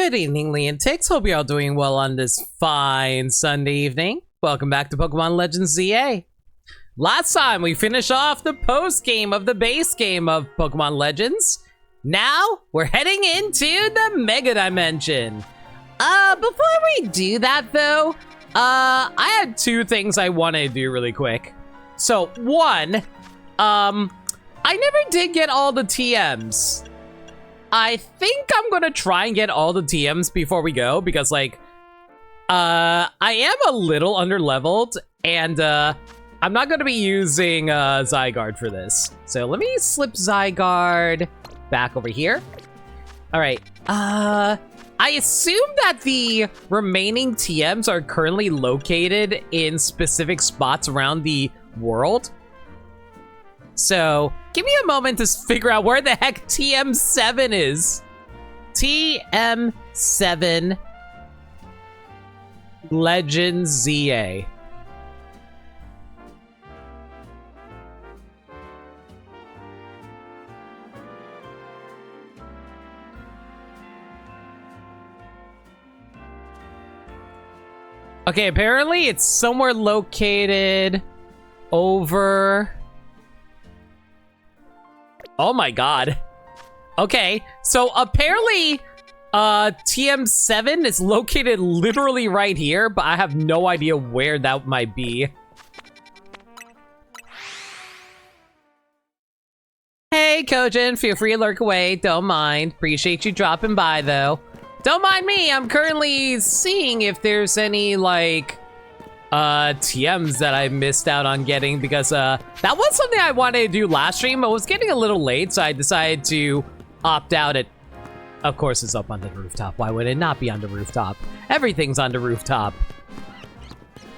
Good evening, Lee and Tix. Hope you're all doing well on this fine Sunday evening. Welcome back to Pokemon Legends ZA. Last time we finished off the post game of the base game of Pokemon Legends. Now we're heading into the Mega Dimension. Before we do that though, I had two things I wanted to do really quick. So one, I never did get all the TMs. I think I'm gonna try and get all the TMs before we go because like, I am a little underleveled and I'm not gonna be using Zygarde for this. So let me slip Zygarde back over here. All right, I assume that the remaining TMs are currently located in specific spots around the world. So, give me a moment to figure out where the heck TM7 is. TM7 Legends ZA. Okay, apparently it's somewhere located over... Oh my god. Okay, so apparently TM7 is located literally right here, but I have no idea where that might be. Hey, Kojin, feel free to lurk away. Don't mind. Appreciate you dropping by, though. Don't mind me. I'm currently seeing if there's any, like, TMs that I missed out on getting because that was something I wanted to do last stream, but it was getting a little late, so I decided to opt out. Of course it's up on the rooftop. Why would it not be on the rooftop? Everything's on the rooftop.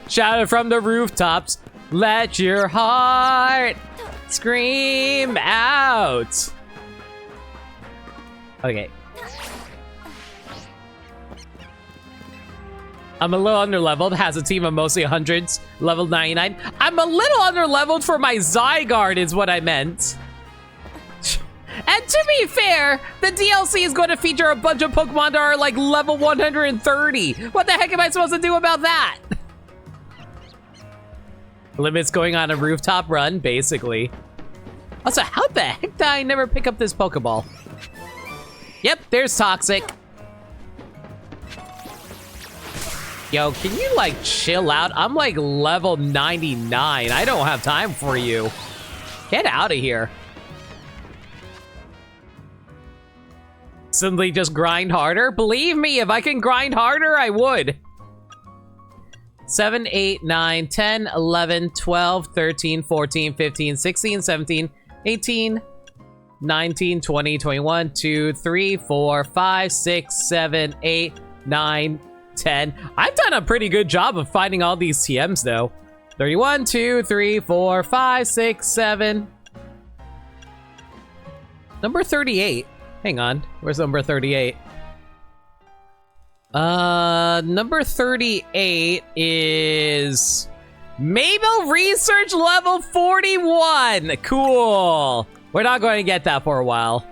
Shout it from the rooftops. Let your heart scream out. Okay. I'm a little underleveled, has a team of mostly 100s, level 99. I'm a little underleveled for my Zygarde is what I meant. And to be fair, the DLC is going to feature a bunch of Pokemon that are like level 130. What the heck am I supposed to do about that? Limit's going on a rooftop run, basically. Also, how the heck did I never pick up this Pokeball? Yep, there's Toxic. Yo, can you, like, chill out? I'm, like, level 99. I don't have time for you. Get out of here. Simply just grind harder? Believe me, if I can grind harder, I would. 7, 8, 9, 10, 11, 12, 13, 14, 15, 16, 17, 18, 19, 20, 21, 2, 3, 4, 5, 6, 7, 8, 9, 10. I've done a pretty good job of finding all these TMs though. 31, 2, 3, 4, 5, 6, 7. Number 38. Hang on. Where's number 38? Number 38 is Mabel Research level 41. Cool. We're not going to get that for a while.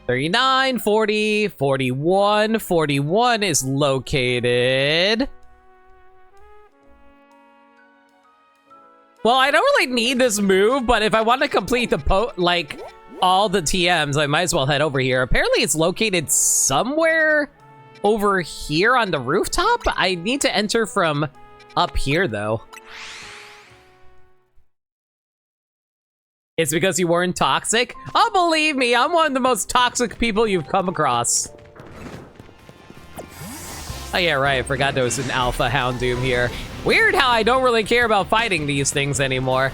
39, 40, 41. 41 is located. Well, I don't really need this move, but if I want to complete the all the TMs, I might as well head over here. Apparently it's located somewhere over here on the rooftop. I need to enter from up here though. It's because you weren't toxic? Oh, believe me, I'm one of the most toxic people you've come across. Oh yeah, right, I forgot there was an Alpha Houndoom here. Weird how I don't really care about fighting these things anymore.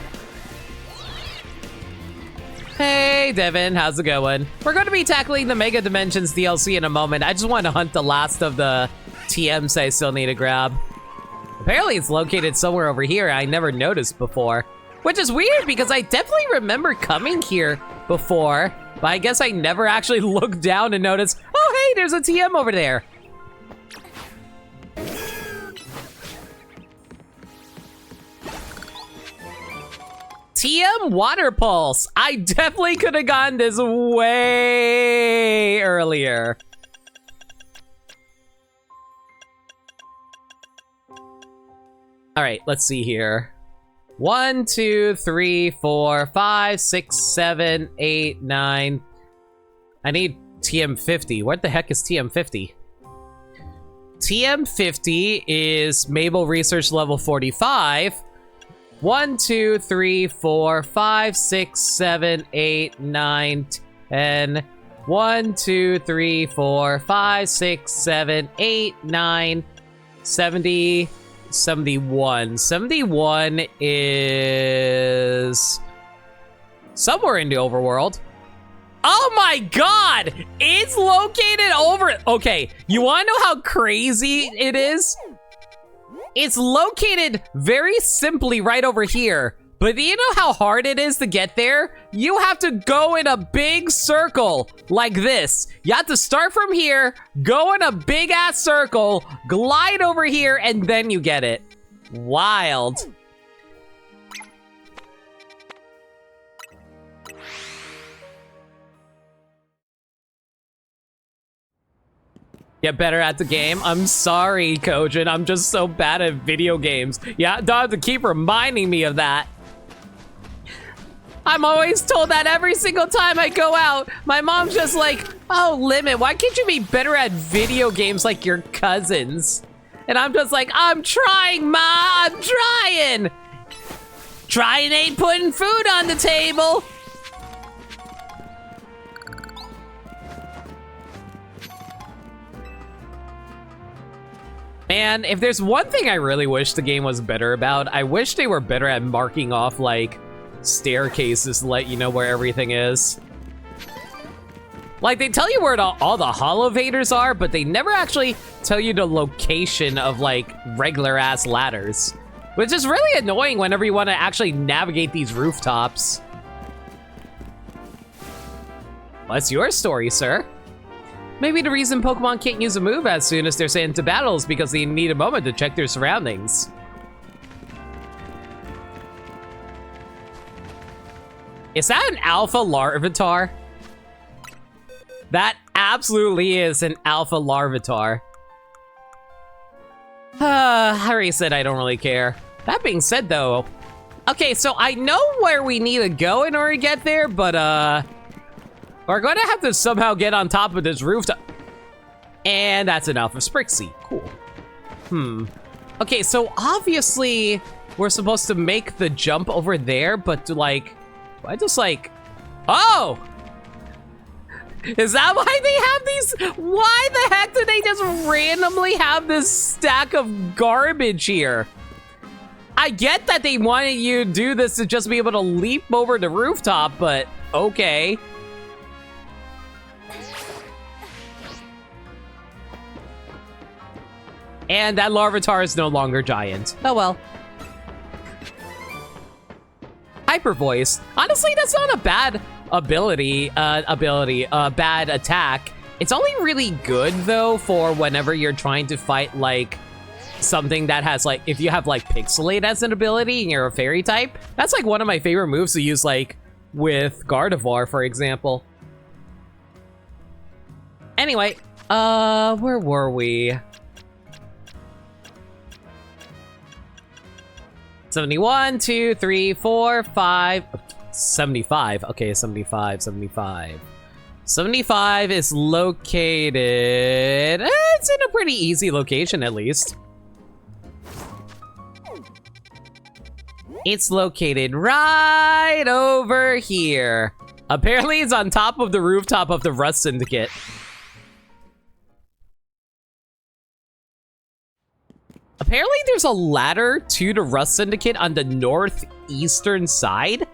Hey, Devin, how's it going? We're going to be tackling the Mega Dimensions DLC in a moment. I just want to hunt the last of the TMs I still need to grab. Apparently it's located somewhere over here I never noticed before. Which is weird because I definitely remember coming here before, but I guess I never actually looked down and noticed, oh hey, there's a TM over there. TM Water Pulse. I definitely could have gotten this way earlier. All right, let's see here. 1, 2, 3, 4, 5, 6, 7, 8, 9. I need TM50. What the heck is TM50? TM50 is Mabel Research level 45. 1, 2, 3, 4, 5, 6, 7, 8, 9, 10. 1, 2, 3, 4, 5, 6, 7, 8, 9, 70, 71. 71 is somewhere in the overworld. Oh my god! It's located over... Okay, you wanna know how crazy it is? It's located very simply right over here. But do you know how hard it is to get there? You have to go in a big circle like this. You have to start from here, go in a big ass circle, glide over here, and then you get it. Wild. Get better at the game? I'm sorry, Kojin. I'm just so bad at video games. Yeah, don't have to keep reminding me of that. I'm always told that every single time I go out. My mom's just like, oh, Limit, why can't you be better at video games like your cousins? And I'm just like, I'm trying, Ma, I'm trying. Trying ain't putting food on the table. Man, if there's one thing I really wish the game was better about, I wish they were better at marking off, like, staircases to let you know where everything is. Like, they tell you where all the holovators are, but they never actually tell you the location of, like, regular-ass ladders. Which is really annoying whenever you want to actually navigate these rooftops. What's your story, sir? Maybe the reason Pokemon can't use a move as soon as they're sent into battle is because they need a moment to check their surroundings. Is that an Alpha Larvitar? That absolutely is an Alpha Larvitar. Harry said I don't really care. That being said, though, okay, so I know where we need to go in order to get there, but, we're going to have to somehow get on top of this rooftop. And that's an Alpha Sprixie. Cool. Okay, so obviously we're supposed to make the jump over there, but like, I just like, oh! Is that why they have these? Why the heck did they just randomly have this stack of garbage here? I get that they wanted you to do this to just be able to leap over the rooftop, but okay. And that Larvitar is no longer giant. Oh well. Hyper Voice. Honestly, that's not a bad bad attack. It's only really good though for whenever you're trying to fight like something that has like, if you have like Pixelate as an ability and you're a fairy type, that's like one of my favorite moves to use like with Gardevoir, for example. Anyway, where were we? 71, 2, 3, 4, 5, 75. Okay, 75. 75 is located... it's in a pretty easy location, at least. It's located right over here. Apparently, it's on top of the rooftop of the Rust Syndicate. Apparently, there's a ladder to the Rust Syndicate on the northeastern side.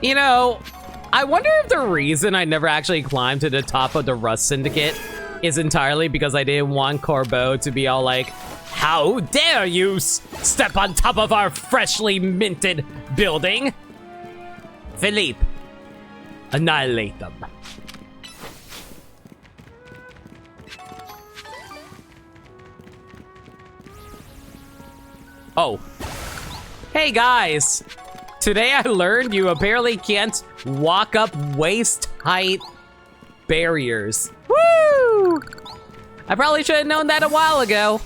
You know, I wonder if the reason I never actually climbed to the top of the Rust Syndicate is entirely because I didn't want Corbeau to be all like, how dare you step on top of our freshly minted building? Philippe. Annihilate them. Oh. Hey guys! Today I learned you apparently can't walk up waist-height barriers. Woo! I probably should have known that a while ago.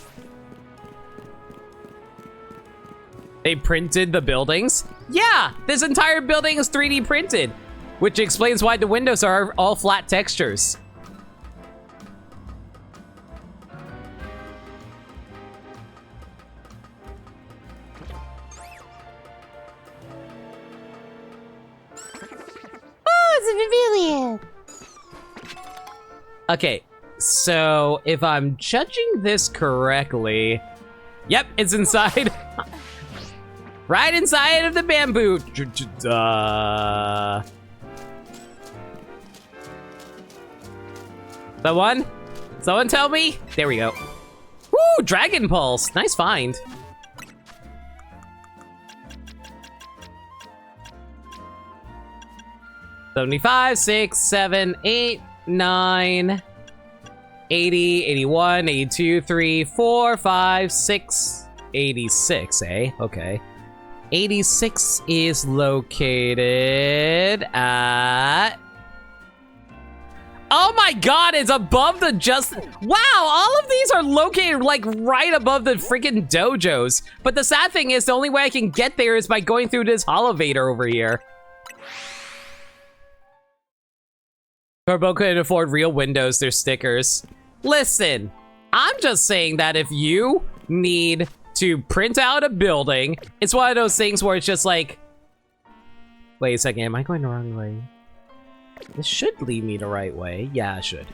They printed the buildings? Yeah, this entire building is 3D printed, which explains why the windows are all flat textures. Oh, it's a pavilion. Okay, so if I'm judging this correctly, yep, it's inside. Right inside of the bamboo. Someone tell me? There we go. Woo, Dragon Pulse. Nice find. $75, 6, 7, 8, 9, 80, 81, 82, 3, 4, 5, 6, 86, eh? Okay. 86 is located at... Oh my god, it's above the just... Wow, all of these are located like right above the freaking dojos. But the sad thing is the only way I can get there is by going through this elevator over here. Turbo couldn't afford real windows, they're stickers. Listen, I'm just saying that if you need to print out a building, it's one of those things where it's just like, wait a second, am I going the wrong way? This should lead me the right way. Yeah, it should.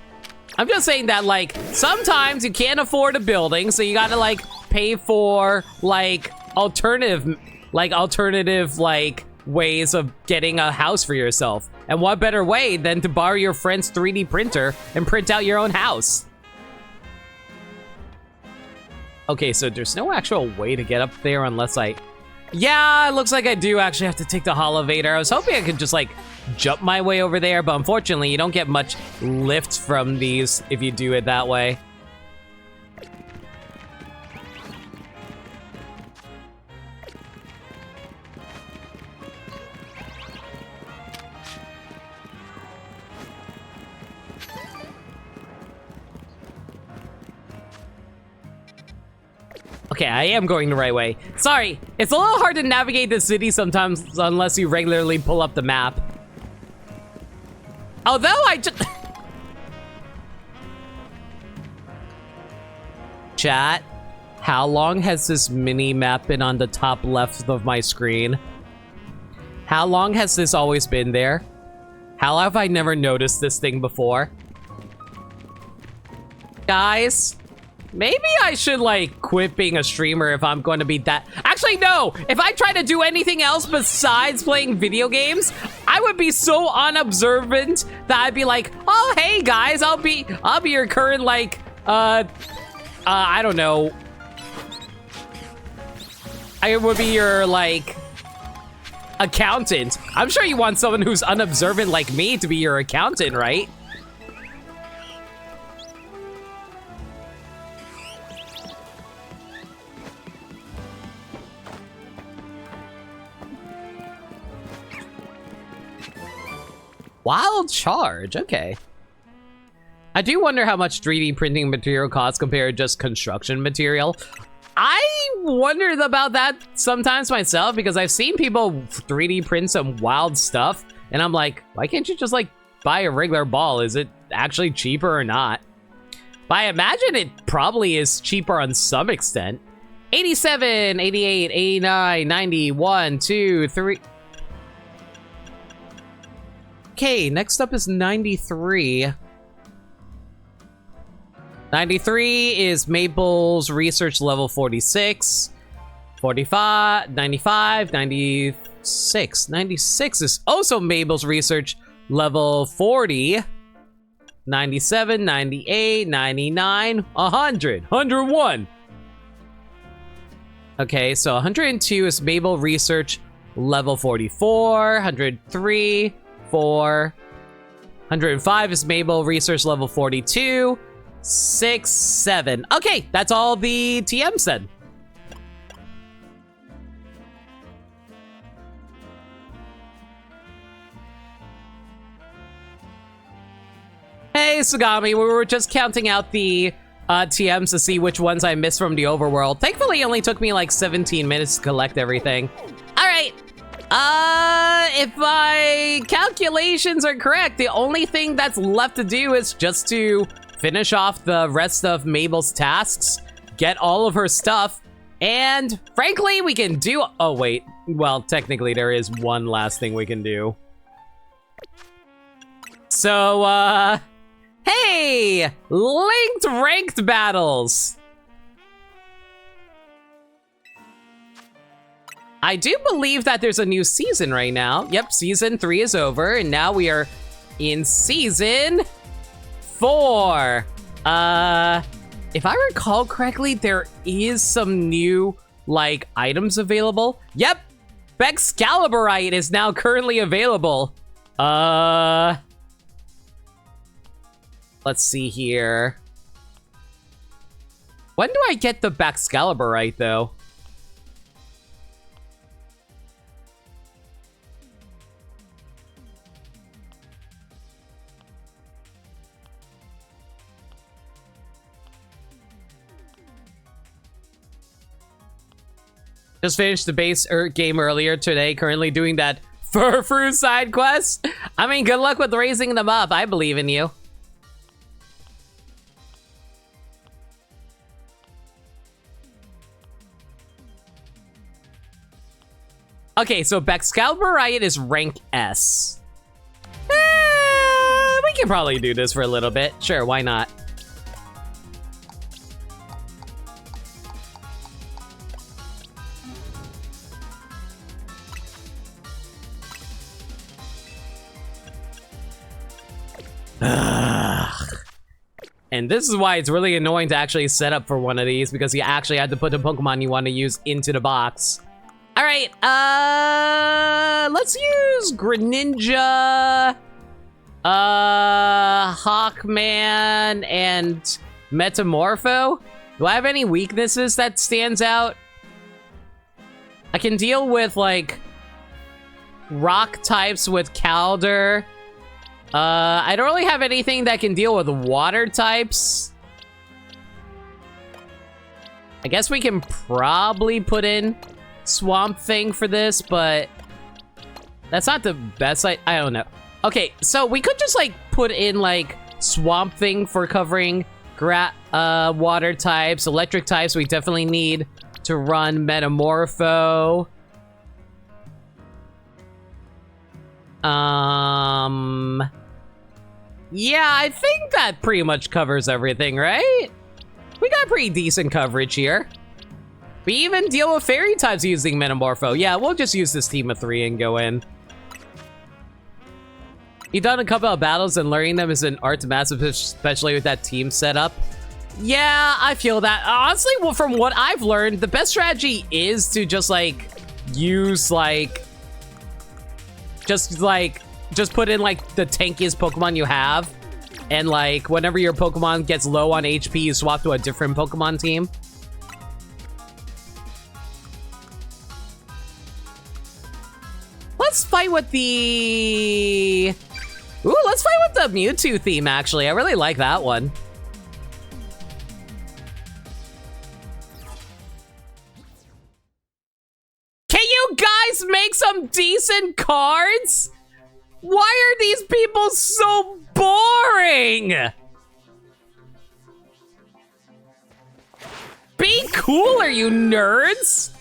I'm just saying that, like, sometimes you can't afford a building, so you gotta, like, pay for, like, alternative, like, ways of getting a house for yourself. And what better way than to borrow your friend's 3D printer and print out your own house? Okay, so there's no actual way to get up there unless I... Yeah, it looks like I do actually have to take the holovator. I was hoping I could just, like, jump my way over there, but unfortunately, you don't get much lift from these if you do it that way. Okay, I am going the right way. Sorry, it's a little hard to navigate the city sometimes unless you regularly pull up the map. Although I just... Chat, how long has this mini-map been on the top left of my screen? How long has this always been there? How have I never noticed this thing before? Guys? Maybe I should, like, quit being a streamer if I'm going to be that... Actually, no! If I try to do anything else besides playing video games, I would be so unobservant that I'd be like, oh, hey, guys, I'll be your current, like, I don't know. I would be your, like, accountant. I'm sure you want someone who's unobservant like me to be your accountant, right? Wild charge, okay. I do wonder how much 3D printing material costs compared to just construction material. I wondered about that sometimes myself because I've seen people 3D print some wild stuff and I'm like, why can't you just like buy a regular ball? Is it actually cheaper or not? But I imagine it probably is cheaper on some extent. 87, 88, 89, 90, 1, 2, 3... Okay, next up is 93. 93 is Maple's research level 46. 45, 95, 96. 96 is also Mabel's research level 40. 97, 98, 99, 100, 101. Okay, so 102 is Mabel research level 44. 103, 4. 105 is Mabel research level 42. 6, 7. Okay, that's all the TMs then. Hey, Sugami, we were just counting out the TMs to see which ones I missed from the overworld. Thankfully, it only took me like 17 minutes to collect everything. All right. If my calculations are correct, the only thing that's left to do is just to finish off the rest of Mabel's tasks, get all of her stuff, and frankly, we can do... Oh, wait. Well, technically, there is one last thing we can do. So, hey! Linked ranked battles! I do believe that there's a new season right now. Yep, season 3 is over, and now we are in season 4. If I recall correctly, there is some new, like, items available. Yep, Excaliburite is now currently available. Let's see here. When do I get the Excaliburite, though? Just finished the base game earlier today, currently doing that Furfru side quest. I mean, good luck with raising them up. I believe in you. Okay, so Excaliburite is rank S. We can probably do this for a little bit. Sure, why not? And this is why it's really annoying to actually set up for one of these, because you actually had to put the Pokemon you want to use into the box. All right, let's use Greninja, Hawkman, and Metamorpho. Do I have any weaknesses that stands out? I can deal with, like, rock types with Calder. I don't really have anything that can deal with water types. I guess we can probably put in Swamp Thing for this, but that's not the best. I don't know. Okay, so we could just, like, put in, like, Swamp Thing for covering water types. Electric types, we definitely need to run Metamorpho. Yeah, I think that pretty much covers everything, right? We got pretty decent coverage here. We even deal with fairy types using Metamorpho. Yeah, we'll just use this team of 3 and go in. You've done a couple of battles and learning them is an art to master, especially with that team setup. Yeah, I feel that. Honestly, well, from what I've learned, the best strategy is to just, like, use, like... Just put in, like, the tankiest Pokemon you have. And, like, whenever your Pokemon gets low on HP, you swap to a different Pokemon team. Let's fight with the... Ooh, let's fight with the Mewtwo theme, actually. I really like that one. Can you guys make some decent cards? Why are these people so boring? Be cooler, you nerds!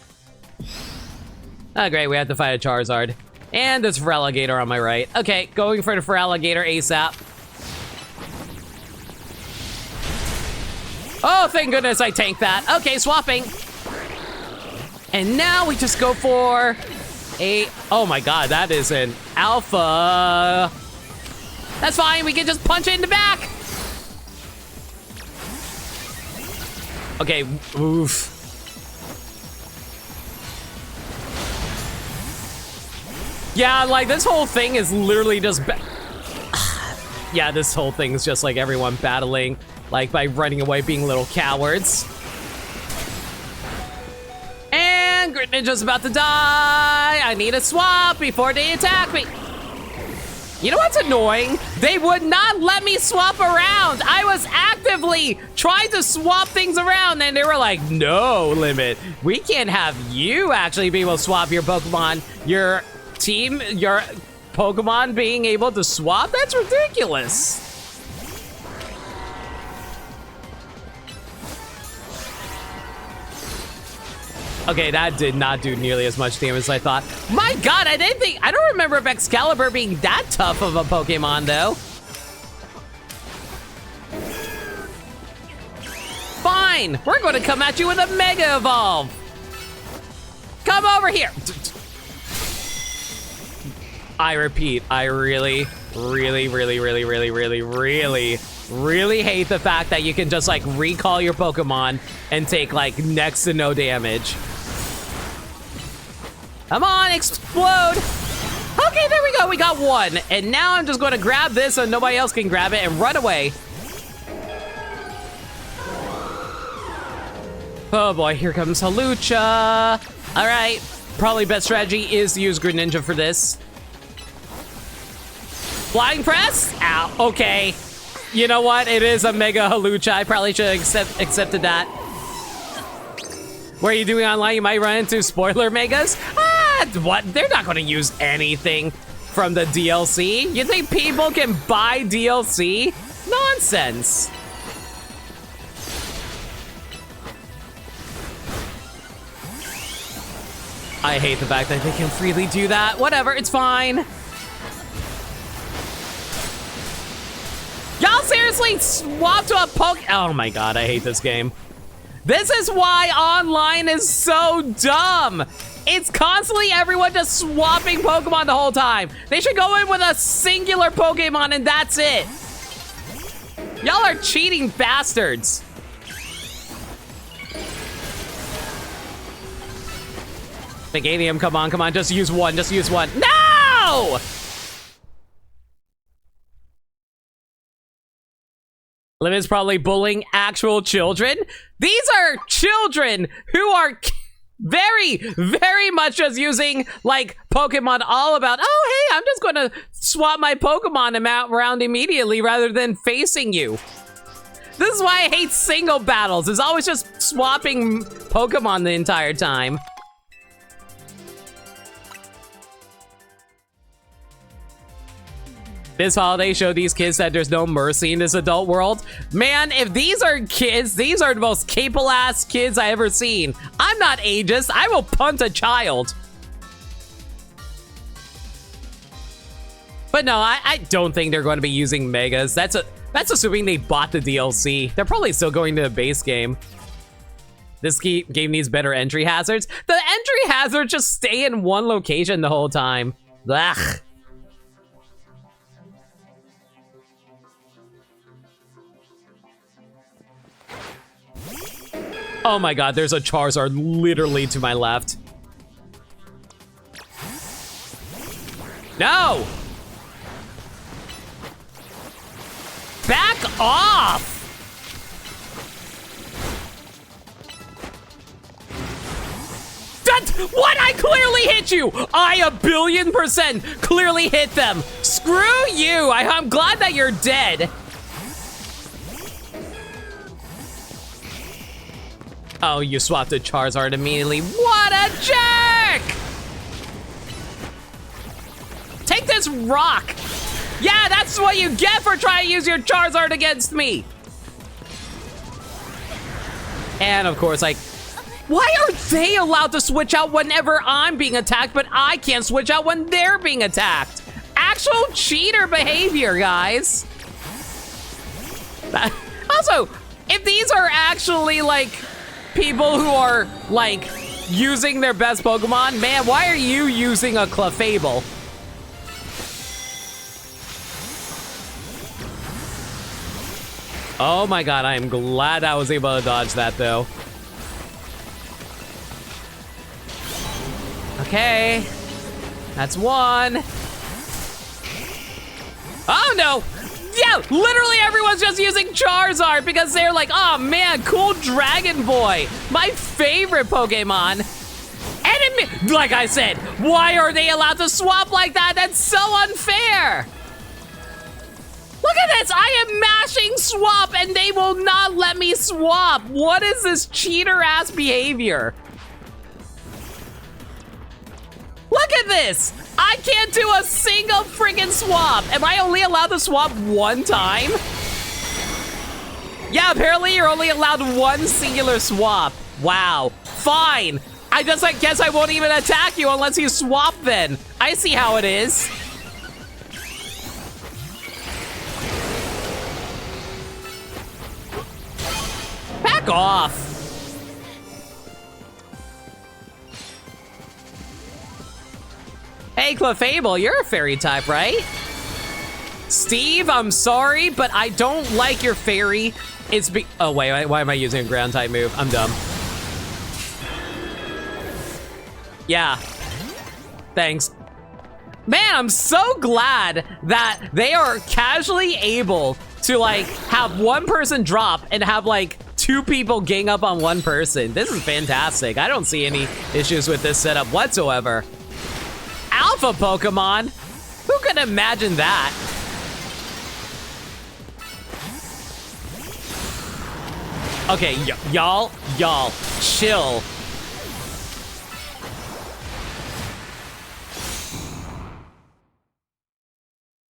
Oh, great, we have to fight a Charizard. And this Feraligatr on my right. Okay, going for the Feraligatr ASAP. Oh, thank goodness I tanked that. Okay, swapping. And now we just go for a... Oh my god, that is an Alpha. That's fine, we can just punch it in the back. Okay, oof. Yeah, like, this whole thing is literally just... Yeah, this whole thing is just, like, everyone battling, like, by running away, being little cowards. And Greninja's about to die! I need a swap before they attack me! You know what's annoying? They would not let me swap around. I was actively trying to swap things around, and they were like, no, Limit. We can't have you actually be able to swap your Pokemon. Your team, your Pokemon being able to swap? That's ridiculous. Okay, that did not do nearly as much damage as I thought. My God, I don't remember if Excalibur being that tough of a Pokemon, though. Fine, we're going to come at you with a Mega Evolve. Come over here. I repeat, I really hate the fact that you can just like recall your Pokemon and take like next to no damage. Come on, explode! Okay, there we go, we got one. And now I'm just gonna grab this so nobody else can grab it and run away. Oh boy, here comes Hawlucha. All right, probably best strategy is to use Greninja for this. Flying Press? Ow, okay. You know what, it is a Mega Hawlucha. I probably should have accepted that. What are you doing online? You might run into spoiler Megas? What? They're not going to use anything from the DLC. You think people can buy DLC? Nonsense. I hate the fact that they can freely do that. Whatever, it's fine. Y'all seriously swapped to a Oh my God, I hate this game. This is why online is so dumb. It's constantly everyone just swapping Pokemon the whole time. They should go in with a singular Pokemon and that's it. Y'all are cheating bastards. Meganium, come on, just use one, No! Limit's probably bullying actual children. These are children who are very much just using like Pokemon all about, oh, hey, I'm just gonna swap my Pokemon around immediately rather than facing you. This is why I hate single battles. It's always just swapping Pokemon the entire time. This holiday showed these kids that there's no mercy in this adult world. Man, if these are kids, these are the most capable ass kids I ever seen. I'm not ageist. I will punt a child. But no, I don't think they're going to be using Megas. That's assuming they bought the DLC. They're probably still going to the base game. This game needs better entry hazards. The entry hazards just stay in one location the whole time. Ugh. Oh my God, there's a Charizard literally to my left. No! Back off! What? I clearly hit you! I 1,000,000,000% clearly hit them! Screw you! I'm glad that you're dead. Oh, you swapped a Charizard immediately. What a jerk! Take this rock! Yeah, that's what you get for trying to use your Charizard against me! And of course, like, why are they allowed to switch out whenever I'm being attacked, but I can't switch out when they're being attacked? Actual cheater behavior, guys. Also, if these are actually, like, people who are, like, using their best Pokemon, man, why are you using a Clefable? Oh my God, I am glad I was able to dodge that, though. Okay. That's one. Oh, no! Yeah, literally everyone's just using Charizard because they're like, oh man, cool Dragon Boy, my favorite Pokemon. And like I said, why are they allowed to swap like that? That's so unfair. Look at this! I am mashing swap and they will not let me swap! What is this cheater-ass behavior? Look at this! I can't do a single friggin' swap! Am I only allowed to swap one time? Yeah, apparently you're only allowed one singular swap. Wow. Fine. I guess I won't even attack you unless you swap then. I see how it is. Back off. Hey, Clefable, you're a fairy type, right? Steve, I'm sorry, but I don't like your fairy. Oh, wait, why am I using a ground type move? I'm dumb. Yeah. Thanks. Man, I'm so glad that they are casually able to, like, have one person drop and have, like, 2 people gang up on one person. This is fantastic. I don't see any issues with this setup whatsoever. Alpha Pokemon? Who could imagine that? Okay, y'all, chill.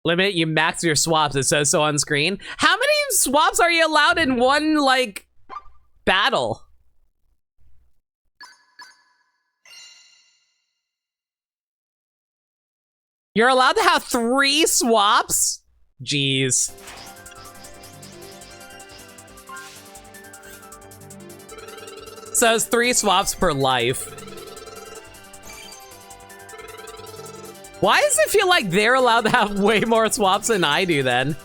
Limit, you max your swaps, it says so on screen. How many swaps are you allowed in one, like, battle? You're allowed to have 3 swaps? Jeez. Says 3 swaps per life. Why does it feel like they're allowed to have way more swaps than I do then?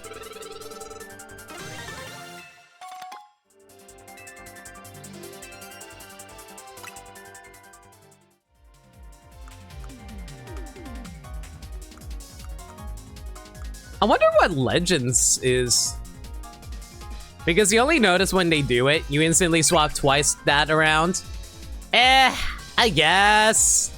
I wonder what Legends is. Because you only notice when they do it, you instantly swap twice that around. I guess.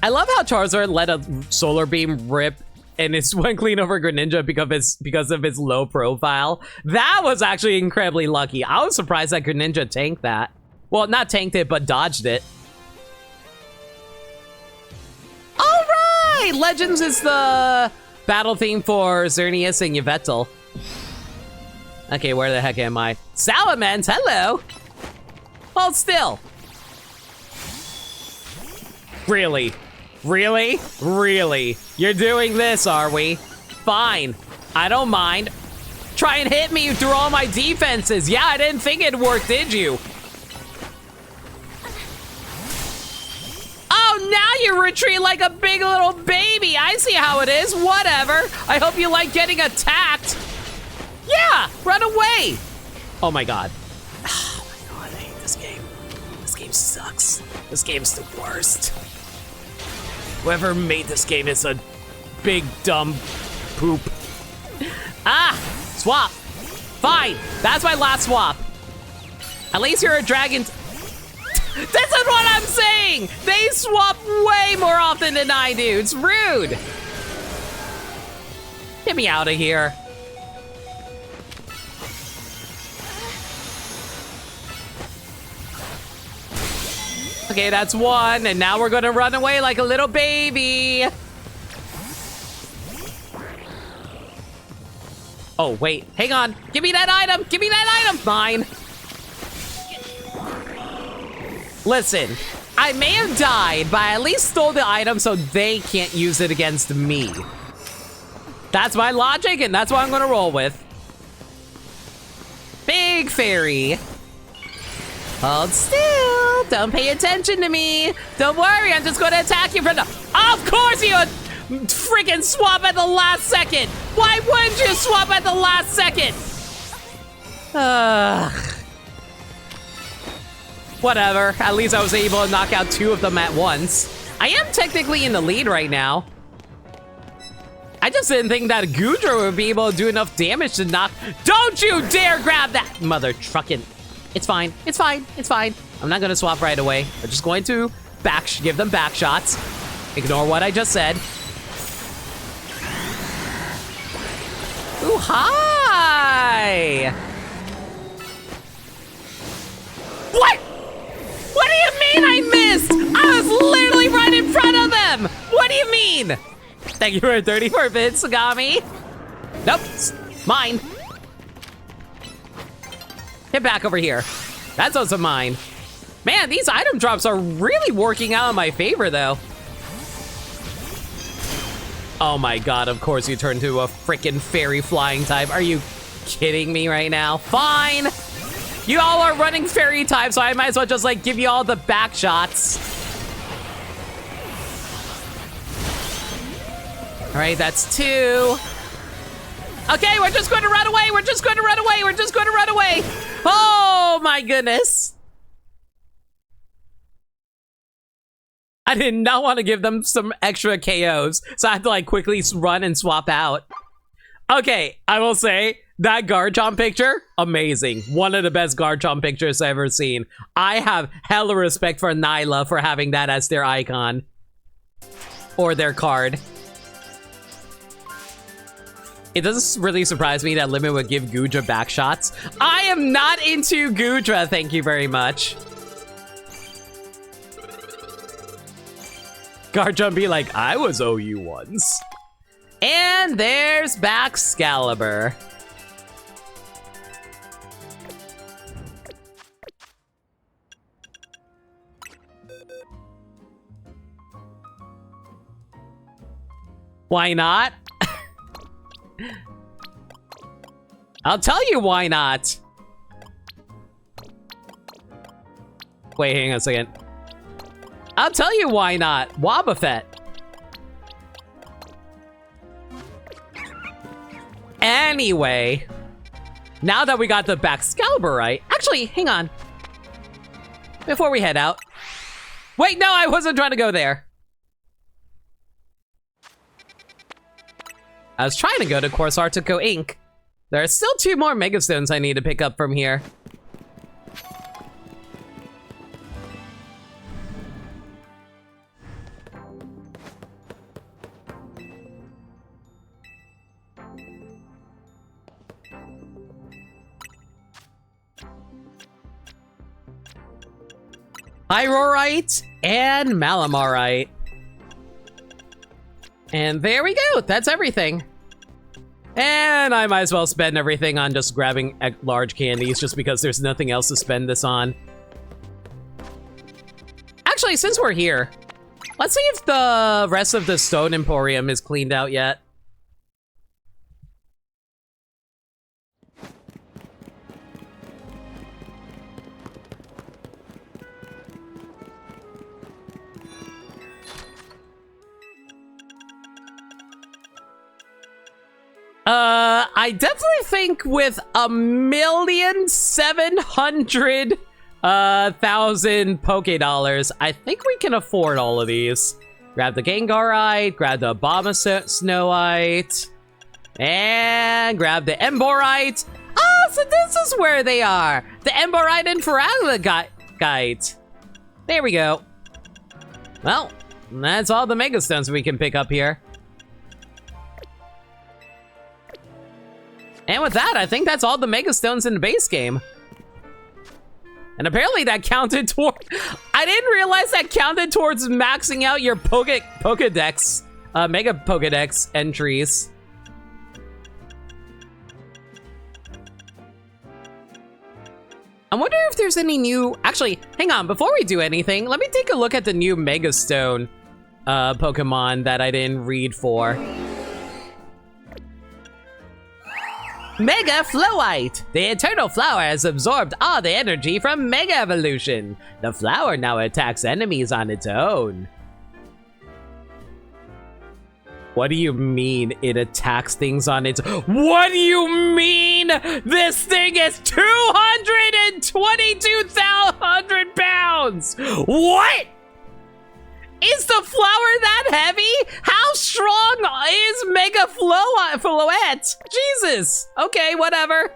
I love how Charizard let a Solar Beam rip and it went clean over Greninja because of his low profile. That was actually incredibly lucky. I was surprised that Greninja tanked that. Well, not tanked it, but dodged it. Alright! Legends is the battle theme for Xerneas and Yveltal. Okay, where the heck am I? Salamence, hello! Hold still. Really? Really? Really? You're doing this, are we? Fine. I don't mind. Try and hit me through all my defenses. Yeah, I didn't think it'd work, did you? Oh, now you retreat like a big little baby. I see how it is. Whatever. I hope you like getting attacked. Yeah, run away. Oh my god. Oh my god, I hate this game. This game sucks. This game's the worst. Whoever made this game is a big dumb poop. Ah, swap. Fine, that's my last swap. At least you're a dragon. This is what I'm saying. They swap way more often than I do. It's rude. Get me out of here. Okay, that's one, and now we're gonna run away like a little baby. Oh, wait, hang on. Give me that item, give me that item. Mine. Listen, I may have died, but I at least stole the item so they can't use it against me. That's my logic, and that's what I'm gonna roll with. Big fairy. Hold still. Don't pay attention to me. Don't worry, I'm just going to attack you from the... Of course you would freaking swap at the last second. Why wouldn't you swap at the last second? Whatever. At least I was able to knock out 2 of them at once. I am technically in the lead right now. I just didn't think that Goodra would be able to do enough damage to knock... Don't you dare grab that mother truckin'. It's fine. It's fine. It's fine. I'm not going to swap right away. I'm just going to give them back shots. Ignore what I just said. Ooh, hi! What? What do you mean I missed? I was literally right in front of them! What do you mean? Thank you for 34 bits, Sagami. Nope, mine. Get back over here. That's also mine. Man, these item drops are really working out in my favor, though. Oh my god, of course you turned into a freaking fairy flying type. Are you kidding me right now? Fine! You all are running fairy type, so I might as well just, like, give you all the back shots. Alright, that's 2. Okay, we're just going to run away! We're just going to run away! We're just going to run away! Oh my goodness! I did not want to give them some extra KOs, so I had to like quickly run and swap out. Okay, I will say, that Garchomp picture, amazing. One of the best Garchomp pictures I've ever seen. I have hella respect for Nyla for having that as their icon. Or their card. It doesn't really surprise me that Limit would give Goodra back shots. I am not into Goodra, thank you very much. Garchomp be like, I was OU once. And there's Baxcalibur. Why not? I'll tell you why not. Wait, hang on a second. I'll tell you why not. Wobbuffet. Anyway, now that we got the Baxcalibur right, actually, hang on. Before we head out. Wait, no, I wasn't trying to go there. I was trying to go to Course Artico Inc. There are still 2 more Megastones I need to pick up from here. Pyrorite and Malamorite. And there we go. That's everything. And I might as well spend everything on just grabbing large candies just because there's nothing else to spend this on. Actually, since we're here, let's see if the rest of the Stone Emporium is cleaned out yet. I definitely think with 1,700,000 Poké Dollars, I think we can afford all of these. Grab the Gengarite, grab the Abomasnow, and grab the Emborite. Oh, so this is where they are. The Emborite and Feraligatite. There we go. Well, that's all the Megastones we can pick up here. And with that, I think that's all the Megastones in the base game. And apparently that counted toward... I didn't realize that counted towards maxing out your Pokedex, Mega Pokedex entries. I wonder if there's any new... Actually, hang on, before we do anything, let me take a look at the new Megastone Pokemon that I didn't read for. Mega Flowite! The Eternal Flower has absorbed all the energy from Mega Evolution. The flower now attacks enemies on its own. What do you mean it attacks things on its own? What do you mean this thing is 222,000 pounds? What? Is the flower that heavy? How strong is Mega Floette? Jesus. Okay, whatever.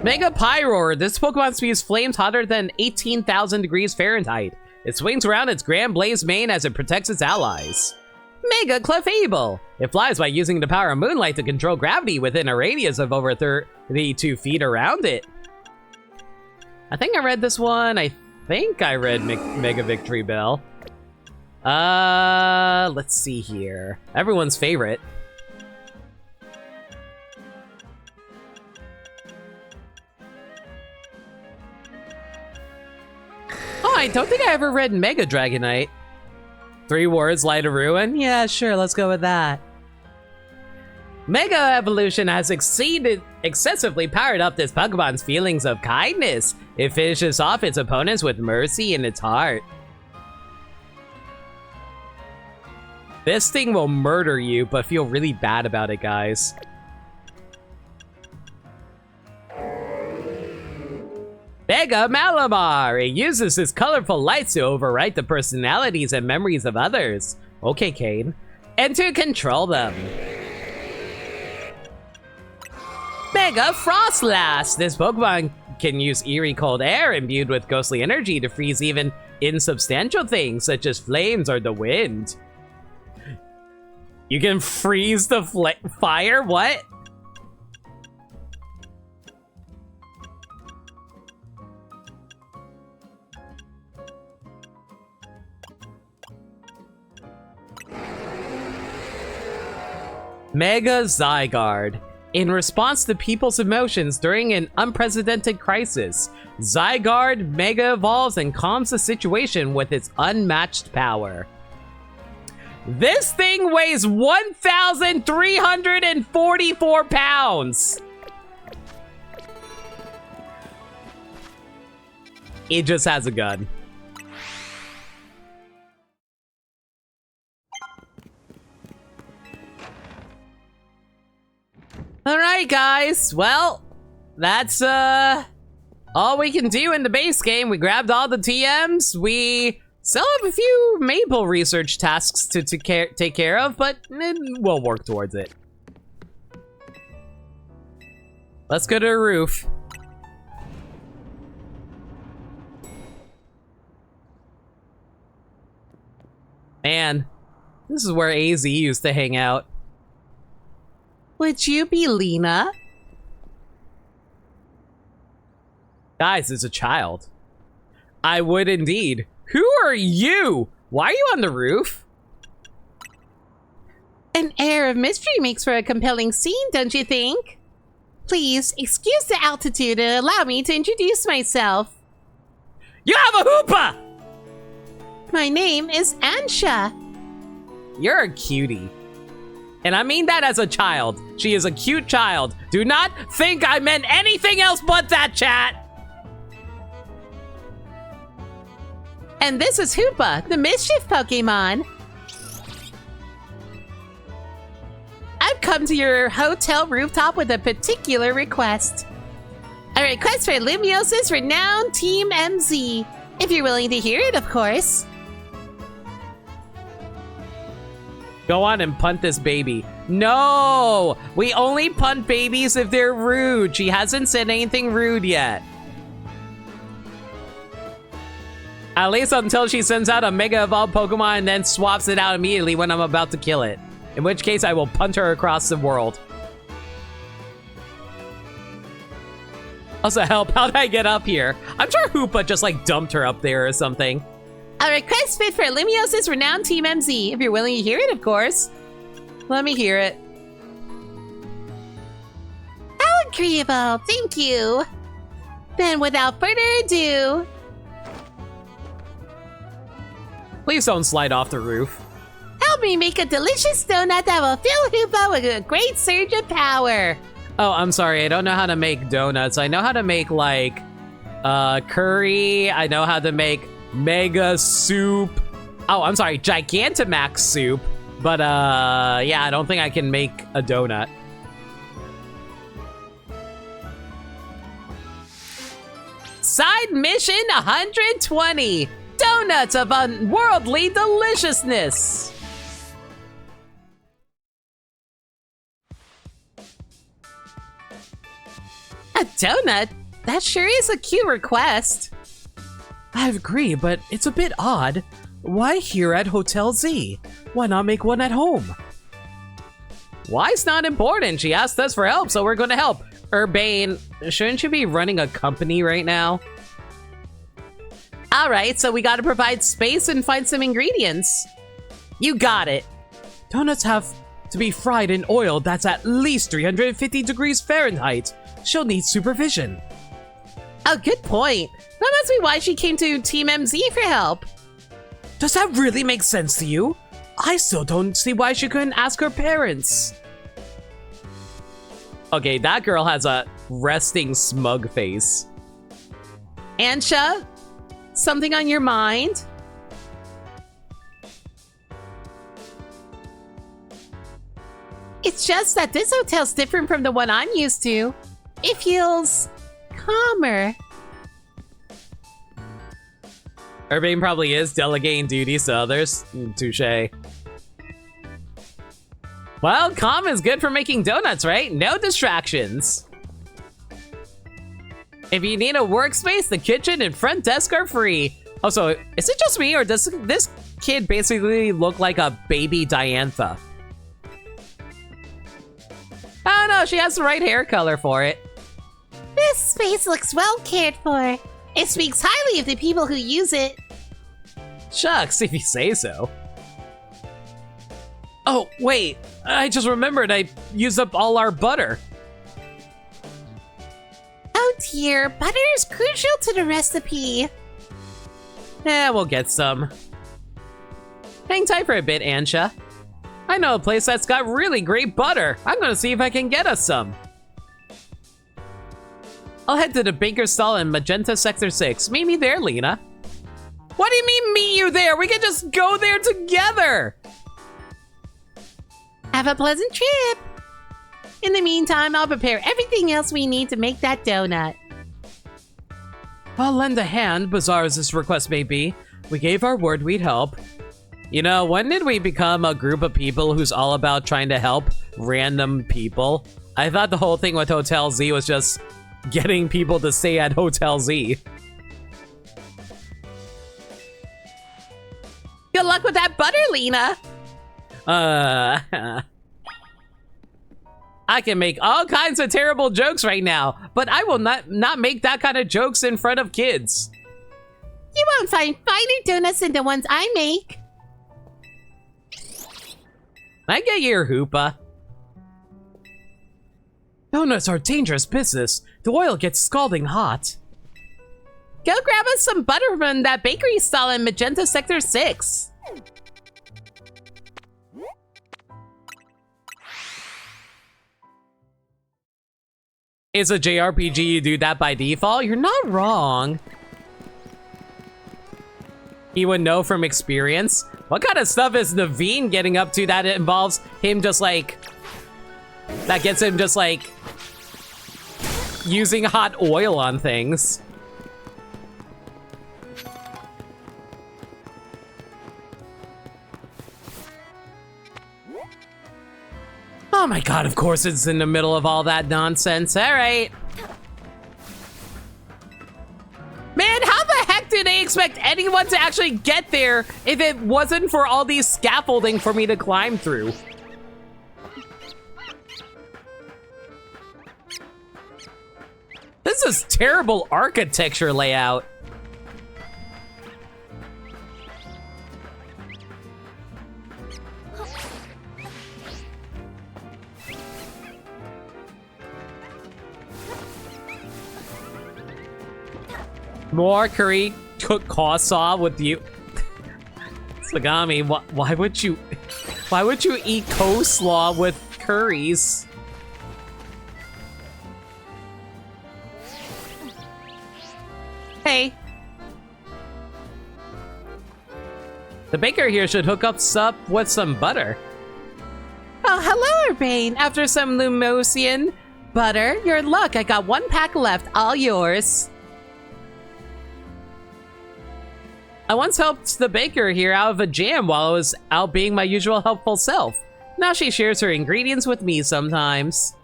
Mega Pyroar. This Pokemon spews flames hotter than 18,000 degrees Fahrenheit. It swings around its Grand Blaze mane as it protects its allies. Mega Clefable. It flies by using the power of moonlight to control gravity within a radius of over 32 feet around it. I think I read this one. I think I read Mega Victory Bell. Let's see here. Everyone's favorite. Oh, I don't think I ever read Mega Dragonite. 3 words, Light of Ruin? Yeah, sure, let's go with that. Mega Evolution has excessively powered up this Pokemon's feelings of kindness. It finishes off its opponents with mercy in its heart. This thing will murder you, but feel really bad about it, guys. Mega Malamar! It uses its colorful lights to overwrite the personalities and memories of others. Okay, Kane. And to control them. Mega Frostlass! This Pokemon can use eerie cold air imbued with ghostly energy to freeze even insubstantial things such as flames or the wind. You can freeze the fire? What? Mega Zygarde. In response to people's emotions during an unprecedented crisis, Zygarde Mega evolves and calms the situation with its unmatched power. This thing weighs 1,344 pounds! It just has a gun. Alright, guys. Well, that's all we can do in the base game. We grabbed all the TMs. We still have a few Maple research tasks to take care of, but we'll work towards it. Let's go to the roof. Man, this is where AZ used to hang out. Would you be Lena? Guys, it's a child. I would indeed. Who are you? Why are you on the roof? An air of mystery makes for a compelling scene, don't you think? Please, excuse the altitude and allow me to introduce myself. You have a Hoopa! My name is Ansha. You're a cutie. And I mean that as a child. She is a cute child. Do not think I meant anything else but that, chat! And this is Hoopa, the mischief Pokemon. I've come to your hotel rooftop with a particular request. A request for Lumiosa's renowned Team MZ. If you're willing to hear it, of course. Go on and punt this baby. No! We only punt babies if they're rude. She hasn't said anything rude yet. At least until she sends out a Mega Evolved Pokemon and then swaps it out immediately when I'm about to kill it. In which case, I will punt her across the world. Also, help, how'd I get up here? I'm sure Hoopa just like dumped her up there or something. A request fit for Lumiosa's renowned Team MZ. If you're willing to hear it, of course. Let me hear it. How agreeable, thank you. Then without further ado... Please don't slide off the roof. Help me make a delicious donut that will fill Hoopa with a great surge of power. Oh, I'm sorry, I don't know how to make donuts. I know how to make, like, curry. I know how to make Mega Soup. Oh, I'm sorry, Gigantamax Soup. But, yeah, I don't think I can make a donut. Side mission 120. Donuts of unworldly deliciousness. A donut? That sure is a cute request. I agree, but it's a bit odd. Why here at Hotel Z? Why not make one at home? Why's not important? She asked us for help, so we're going to help. Urbane, shouldn't you be running a company right now? Alright, so we gotta provide space and find some ingredients. You got it. Donuts have to be fried in oil that's at least 350 degrees Fahrenheit. She'll need supervision. Oh, good point. That must be why she came to Team MZ for help. Does that really make sense to you? I still don't see why she couldn't ask her parents. Okay, that girl has a resting smug face. Ansha, something on your mind? It's just that this hotel's different from the one I'm used to. It feels calmer. Urbane probably is delegating duties to others. Touche. Well, calm is good for making donuts, right? No distractions. If you need a workspace, the kitchen and front desk are free. Also, is it just me, or does this kid basically look like a baby Diantha? I don't know, she has the right hair color for it. This space looks well cared for. It speaks highly of the people who use it. Shucks, if you say so. Oh, wait. I just remembered I used up all our butter. Oh dear, butter is crucial to the recipe. We'll get some. Hang tight for a bit, Ansha. I know a place that's got really great butter. I'm gonna see if I can get us some. I'll head to the baker's stall in Magenta Sector 6. Meet me there, Lena. What do you mean, meet you there? We can just go there together! Have a pleasant trip. In the meantime, I'll prepare everything else we need to make that donut. I'll lend a hand, bizarre as this request may be. We gave our word we'd help. You know, when did we become a group of people who's all about trying to help random people? I thought the whole thing with Hotel Z was just getting people to stay at Hotel Z. Good luck with that butter, Lena. I can make all kinds of terrible jokes right now, but I will not make that kind of jokes in front of kids. You won't find finer donuts than the ones I make. I get your hoopa. Donuts are dangerous business. The oil gets scalding hot. Go grab us some butter from that bakery stall in Magenta Sector 6. It's a JRPG, you do that by default? You're not wrong. He would know from experience. What kind of stuff is Naveen getting up to that involves him just like... that gets him just like... using hot oil on things? Oh my god, of course it's in the middle of all that nonsense. Alright. Man, how the heck did they expect anyone to actually get there if it wasn't for all these scaffolding for me to climb through? This is terrible architecture layout. More curry cooked coleslaw with you. Sagami, why would you eat coleslaw with curries? Hey. The baker here should hook us up with some butter. Oh, hello, Urbane. After some Lumosian butter, you're in luck. I got one pack left, all yours. I once helped the baker here out of a jam while I was out being my usual helpful self. Now she shares her ingredients with me sometimes.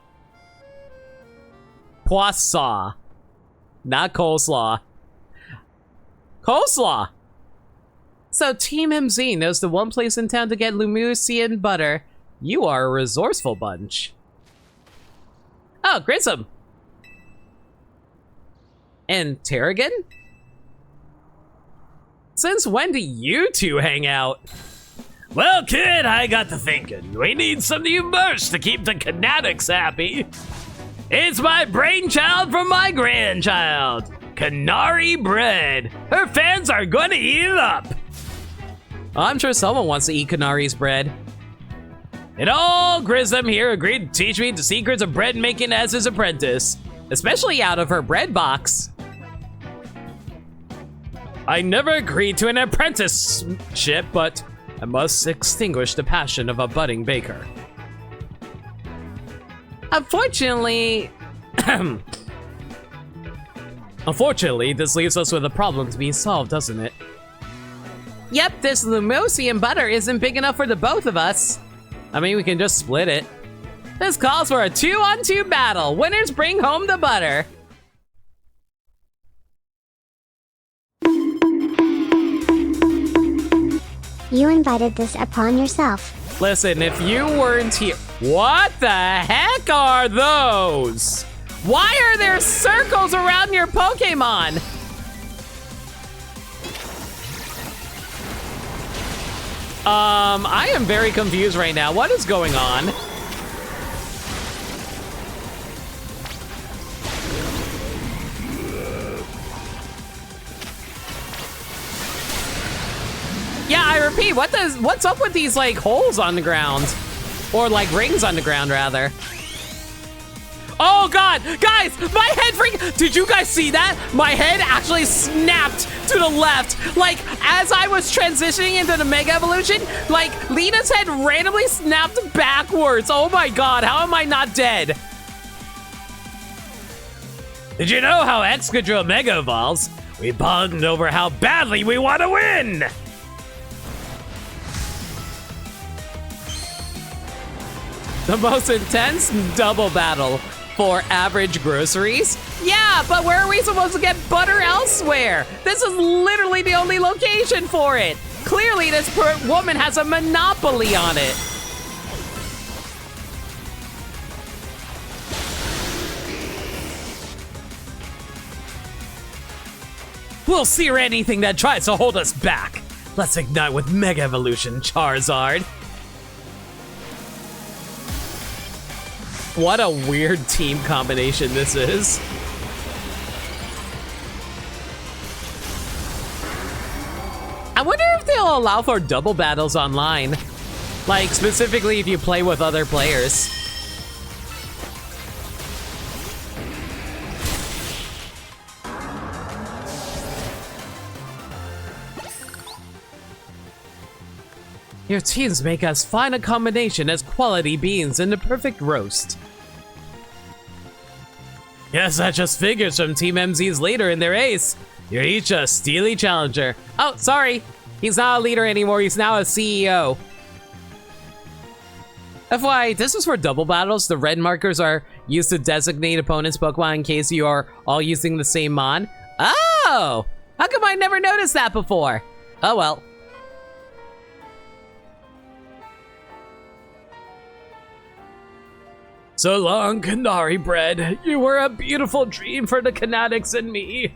Poisson. not coleslaw. Coleslaw! So Team MZ knows the one place in town to get Lumousian butter. You are a resourceful bunch. Oh, Grissom! And Tarragon? Since when do you two hang out? Well, kid, I got to thinking. We need some new merch to keep the Canatics happy. It's my brainchild from my grandchild. Canary bread. Her fans are gonna eat it up. I'm sure someone wants to eat Canari's bread. And old Grissom here agreed to teach me the secrets of bread making as his apprentice. Especially out of her bread box. I never agreed to an apprenticeship, but I must extinguish the passion of a budding baker. Unfortunately... Unfortunately, this leaves us with a problem to be solved, doesn't it? Yep, this Lumousian butter isn't big enough for the both of us. I mean, we can just split it. This calls for a 2-on-2 battle. Winners bring home the butter. You invited this upon yourself. Listen, if you weren't here... What the heck are those? Why are there circles around your Pokemon? I am very confused right now. What is going on? Yeah, I repeat, what's up with these, like, holes on the ground? Or, like, rings on the ground, rather. Oh, God! Guys, my head did you guys see that? My head actually snapped to the left. Like, as I was transitioning into the Mega Evolution, like, Lena's head randomly snapped backwards. Oh, my God, how am I not dead? Did you know how Excadrill Mega evolves? We bonded over how badly we want to win! The most intense double battle for average groceries? Yeah, but where are we supposed to get butter elsewhere? This is literally the only location for it. Clearly, this woman has a monopoly on it. We'll sear anything that tries to hold us back. Let's ignite with Mega Evolution, Charizard. What a weird team combination this is. I wonder if they'll allow for double battles online. Like, specifically if you play with other players. Your teams make as fine a combination as quality beans in the perfect roast. Yes, that just figures from Team MZ's leader in their ace. You're each a steely challenger. Oh, sorry. He's not a leader anymore. He's now a CEO. FYI, this is for double battles. The red markers are used to designate opponents' Pokemon in case you are all using the same Mon. Oh! How come I never noticed that before? Oh well. So long, Canary Bread. You were a beautiful dream for the Canatics and me.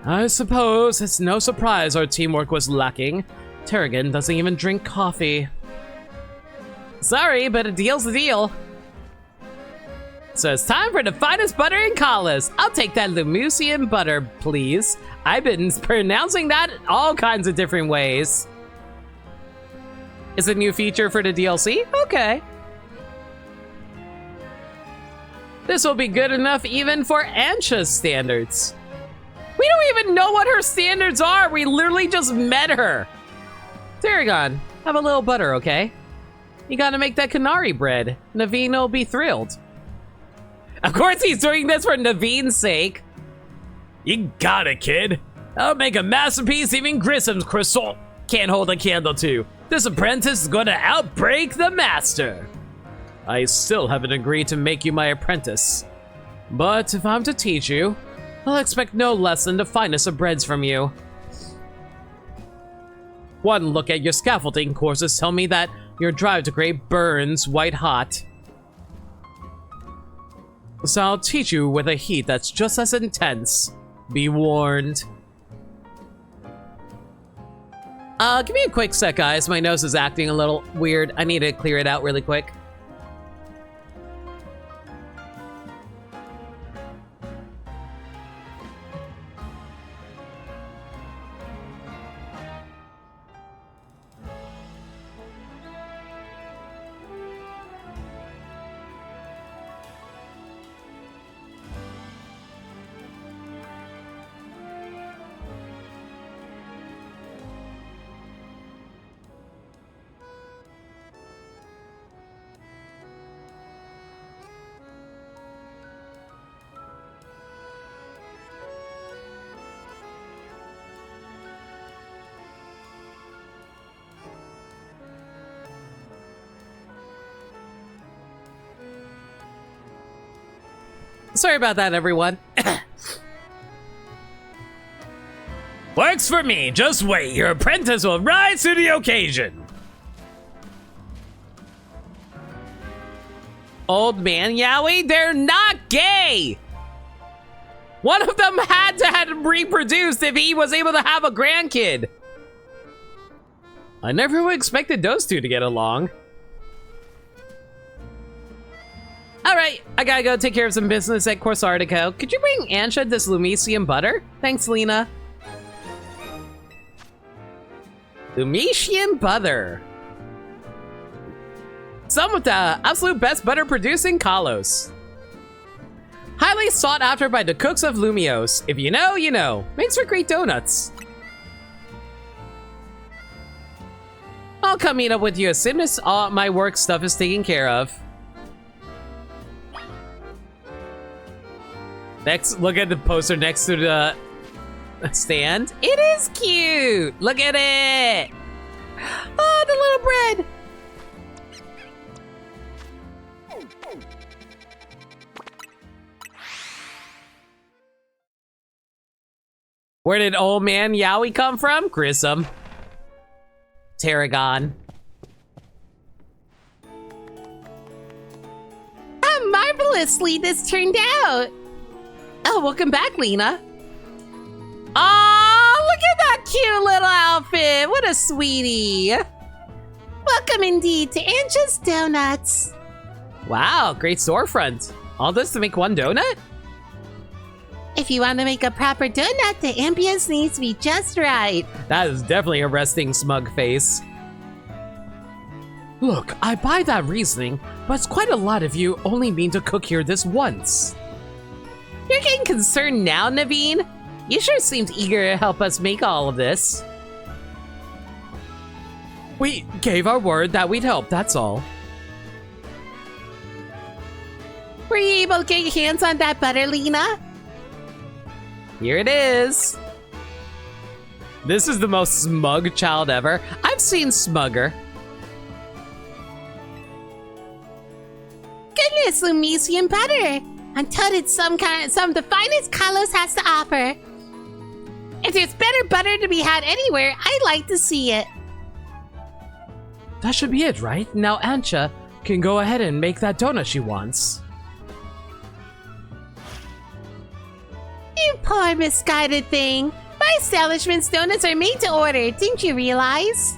I suppose it's no surprise our teamwork was lacking. Tarragon doesn't even drink coffee. Sorry, but a deal's a deal. So it's time for the finest butter in Kalas. I'll take that Lumousian butter, please. I've been pronouncing that all kinds of different ways. It's a new feature for the DLC? Okay. This will be good enough even for Ansha's standards. We don't even know what her standards are. We literally just met her. Tarragon, have a little butter, okay? You gotta make that Canary bread. Naveen will be thrilled. Of course he's doing this for Naveen's sake. You got it, kid. I'll make a masterpiece even Grissom's croissant can't hold a candle to. This apprentice is gonna outbreak the master. I still haven't agreed to make you my apprentice. But if I'm to teach you, I'll expect no less than the finest of breads from you. One look at your scaffolding courses tell me that your drive to create burns white hot. So I'll teach you with a heat that's just as intense. Be warned. Give me a quick sec, guys. My nose is acting a little weird. I need to clear it out really quick. Sorry about that, everyone. Works for me. Just wait. Your apprentice will rise to the occasion. Old man Yowie, they're not gay! One of them had to have reproduced if he was able to have a grandkid. I never would expected those two to get along. Alright, I gotta go take care of some business at Corsartico. Could you bring Ansha this Lumician butter? Thanks, Lena. Lumician butter. Some of the absolute best butter producing Kalos. Highly sought after by the cooks of Lumios. If you know, you know. Makes for great donuts. I'll come meet up with you as soon as all my work stuff is taken care of. Next, look at the poster next to the stand. It is cute. Look at it. Oh, the little bread. Where did old man Yowie come from? Grissom. Tarragon. How marvelously this turned out. Oh, welcome back, Lena. Oh, look at that cute little outfit. What a sweetie. Welcome indeed to Ansha's Donuts. Wow, great storefront. All this to make one donut? If you want to make a proper donut, the ambience needs to be just right. That is definitely a resting smug face. Look, I buy that reasoning, but it's quite a lot if you only mean to cook here this once. You're getting concerned now, Naveen? You sure seemed eager to help us make all of this. We gave our word that we'd help, that's all. Were you able to get your hands on that butter, Lena? Here it is. This is the most smug child ever. I've seen smugger. Goodness, Lumician butter. I'm told it's some of the finest Kalos has to offer. If there's better butter to be had anywhere, I'd like to see it. That should be it, right? Now Ansha can go ahead and make that donut she wants. You poor misguided thing. My establishment's donuts are made to order, didn't you realize?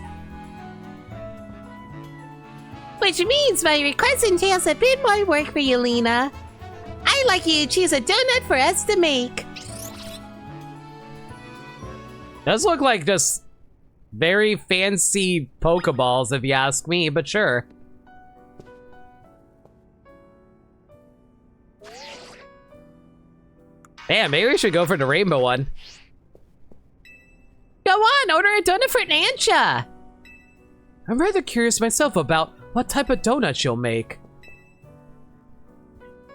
Which means my request entails a bit more work for you, Lena. I'd like you to choose a donut for us to make. Does look like just very fancy Pokeballs, if you ask me, but sure. Damn, maybe we should go for the rainbow one. Go on, order a donut for Ansha. I'm rather curious myself about what type of donut she'll make.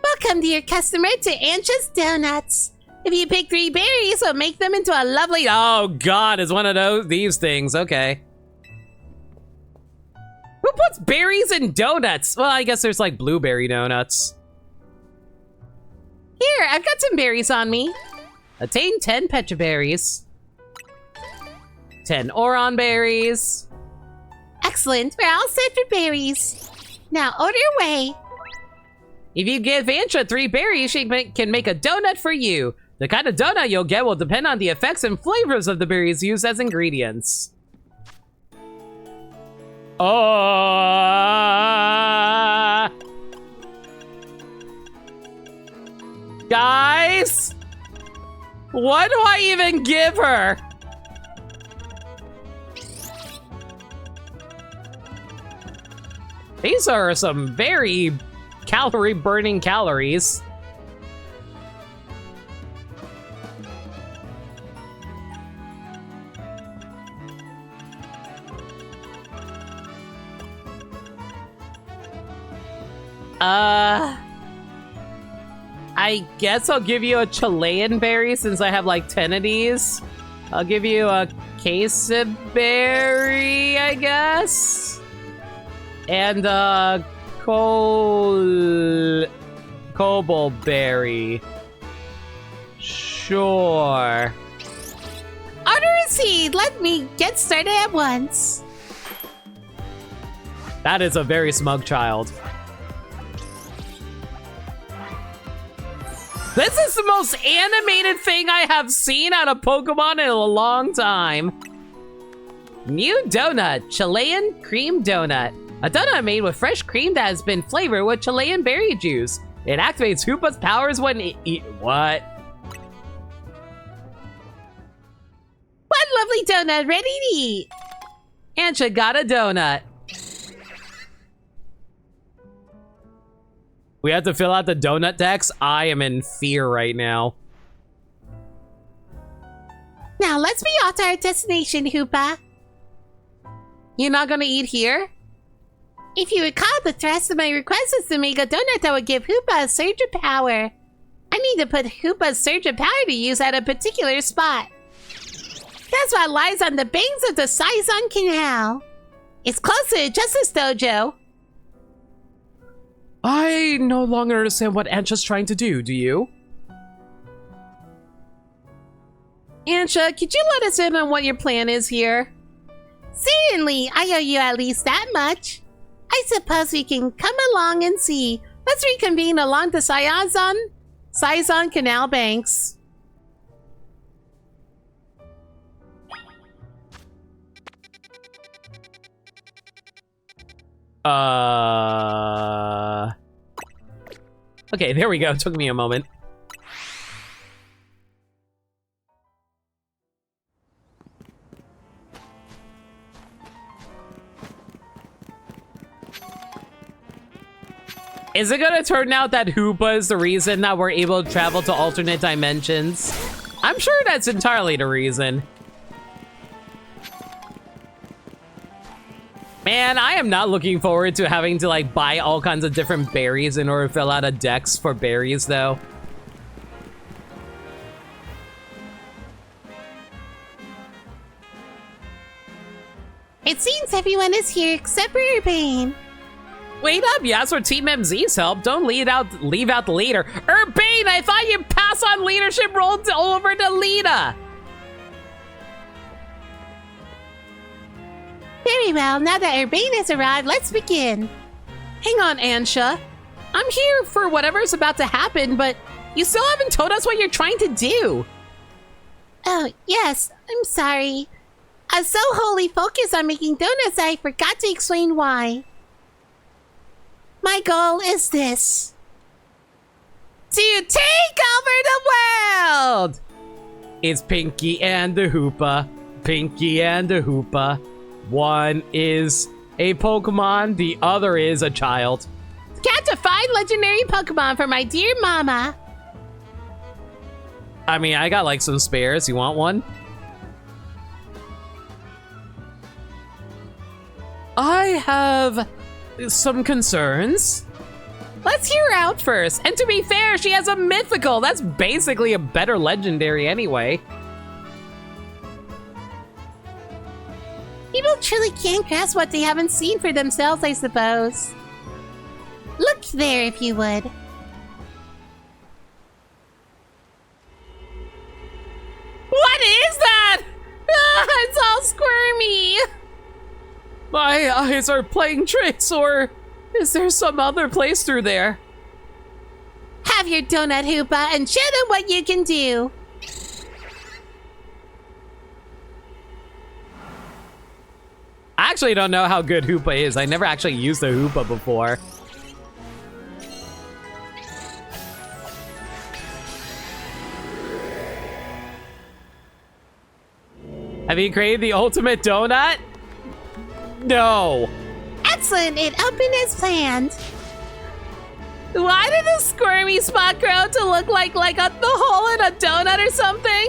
Welcome, dear customer, to Ansha's Donuts. If you pick 3 berries, we'll make them into a lovely... Oh god, it's one of these things, okay. Who puts berries in donuts? Well, I guess there's like blueberry donuts. Here, I've got some berries on me. Attain 10 Petra Berries. 10 Oron Berries. Excellent. We're all set for berries. Now order away. If you give Ansha 3 berries, she can make a donut for you. The kind of donut you'll get will depend on the effects and flavors of the berries used as ingredients. Oh, guys, what do I even give her? These are some very calorie-burning calories. I guess I'll give you a Chilean berry since I have like 10 of these. I'll give you a queso berry, I guess. And a cobble berry. Sure. Order a seed. Let me get started at once. That is a very smug child. This is the most animated thing I have seen out of Pokemon in a long time. New donut, Chilean cream donut. A donut made with fresh cream that has been flavored with Chilean berry juice. It activates Hoopa's powers when it what? One lovely donut ready to eat. Ansha got a donut. We have to fill out the donut decks. I am in fear right now. Now let's be off to our destination, Hoopa. You're not gonna eat here? If you recall, the thrust of my request is to make a donut that would give Hoopa a surge of power. I need to put Hoopa's surge of power to use at a particular spot. That's what lies on the banks of the Saizon Canal. It's close to the Justice Dojo. I no longer understand what Ansha's trying to do you? Ansha, could you let us in on what your plan is here? Certainly, I owe you at least that much. I suppose we can come along and see. Let's reconvene along the Saizon Canal banks. Okay, there we go. Took me a moment. Is it gonna turn out that Hoopa is the reason that we're able to travel to alternate dimensions? I'm sure that's entirely the reason. Man, I am not looking forward to having to like buy all kinds of different berries in order to fill out a dex for berries though. It seems everyone is here except for Urbane. Wait up, you asked for Team MZ's help. Don't leave out the leader. Urbane, I thought you'd pass on leadership role over to Lita. Very well, now that Urbane has arrived, let's begin. Hang on, Ansha. I'm here for whatever's about to happen, but you still haven't told us what you're trying to do. Oh, yes, I'm sorry. I was so wholly focused on making donuts that I forgot to explain why. My goal is this. To take over the world! It's Pinky and the Hoopa. Pinky and the Hoopa. One is a Pokemon, the other is a child. Catch a 5 legendary Pokemon for my dear mama. I mean, I got like some spares. You want one? I have some concerns. Let's hear her out first. And to be fair, she has a mythical. That's basically a better legendary anyway. People truly can't grasp what they haven't seen for themselves, I suppose. Look there, if you would. me! My eyes are playing tricks, or is there some other place through there? Have your donut, Hoopa, and show them what you can do. I actually don't know how good Hoopa is. I never actually used a Hoopa before. Have you created the ultimate donut? No. Excellent, it opened as planned. Why did the squirmy spot grow to look like the hole in a donut or something?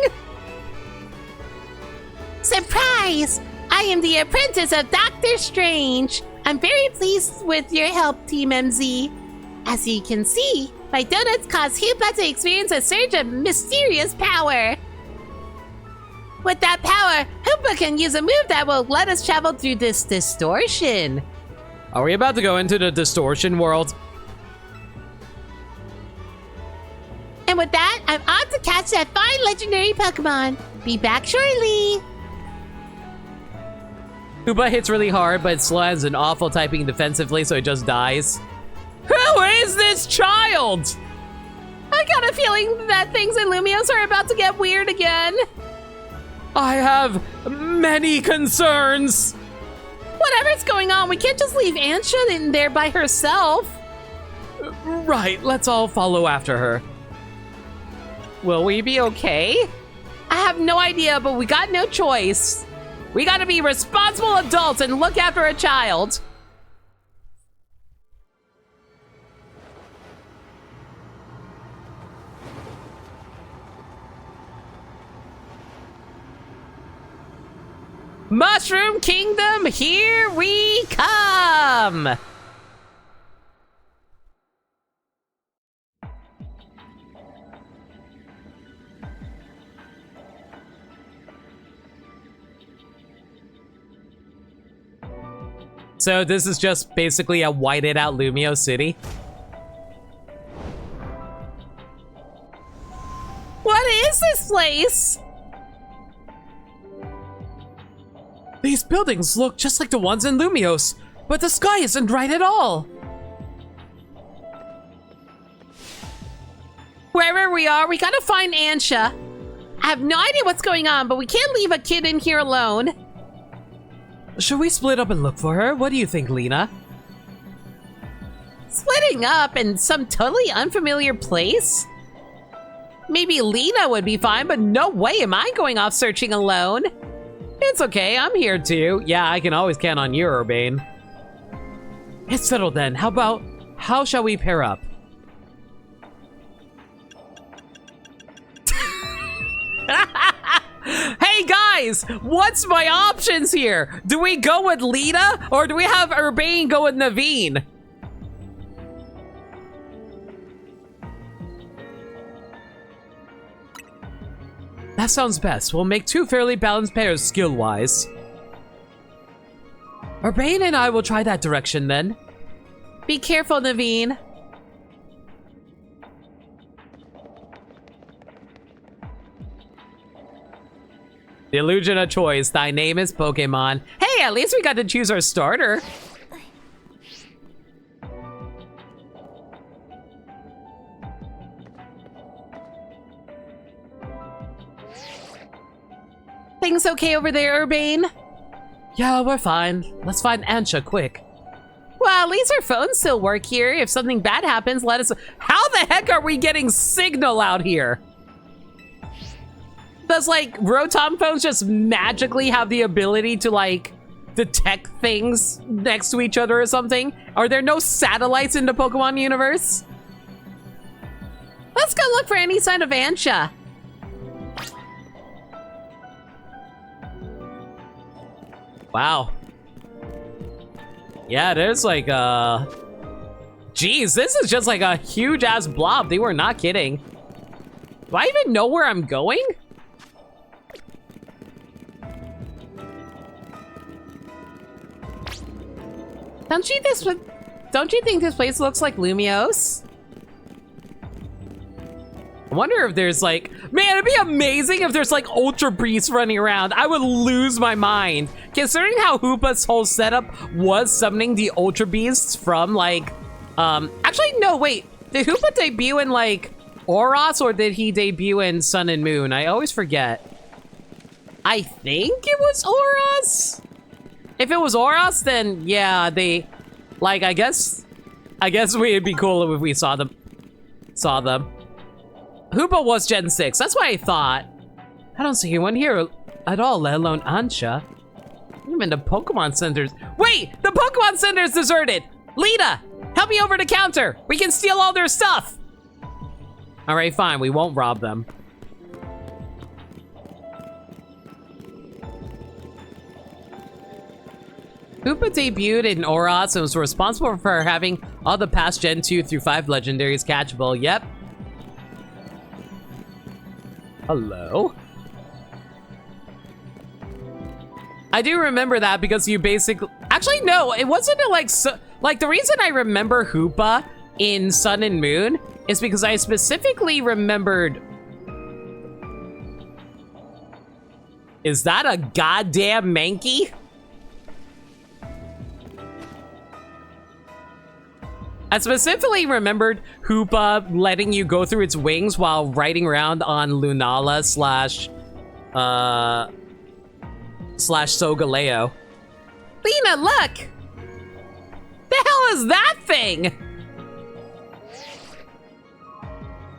Surprise! I am the apprentice of Doctor Strange. I'm very pleased with your help, Team MZ. As you can see, my donuts cause Hoopa to experience a surge of mysterious power. With that power, Hoopa can use a move that will let us travel through this distortion. Are we about to go into the distortion world? And with that, I'm on to catch that fine legendary Pokemon. Be back shortly. Hoopa hits really hard, but Slow has an awful typing defensively, so it just dies. Who is this child? I got a feeling that things in Lumios are about to get weird again. I have many concerns. Whatever's going on, we can't just leave Ansha in there by herself. Right, let's all follow after her. Will we be okay? I have no idea, but we got no choice. We gotta be responsible adults and look after a child. Mushroom Kingdom, here we come! So this is just basically a whited out Lumio City? What is this place? These buildings look just like the ones in Lumios, but the sky isn't right at all. Wherever we are, we gotta find Ansha. I have no idea what's going on, but we can't leave a kid in here alone. Should we split up and look for her? What do you think, Lena? Splitting up in some totally unfamiliar place? Maybe Lena would be fine, but no way am I going off searching alone. It's okay, I'm here too. Yeah, I can always count on you, Urbane. It's settled then. How shall we pair up? Hey guys, what's my options here? Do we go with Lita or do we have Urbane go with Naveen? That sounds best. We'll make two fairly balanced pairs skill-wise. Urbane and I will try that direction then. Be careful, Naveen. The illusion of choice. Thy name is Pokémon. Hey, at least we got to choose our starter. Things okay over there, Urbane? Yeah, we're fine. Let's find Ansha quick. Well, at least our phones still work here. If something bad happens, let us... How the heck are we getting signal out here? Does, like, Rotom phones just magically have the ability to, like, detect things next to each other or something? Are there no satellites in the Pokemon universe? Let's go look for any sign of Ansha. Wow. Yeah, there's like Jeez, this is just like a huge ass blob. They were not kidding. Do I even know where I'm going? Don't you think this place looks like Lumios? I wonder if there's like, man, it'd be amazing if there's like Ultra Beasts running around. I would lose my mind. Considering how Hoopa's whole setup was summoning the Ultra Beasts from like, actually, no, wait. Did Hoopa debut in like Oros or did he debut in Sun and Moon? I always forget. I think it was Oros. If it was Oros, then yeah, they, like, I guess it'd be cool if we saw them. Hoopa was Gen 6, that's what I thought. I don't see anyone here at all, let alone Ansha. Even the Pokemon Centers. Wait, the Pokemon Center is deserted. Lita, help me over to counter. We can steal all their stuff. All right, fine, we won't rob them. Hoopa debuted in Oros and was responsible for having all the past Gen 2 through 5 legendaries catchable. Yep. Hello? I do remember that because you basically... Actually, no, it wasn't like the reason I remember Hoopa in Sun and Moon is because I specifically remembered... Is that a goddamn Mankey? I specifically remembered Hoopa letting you go through its wings while riding around on Lunala slash Solgaleo. Lena, look! The hell is that thing?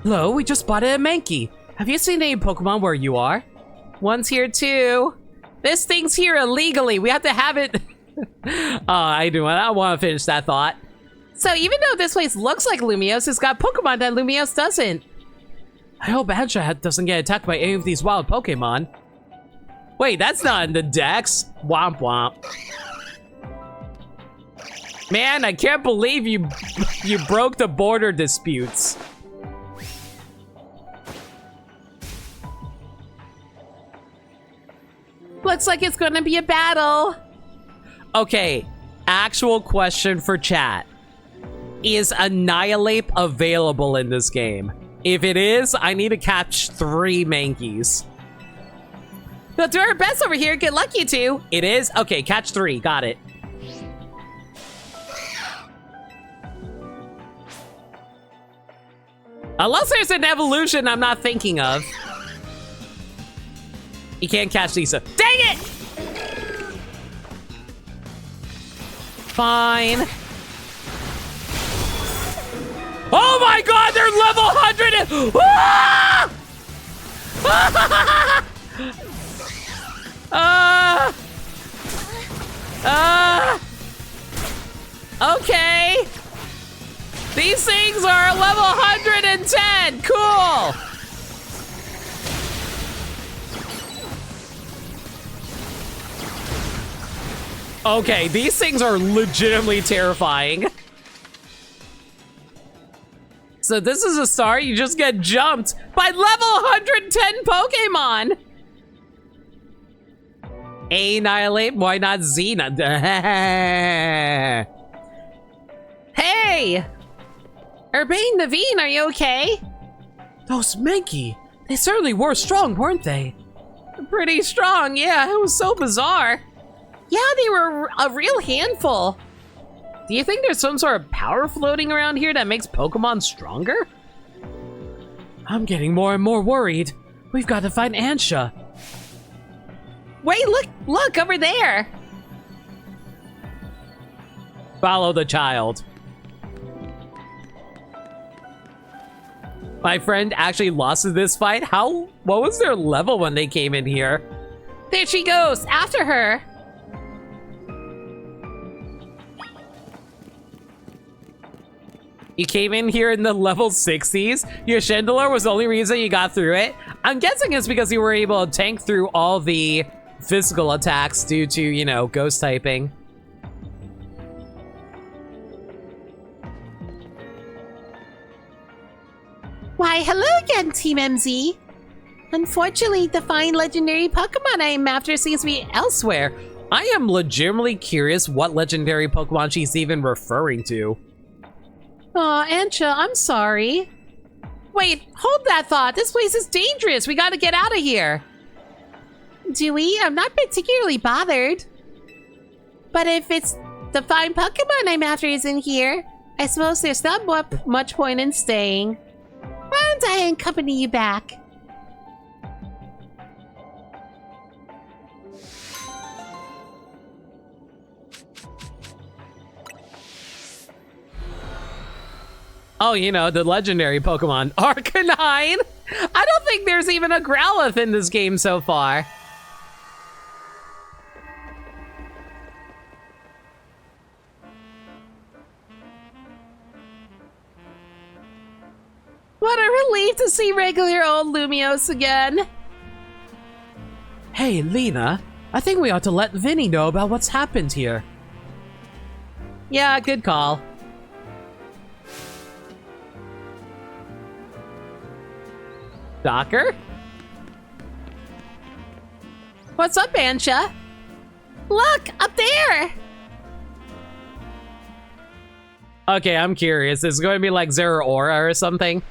Hello, we just spotted a Mankey. Have you seen any Pokemon where you are? One's here too. This thing's here illegally. We have to have it. I don't want to finish that thought. So even though this place looks like Lumiose, it's got Pokemon that Lumiose doesn't. I hope Ansha doesn't get attacked by any of these wild Pokemon. Wait, that's not in the Dex. Womp womp. Man, I can't believe you broke the border disputes. Looks like it's gonna be a battle. Okay, actual question for chat. Is Annihilate available in this game? If it is, I need to catch 3 Mankeys. We'll do our best over here. Good luck, you two. It is? Okay, catch 3. Got it. Unless there's an evolution I'm not thinking of. You can't catch Lisa. Dang it! Fine. Oh my god, they're level 100 and... Okay. These things are level 110. Cool. Okay, these things are legitimately terrifying. So this is a star, you just get jumped by level 110 Pokemon! Annihilate, why not Xena? Hey! Urbane Naveen, are you okay? Those Mankey, they certainly were strong, weren't they? Pretty strong, yeah, it was so bizarre. Yeah, they were a real handful. Do you think there's some sort of power floating around here that makes Pokemon stronger? I'm getting more and more worried. We've got to find Ansha. Wait, look over there. Follow the child. My friend actually lost in this fight. What was their level when they came in here? There she goes, after her. You came in here in the level 60s? Your Chandelure was the only reason you got through it? I'm guessing it's because you were able to tank through all the physical attacks due to, you know, ghost typing. Why, hello again, Team MZ. Unfortunately, the fine legendary Pokemon I am after seems to be elsewhere. I am legitimately curious what legendary Pokemon she's even referring to. Aw, Ansha, I'm sorry. Wait, hold that thought. This place is dangerous. We gotta get out of here. Do we? I'm not particularly bothered. But if it's the fine Pokemon I'm after isn't here, I suppose there's not much point in staying. Why don't I accompany you back? Oh, you know, the legendary Pokemon, Arcanine! I don't think there's even a Growlithe in this game so far. What a relief to see regular old Lumiose again. Hey, Lena, I think we ought to let Vinny know about what's happened here. Yeah, good call. Docker? What's up, Ansha? Look, up there! Okay, I'm curious. Is it going to be like Zeraora or something?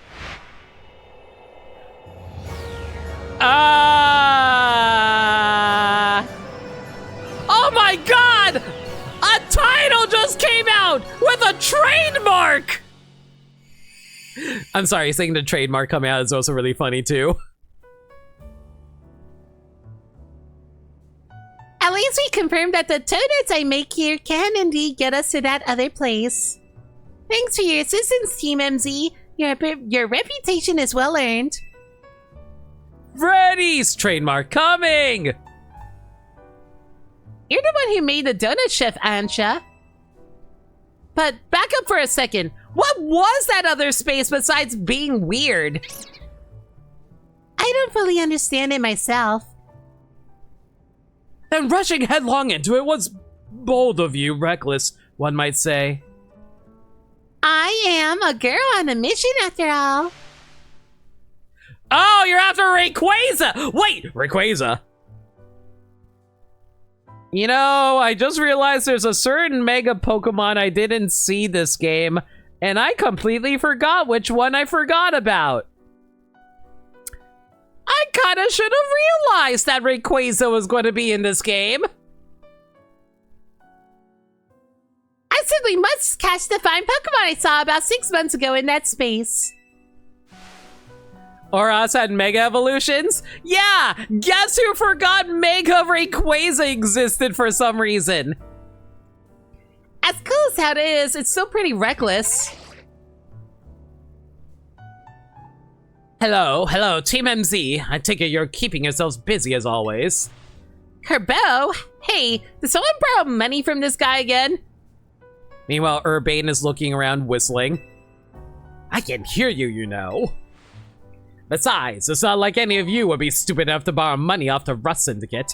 Oh my god! A title just came out with a trademark! I'm sorry, seeing the trademark come out is also really funny too. At least we confirmed that the donuts I make here can indeed get us to that other place. Thanks for your assistance, Team MZ. Your reputation is well earned. Freddy's trademark coming! You're the one who made the donut, Chef Ansha. But back up for a second. What was that other space besides being weird? I don't fully understand it myself. And rushing headlong into it was bold of you, reckless, one might say. I am a girl on a mission after all. Oh, you're after Rayquaza! Wait, Rayquaza? You know, I just realized there's a certain Mega Pokemon I didn't see this game, and I completely forgot which one I forgot about. I kinda should have realized that Rayquaza was going to be in this game. I simply must catch the fine Pokemon I saw about 6 months ago in that space. Or us had Mega Evolutions? Yeah! Guess who forgot Mega Rayquaza existed for some reason? As cool as how it is, it's still pretty reckless. Hello, Team MZ. I take it you're keeping yourselves busy as always. Herbo? Hey, did someone borrow money from this guy again? Meanwhile, Urbane is looking around whistling. I can hear you, you know. Besides, it's not like any of you would be stupid enough to borrow money off the Rust Syndicate.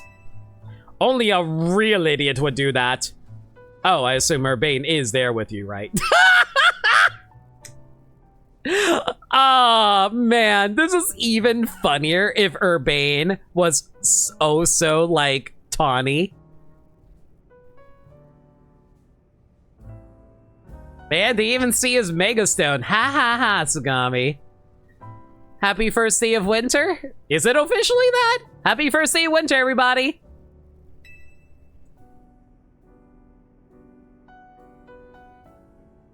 Only a real idiot would do that. Oh, I assume Urbane is there with you, right? Oh, man. This is even funnier if Urbane was so, like, tawny. Man, they even see his Mega Stone. Ha ha ha, Tsugami. Happy first day of winter? Is it officially that? Happy first day of winter, everybody!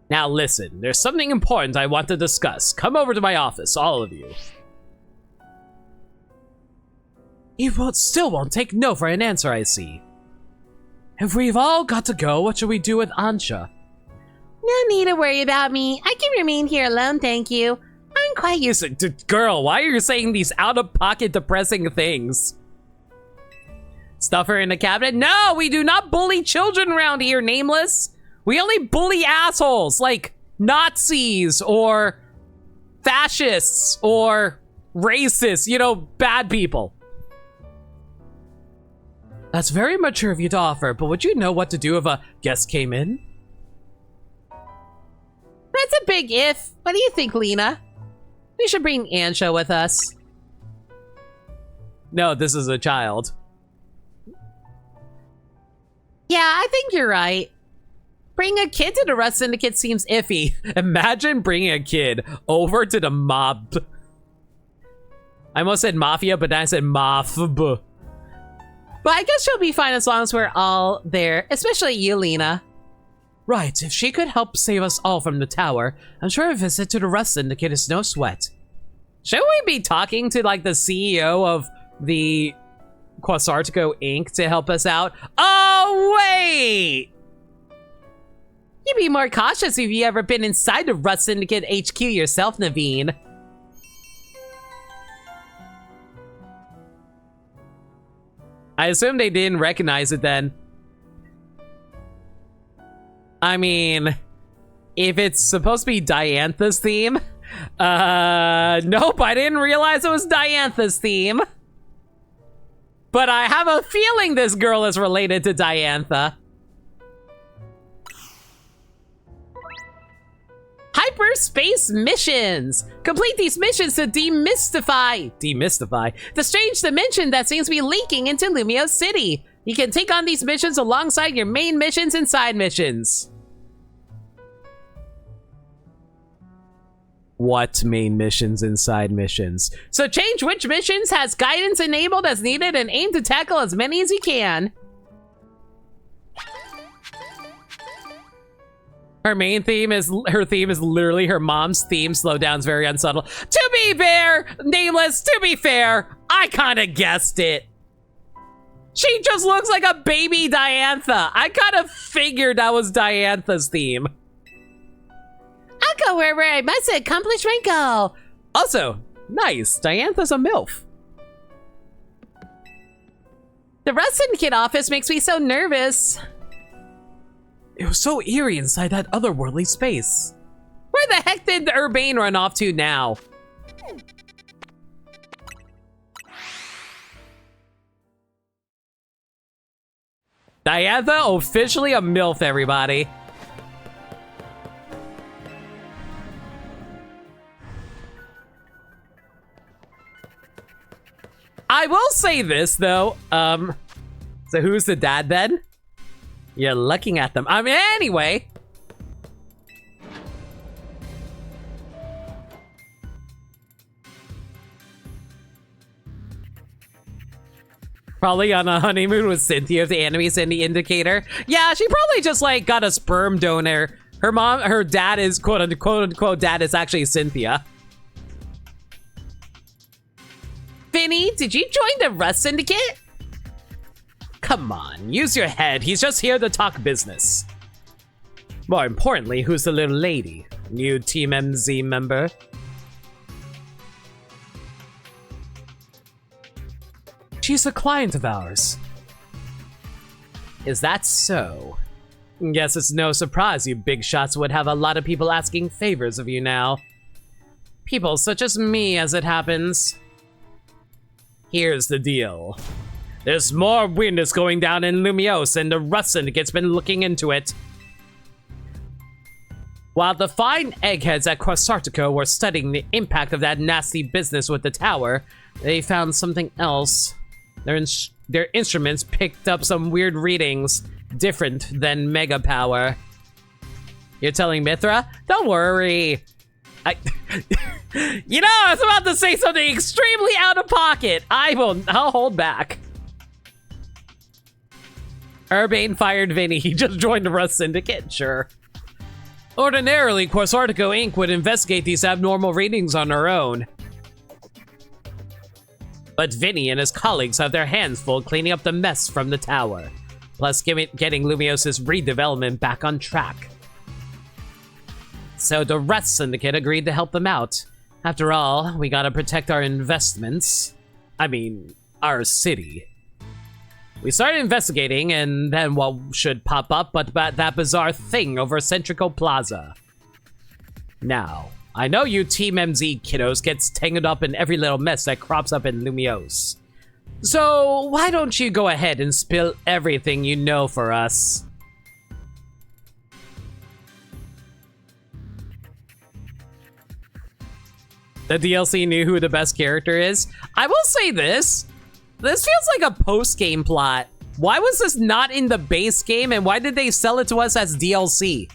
Now listen, there's something important I want to discuss. Come over to my office, all of you. You still won't take no for an answer, I see. If we've all got to go, what should we do with Ansha? No need to worry about me. I can remain here alone, thank you. I'm quite used to... Girl, why are you saying these out-of-pocket depressing things? Stuff her in the cabinet? No, we do not bully children around here, Nameless. We only bully assholes like Nazis or fascists or racists, you know, bad people. That's very mature of you to offer, but would you know what to do if a guest came in? That's a big if. What do you think, Lena? We should bring Ansha with us. No, this is a child. Yeah, I think you're right. Bring a kid to the Rust Syndicate seems iffy. Imagine bringing a kid over to the mob. I almost said mafia, but then I said mafb. But I guess she'll be fine as long as we're all there, especially you, Lena. Right, if she could help save us all from the tower, I'm sure a visit to the Rust Syndicate is no sweat. Shouldn't we be talking to, like, the CEO of the Quasartico Inc. to help us out? Oh, wait! You'd be more cautious if you ever been inside the Rust Syndicate HQ yourself, Naveen. I assume they didn't recognize it then. I mean, if it's supposed to be Diantha's theme, nope, I didn't realize it was Diantha's theme. But I have a feeling this girl is related to Diantha. Hyperspace missions! Complete these missions to demystify the strange dimension that seems to be leaking into Lumio City. You can take on these missions alongside your main missions and side missions. What main missions and side missions? So change which missions has guidance enabled as needed and aim to tackle as many as you can. Her theme is literally her mom's theme. Slowdown's very unsubtle. To be fair, nameless, to be fair, I kind of guessed it. She just looks like a baby Diantha. I kind of figured that was Diantha's theme. I'll go wherever I must accomplish my goal. Also, nice, Diantha's a MILF. The Rust Syndicate office makes me so nervous. It was so eerie inside that otherworldly space. Where the heck did Urbane run off to now? Diantha, officially a MILF, everybody. I will say this, though. So who's the dad, then? You're looking at them. I mean, anyway. Probably on a honeymoon with Cynthia, the enemies in the indicator. Yeah, she probably just, like, got a sperm donor. Her dad is, quote unquote, dad is actually Cynthia. Vinny, did you join the Rust Syndicate? Come on, use your head. He's just here to talk business. More importantly, who's the little lady? New Team MZ member? She's a client of ours. Is that so? Guess it's no surprise you big shots would have a lot of people asking favors of you now. People such as me, as it happens. Here's the deal. There's more wind is going down in Lumiose, and the Rust Syndicate's been looking into it. While the fine eggheads at Quasartico were studying the impact of that nasty business with the tower, they found something else. Their instruments picked up some weird readings, different than Mega Power. You're telling Mithra? Don't worry. You know, I was about to say something extremely out of pocket. I'll hold back. Urbane fired Vinny. He just joined the Rust Syndicate, sure. Ordinarily, Quasartico Inc. would investigate these abnormal readings on their own. But Vinny and his colleagues have their hands full cleaning up the mess from the tower, plus getting Lumiose's redevelopment back on track. So the Rust Syndicate agreed to help them out. After all, we gotta protect our investments. I mean, our city. We started investigating, and then what should pop up but that bizarre thing over Centrico Plaza. Now, I know you Team MZ kiddos gets tangled up in every little mess that crops up in Lumiose. So, why don't you go ahead and spill everything you know for us? The DLC knew who the best character is. I will say this. This feels like a post-game plot. Why was this not in the base game, and why did they sell it to us as DLC?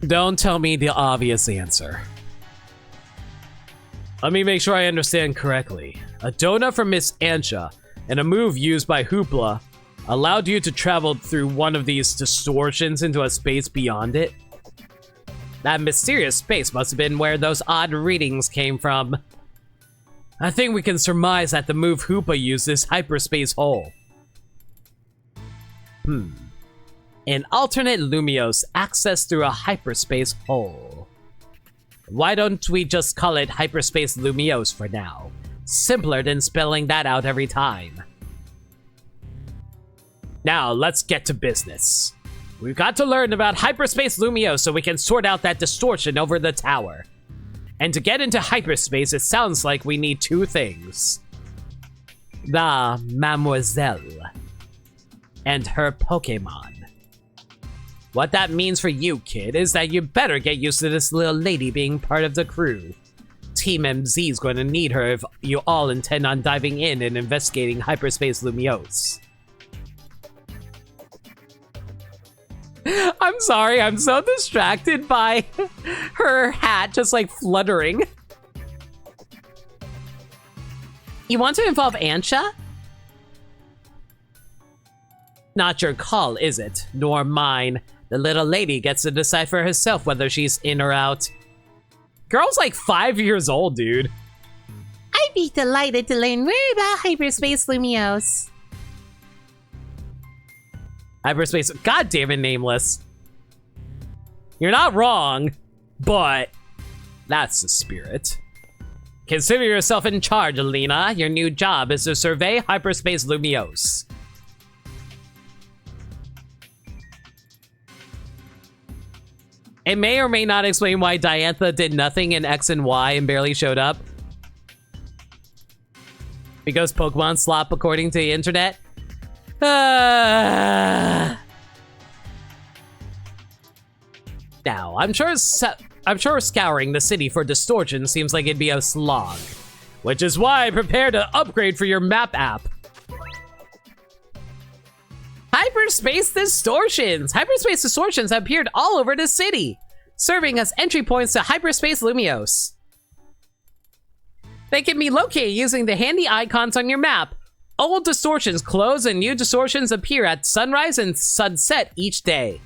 Don't tell me the obvious answer. Let me make sure I understand correctly. A donut from Miss Ansha and a move used by Hoopla allowed you to travel through one of these distortions into a space beyond it. That mysterious space must have been where those odd readings came from. I think we can surmise that the move Hoopa used is hyperspace hole. An alternate Lumiose accessed through a hyperspace hole. Why don't we just call it hyperspace Lumiose for now? Simpler than spelling that out every time. Now, let's get to business. We've got to learn about hyperspace Lumiose so we can sort out that distortion over the tower. And to get into hyperspace, it sounds like we need two things. The Mademoiselle and her Pokémon. What that means for you, kid, is that you better get used to this little lady being part of the crew. Team MZ is going to need her if you all intend on diving in and investigating hyperspace Lumiose. I'm sorry, I'm so distracted by her hat just like fluttering. You want to involve Ansha? Not your call, is it? Nor mine. The little lady gets to decide for herself whether she's in or out. Girl's like 5 years old, dude. I'd be delighted to learn more about hyperspace Lumiose. Hyperspace, god damn it, Nameless. You're not wrong, but that's the spirit. Consider yourself in charge, Alina. Your new job is to survey hyperspace Lumiose. It may or may not explain why Diantha did nothing in X and Y and barely showed up. Because Pokemon slop, according to the internet. Now, I'm sure scouring the city for distortion seems like it'd be a slog, which is why I prepared an upgrade for your map app. Hyperspace distortions! Hyperspace distortions have appeared all over the city, serving as entry points to hyperspace Lumiose. They can be located using the handy icons on your map. Old distortions close and new distortions appear at sunrise and sunset each day.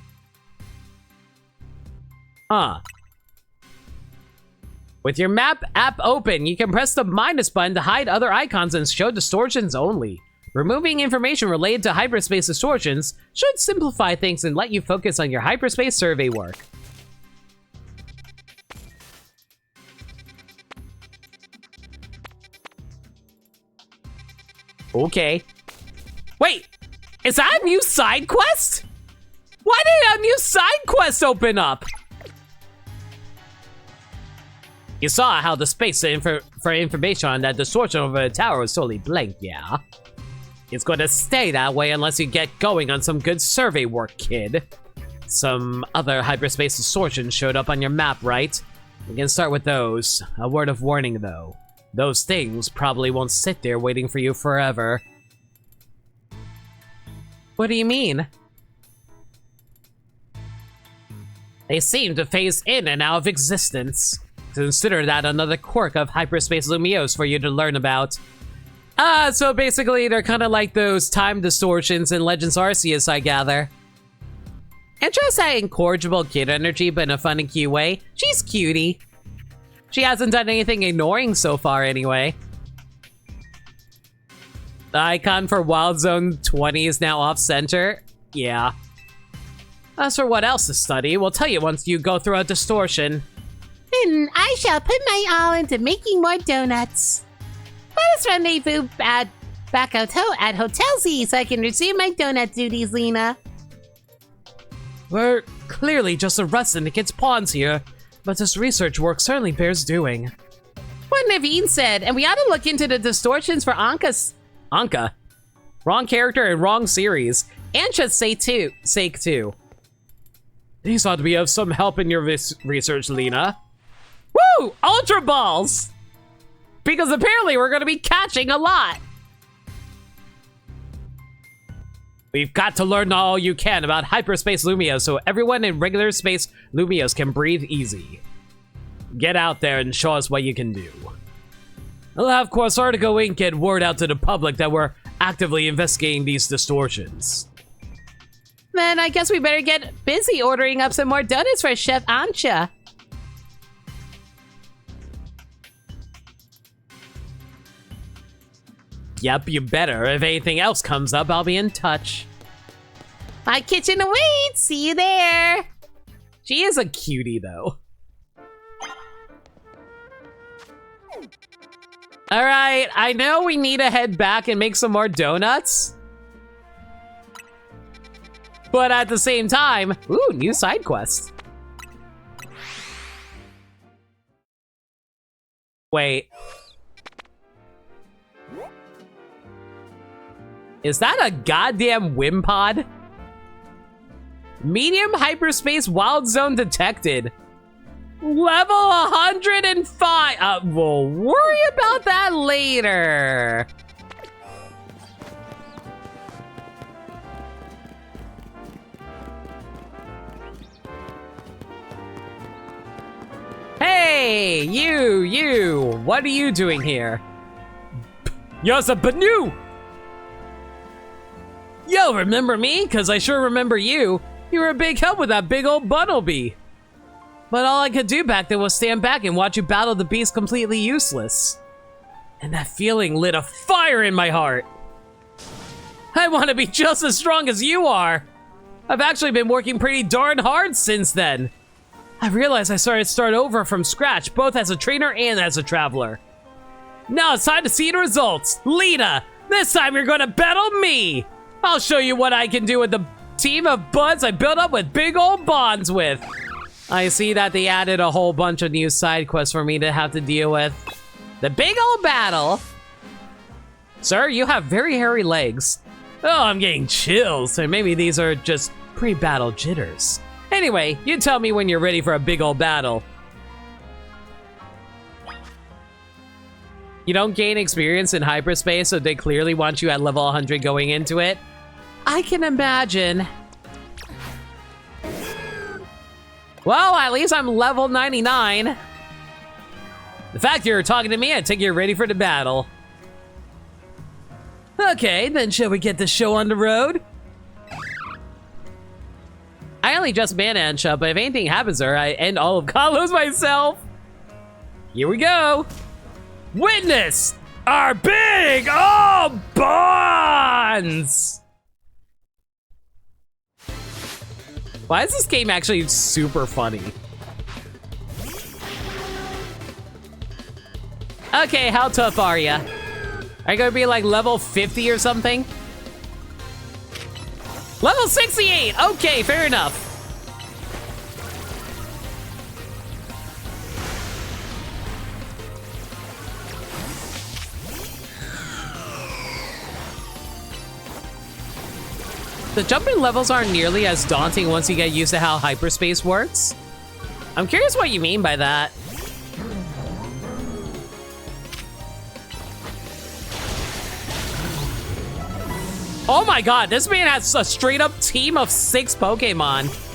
With your map app open, you can press the minus button to hide other icons and show distortions only. Removing information related to hyperspace distortions should simplify things and let you focus on your hyperspace survey work. Okay. Wait, is that a new side quest? Why did a new side quest open up? You saw how the space for information on that distortion over the tower was totally blank, yeah? It's going to stay that way unless you get going on some good survey work, kid. Some other hyperspace distortions showed up on your map, right? We can start with those. A word of warning, though. Those things probably won't sit there waiting for you forever. What do you mean? They seem to phase in and out of existence. Consider that another quirk of hyperspace Lumiose for you to learn about. So basically they're kind of like those time distortions in Legends Arceus, I gather. Antra's that incorrigible kid energy, but in a fun and cute way. She's cutie. She hasn't done anything ignoring so far, anyway. The icon for Wild Zone 20 is now off-center. Yeah. As for what else to study, we'll tell you once you go through a distortion. And I shall put my all into making more donuts. Let us rendezvous back at Hotel Z so I can resume my donut duties, Lena. We're clearly just a rust in the kid's pawns here, but this research work certainly bears doing. What Naveen said, and we ought to look into the distortions for Anka's... Anka? Wrong character and wrong series. Ansha's sake too. These ought to be of some help in your research, Lena. Woo! Ultra Balls! Because apparently we're going to be catching a lot. We've got to learn all you can about hyperspace Lumios so everyone in regular space Lumios can breathe easy. Get out there and show us what you can do. I'll have Artigo Inc. get word out to the public that we're actively investigating these distortions. Then I guess we better get busy ordering up some more donuts for Chef Ancha. Yep, you better. If anything else comes up, I'll be in touch. My kitchen awaits. See you there. She is a cutie, though. Alright, I know we need to head back and make some more donuts. But at the same time, ooh, new side quest. Wait. Is that a goddamn Wimpod? Medium hyperspace wild zone detected. Level 105. We'll worry about that later. Hey, you. What are you doing here? Yo's a Banu. Yo, remember me? Cause I sure remember you. You were a big help with that big old Bunnelby. But all I could do back then was stand back and watch you battle the beast completely useless. And that feeling lit a fire in my heart. I want to be just as strong as you are. I've actually been working pretty darn hard since then. I realized I started to start over from scratch, both as a trainer and as a traveler. Now it's time to see the results. Lita, this time you're gonna battle me. I'll show you what I can do with the team of buds I built up with big old bonds with. I see that they added a whole bunch of new side quests for me to have to deal with. The big old battle. Sir, you have very hairy legs. Oh, I'm getting chills, and maybe these are just pre-battle jitters. Anyway, you tell me when you're ready for a big old battle. You don't gain experience in hyperspace, so they clearly want you at level 100 going into it. I can imagine. Well, at least I'm level 99. The fact you're talking to me, I take you're ready for the battle. Okay, then shall we get the show on the road? I only just mana Ansha, but if anything happens to her, I end all of Kalos myself. Here we go. Witness our big old bonds! Why is this game actually super funny? Okay, how tough are ya? Are you gonna be like level 50 or something? Level 68! Okay, fair enough. The jumping levels aren't nearly as daunting once you get used to how hyperspace works. I'm curious what you mean by that. Oh my god, this man has a straight up team of 6 Pokemon.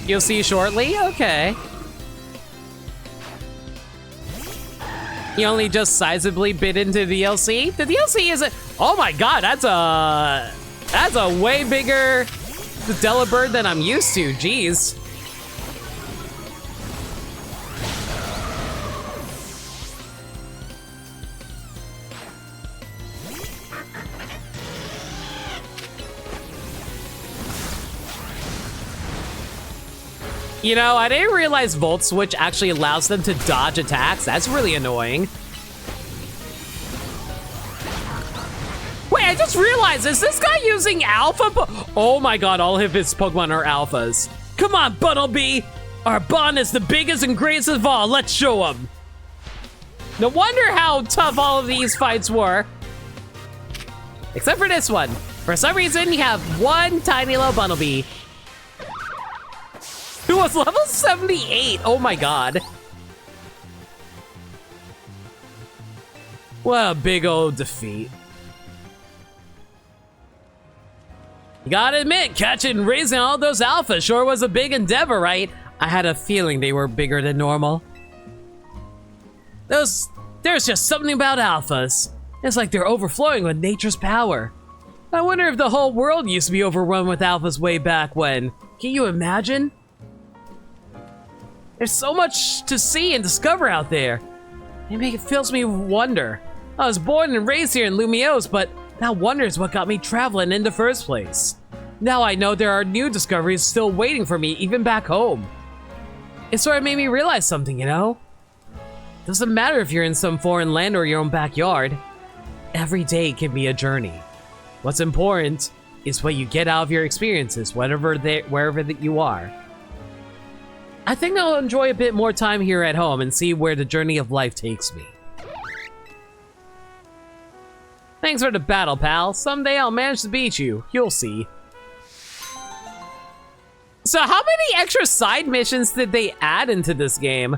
You'll see shortly? Okay. You only just sizably bit into the DLC? The DLC isn't... Oh my god, that's a way bigger Delibird than I'm used to, jeez. You know, I didn't realize Volt Switch actually allows them to dodge attacks. That's really annoying. Wait, I just realized, is this guy using Alpha? Oh my god, all of his Pokemon are Alphas. Come on, Bunnelby! Our bond is the biggest and greatest of all. Let's show him. No wonder how tough all of these fights were. Except for this one. For some reason, you have one tiny little Bunnelby who was level 78. Oh my god. What a big old defeat. You gotta admit, catching and raising all those alphas sure was a big endeavor, right? I had a feeling they were bigger than normal. There's just something about alphas. It's like they're overflowing with nature's power. I wonder if the whole world used to be overrun with alphas way back when. Can you imagine? There's so much to see and discover out there. It fills me with wonder. I was born and raised here in Lumiose, but that wonder is what got me traveling in the first place. Now I know there are new discoveries still waiting for me even back home. It sort of made me realize something, you know? Doesn't matter if you're in some foreign land or your own backyard. Every day can be a journey. What's important is what you get out of your experiences, wherever that you are. I think I'll enjoy a bit more time here at home and see where the journey of life takes me. Thanks for the battle, pal. Someday I'll manage to beat you. You'll see. So how many extra side missions did they add into this game?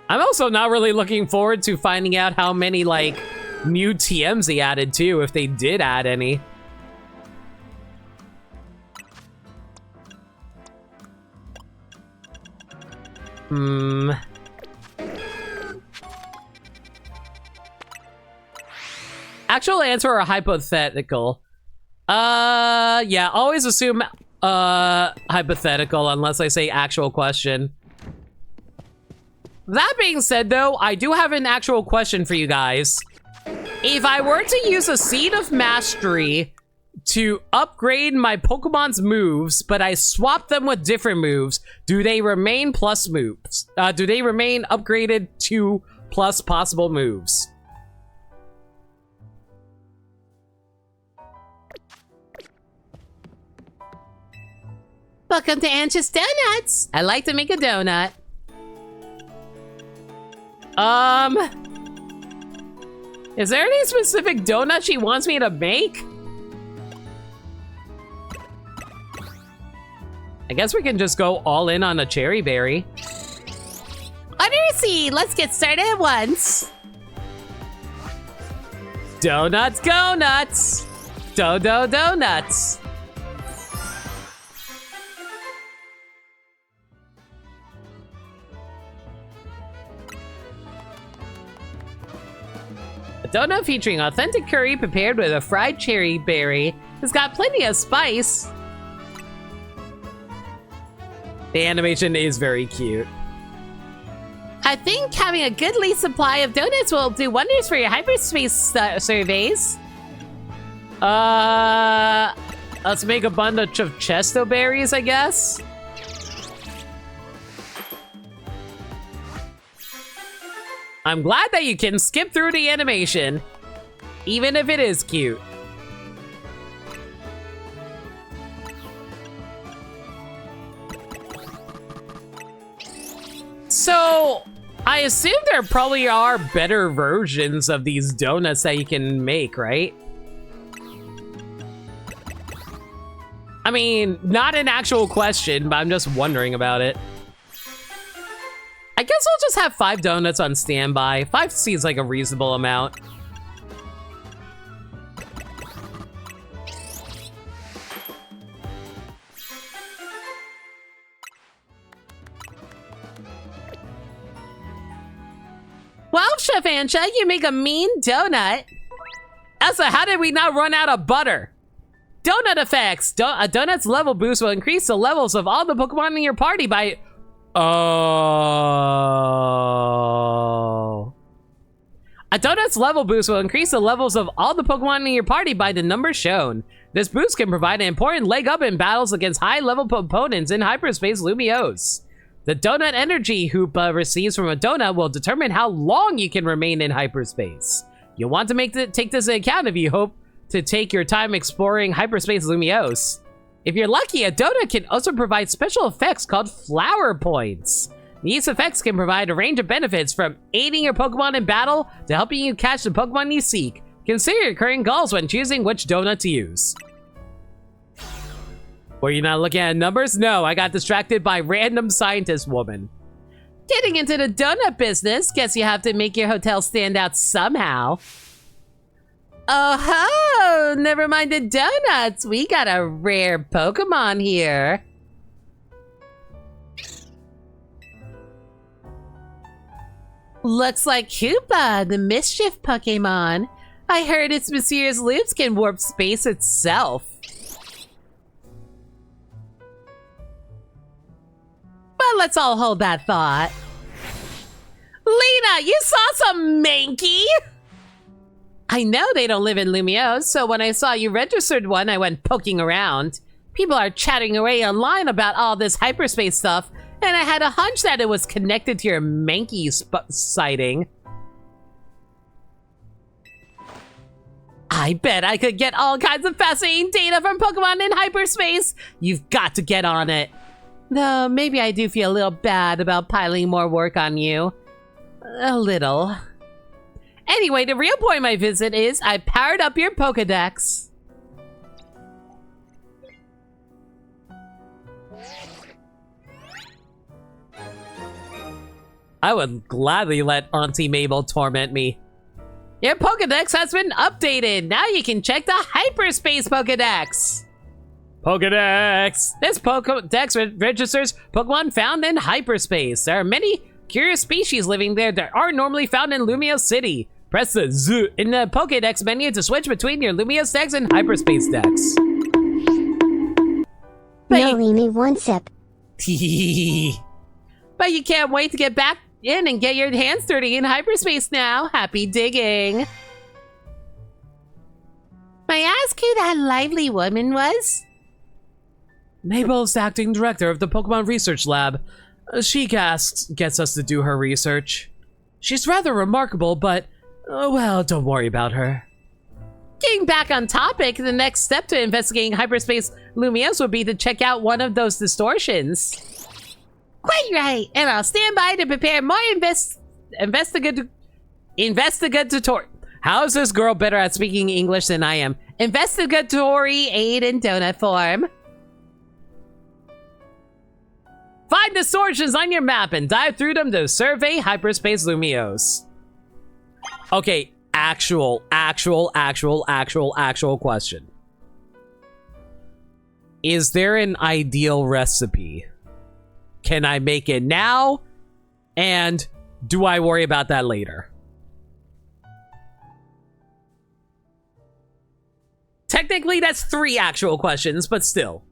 I'm also not really looking forward to finding out how many, like, new TMs they added too, if they did add any. Actual answer or hypothetical? Yeah, always assume hypothetical unless I say actual question. That being said, though, I do have an actual question for you guys. If I were to use a Seed of Mastery to upgrade my Pokemon's moves, but I swap them with different moves, do they remain plus moves? Do they remain upgraded to plus possible moves? Welcome to Anxious Donuts. I like to make a donut. Is there any specific donut she wants me to make? I guess we can just go all in on a cherry berry. Undersea, let's get started at once. Donuts, go nuts. Donuts. A donut featuring authentic curry prepared with a fried cherry berry has got plenty of spice. The animation is very cute. I think having a goodly supply of donuts will do wonders for your hyperspace surveys. Let's make a bunch of chesto berries, I guess. I'm glad that you can skip through the animation, even if it is cute. So, I assume there probably are better versions of these donuts that you can make, right? I mean, not an actual question, but I'm just wondering about it. I guess I'll just have 5 donuts on standby. 5 seems like a reasonable amount. Well, Chef Ansha, you make a mean donut. Elsa, how did we not run out of butter? Donut effects. A donut's level boost will increase the levels of all the Pokemon in your party by... Oh. A donut's level boost will increase the levels of all the Pokemon in your party by the numbers shown. This boost can provide an important leg up in battles against high-level opponents in Hyperspace Lumiose. The donut energy hoop receives from a donut will determine how long you can remain in hyperspace. You'll want to take this into account if you hope to take your time exploring Hyperspace Lumiose. If you're lucky, a donut can also provide special effects called flower points. These effects can provide a range of benefits from aiding your Pokemon in battle to helping you catch the Pokemon you seek. Consider your current goals when choosing which donut to use. Were you not looking at numbers? No, I got distracted by random scientist woman. Getting into the donut business, guess you have to make your hotel stand out somehow. Oh ho! Never mind the donuts. We got a rare Pokemon here. Looks like Koopa, the mischief Pokemon. I heard its mysterious loops can warp space itself. But let's all hold that thought. Lena, you saw some Mankey? I know they don't live in Lumiose, so when I saw you registered one, I went poking around. People are chatting away online about all this hyperspace stuff, and I had a hunch that it was connected to your Mankey sighting. I bet I could get all kinds of fascinating data from Pokemon in hyperspace. You've got to get on it. Though maybe I do feel a little bad about piling more work on you. A little. Anyway, the real point of my visit is I powered up your Pokedex. I would gladly let Auntie Mabel torment me. Your Pokedex has been updated. Now you can check the Hyperspace Pokedex. Pokedex! This Pokedex registers Pokemon found in hyperspace. There are many curious species living there that aren't normally found in Lumiose City. Press the Z in the Pokedex menu to switch between your Lumiose Dex and Hyperspace Dex. No, leave me one sip. But you can't wait to get back in and get your hands dirty in hyperspace now. Happy digging. May I ask who that lively woman was? Mabel's acting director of the Pokemon Research Lab. She gets us to do her research. She's rather remarkable, but, well, don't worry about her. Getting back on topic, the next step to investigating hyperspace Lumiose would be to check out one of those distortions. Quite right, and I'll stand by to prepare more investigatory. How is this girl better at speaking English than I am? Investigatory aid in donut form. Find distortions on your map and dive through them to survey hyperspace Lumiose. Okay, actual question. Is there an ideal recipe? Can I make it now? And do I worry about that later? Technically, that's 3 actual questions, but still.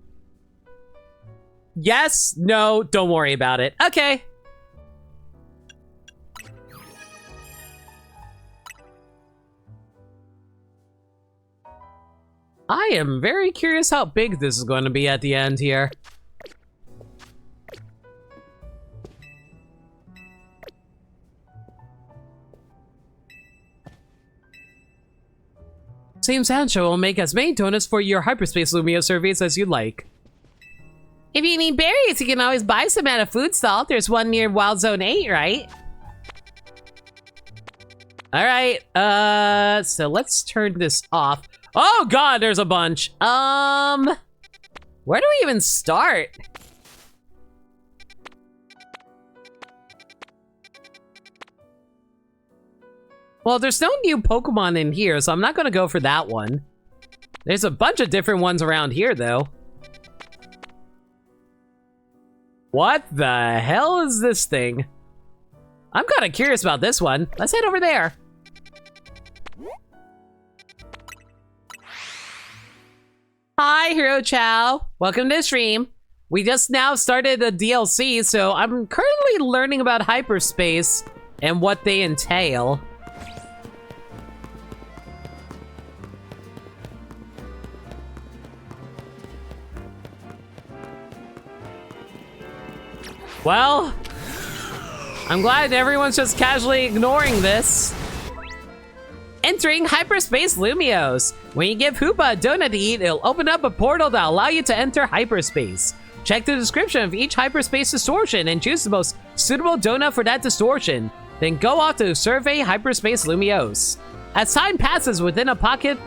Yes, no, don't worry about it. Okay. I am very curious how big this is going to be at the end here. Team Sancho will make as many donuts for your hyperspace Lumiose surveys as you like. If you need berries, you can always buy some at a food stall. There's one near Wild Zone 8, right? Alright, so let's turn this off. Oh god, there's a bunch. Where do we even start? Well, there's no new Pokemon in here, so I'm not gonna go for that one. There's a bunch of different ones around here, though. What the hell is this thing? I'm kind of curious about this one. Let's head over there. Hi, Hero Chow. Welcome to the stream. We just now started a DLC, so I'm currently learning about hyperspace and what they entail. Well, I'm glad everyone's just casually ignoring this. Entering hyperspace Lumiose. When you give Hoopa a donut to eat, it'll open up a portal that will allow you to enter hyperspace. Check the description of each hyperspace distortion and choose the most suitable donut for that distortion. Then go off to survey hyperspace Lumiose. As time passes within a pocket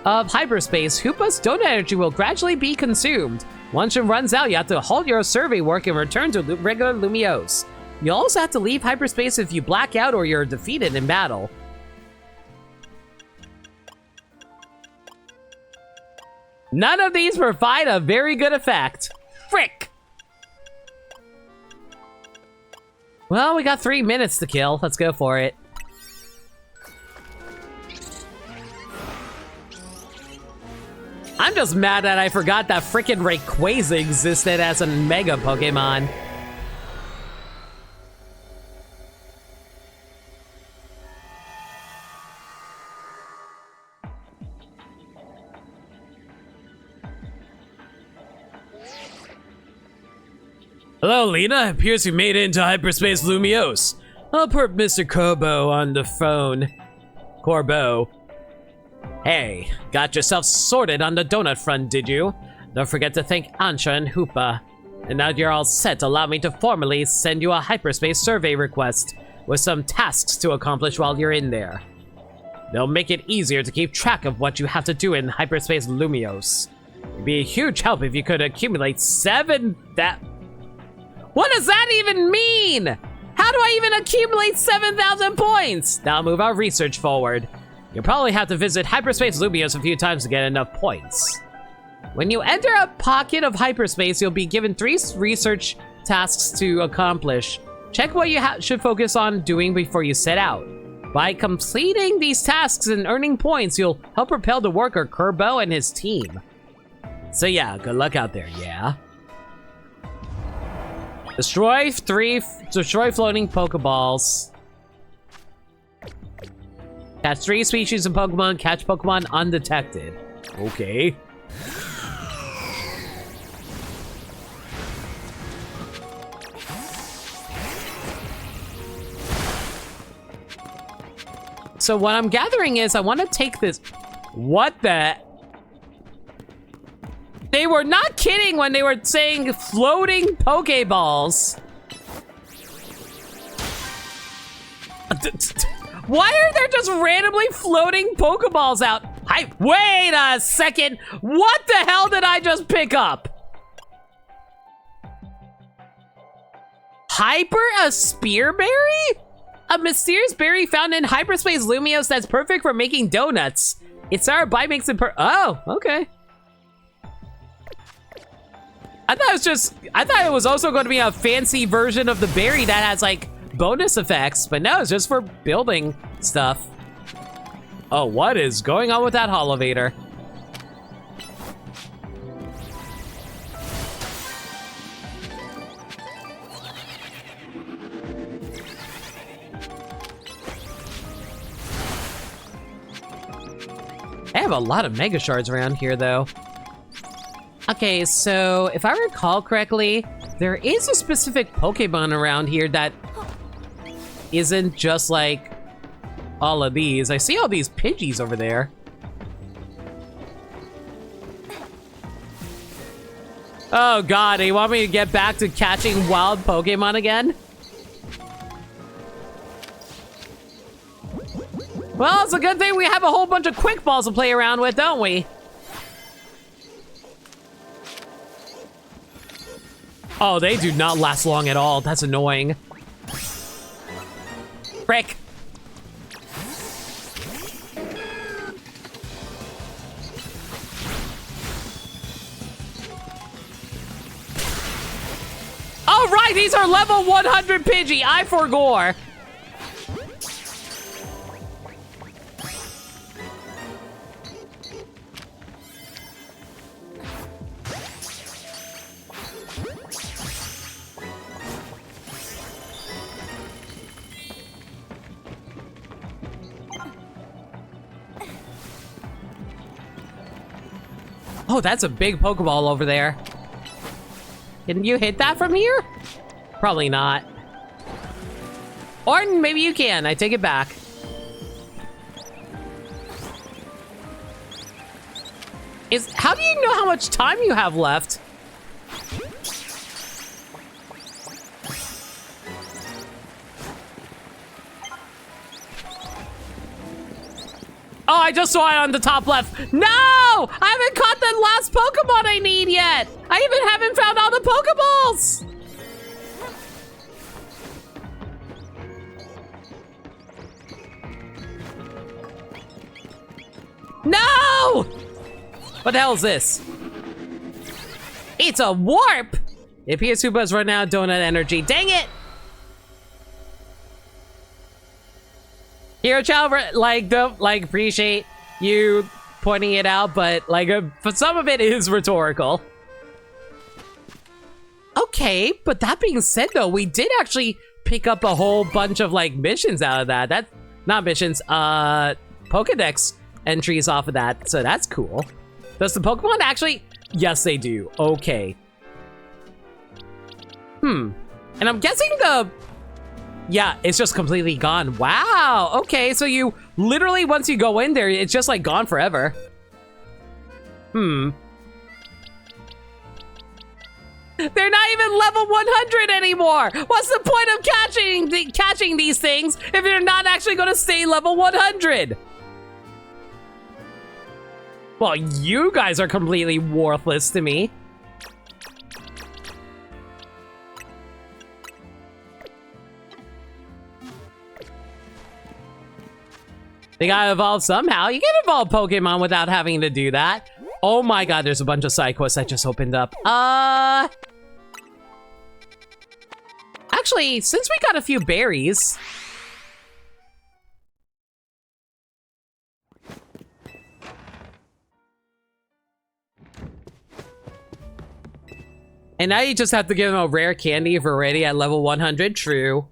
of hyperspace, Hoopa's donut energy will gradually be consumed. Once it runs out, you have to halt your survey work and return to regular Lumiose. You also have to leave hyperspace if you black out or you're defeated in battle. None of these provide a very good effect. Frick! Well, we got 3 minutes to kill. Let's go for it. I'm just mad that I forgot that frickin' Rayquaza existed as a Mega Pokemon. Hello, Lena. Appears you made it into hyperspace Lumiose. I'll put Mr. Corbo on the phone. Corbo. Hey, got yourself sorted on the donut front, did you? Don't forget to thank Ansha and Hoopa. And now you're all set, allow me to formally send you a hyperspace survey request with some tasks to accomplish while you're in there. They'll make it easier to keep track of what you have to do in hyperspace Lumiose. It'd be a huge help if you could accumulate 7 that... What does that even mean? How do I even accumulate 7,000 points? Now move our research forward. You'll probably have to visit hyperspace Lumiose a few times to get enough points. When you enter a pocket of hyperspace, you'll be given 3 research tasks to accomplish. Check what you should focus on doing before you set out. By completing these tasks and earning points, you'll help propel the worker Kerbo and his team. So yeah, good luck out there, yeah? Destroy floating Pokeballs. Catch 3 species of Pokemon. Catch Pokemon undetected. Okay. So what I'm gathering is I want to take this... What the... They were not kidding when they were saying floating Pokeballs. Why are there just randomly floating Pokeballs out? Wait a second. What the hell did I just pick up? A spearberry? A mysterious berry found in hyperspace Lumiose that's perfect for making donuts. Its sour bite makes it oh, okay. I thought it was also going to be a fancy version of the berry that has like bonus effects, but no, it's just for building stuff. Oh, what is going on with that Holovator? I have a lot of Mega Shards around here, though. Okay, so if I recall correctly, there is a specific Pokemon around here that isn't just like all of these. I see all these Pidgeys over there. Oh god, you want me to get back to catching wild Pokemon again? Well, it's a good thing we have a whole bunch of quick balls to play around with, don't we? Oh, they do not last long at all. That's annoying. Frick. Oh, right, these are level 100 Pidgey. I forgore. Oh, that's a big Pokeball over there. Can you hit that from here? Probably not. Or maybe you can. I take it back. How do you know how much time you have left? I just saw it on the top left. No! I haven't caught the last Pokemon I need yet. I even haven't found all the Pokeballs. No! What the hell is this? It's a warp! It appears Hoopa's run out of donut energy. Dang it! Hero Child, don't appreciate you pointing it out, but for some of it is rhetorical. Okay, but that being said though, we did actually pick up a whole bunch of missions out of that. That's not missions, Pokedex entries off of that, so that's cool. Does the Pokemon actually? Yes, they do. Okay. And I'm guessing yeah, it's just completely gone. Wow. Okay, so you literally, once you go in there, it's just gone forever. They're not even level 100 anymore. What's the point of catching these things if they're not actually going to stay level 100? Well, you guys are completely worthless to me. They gotta evolve somehow. You can evolve Pokemon without having to do that. Oh my god, there's a bunch of side quests that just opened up. Actually, since we got a few berries... And now you just have to give him a rare candy if we're already at level 100. True.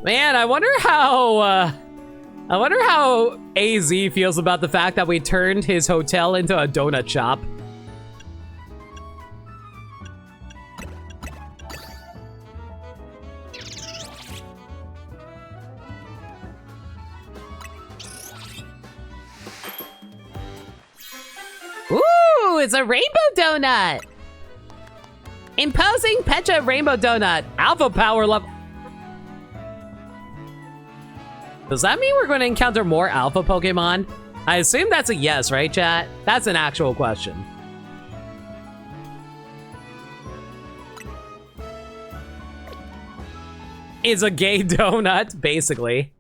Man, I wonder how AZ feels about the fact that we turned his hotel into a donut shop. Ooh, it's a rainbow donut. Imposing Petra Rainbow Donut. Alpha power level. Does that mean we're going to encounter more alpha Pokemon? I assume that's a yes, right, chat? That's an actual question. It's a gay donut, basically.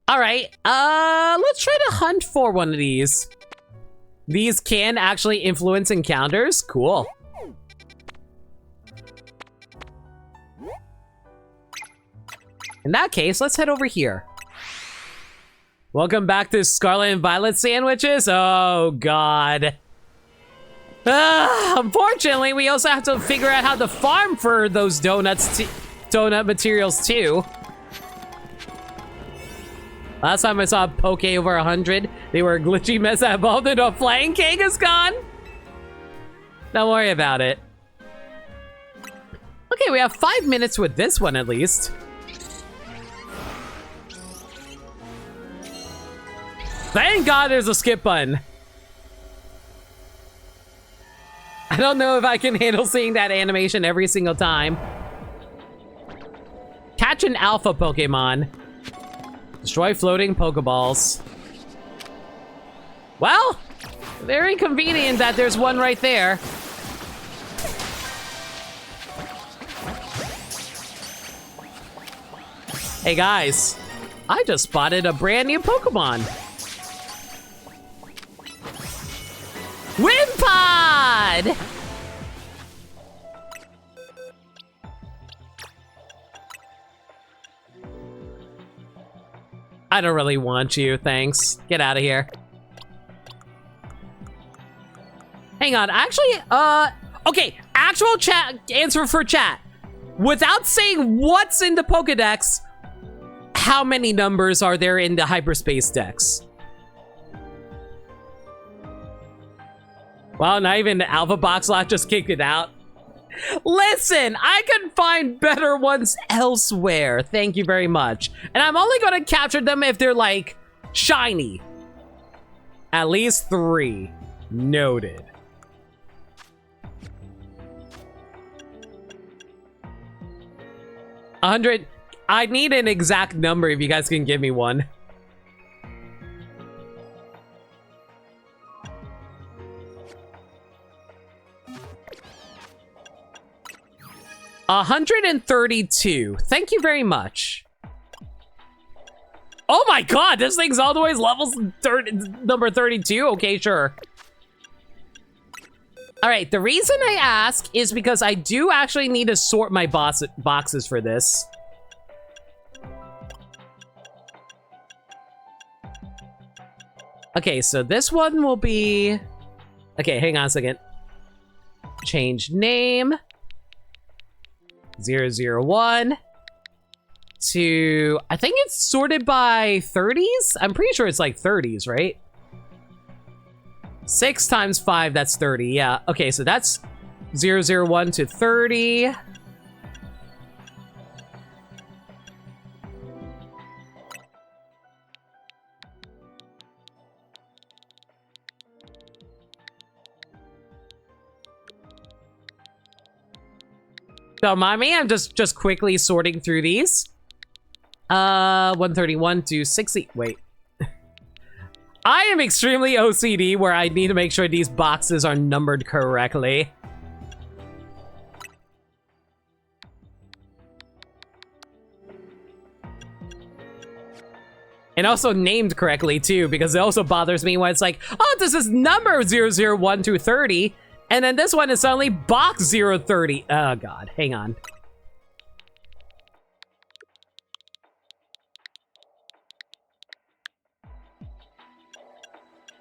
All right, let's try to hunt for one of these. These can actually influence encounters? Cool. In that case, let's head over here. Welcome back to Scarlet and Violet sandwiches. Oh, God. Unfortunately, we also have to figure out how to farm for those donut materials, too. Last time I saw a Poke over 100, they were a glitchy mess that evolved into a flying Kangaskhan. Don't worry about it. Okay, we have 5 minutes with this one, at least. Thank God there's a skip button. I don't know if I can handle seeing that animation every single time. Catch an alpha Pokemon. Destroy floating Pokeballs. Well, very convenient that there's one right there. Hey guys, I just spotted a brand new Pokemon. Wimpod! I don't really want you, thanks. Get out of here. Hang on, actually, okay, actual chat, answer for chat. Without saying what's in the Pokedex, how many numbers are there in the hyperspace dex? Well, not even the Alpha Box lot just kicked it out. Listen, I can find better ones elsewhere. Thank you very much. And I'm only going to capture them if they're like shiny. At least 3. Noted. $100. I need an exact number if you guys can give me one. 132. Thank you very much. Oh my god, this thing's all the way levels number 32? Okay, sure. All right, the reason I ask is because I do actually need to sort my boxes for this. Okay, so this one will be... Okay, hang on a second. Change name. 001 to... I think it's sorted by 30s? I'm pretty sure it's like 30s, right? 6 times 5, that's 30, yeah. Okay, so that's 001 to 30. Don't mind me, I'm just quickly sorting through these. 131 to 60, wait. I am extremely OCD where I need to make sure these boxes are numbered correctly. And also named correctly too, because it also bothers me when it's like, oh, this is number 001 to 30. And then this one is suddenly box 030. Oh god, hang on.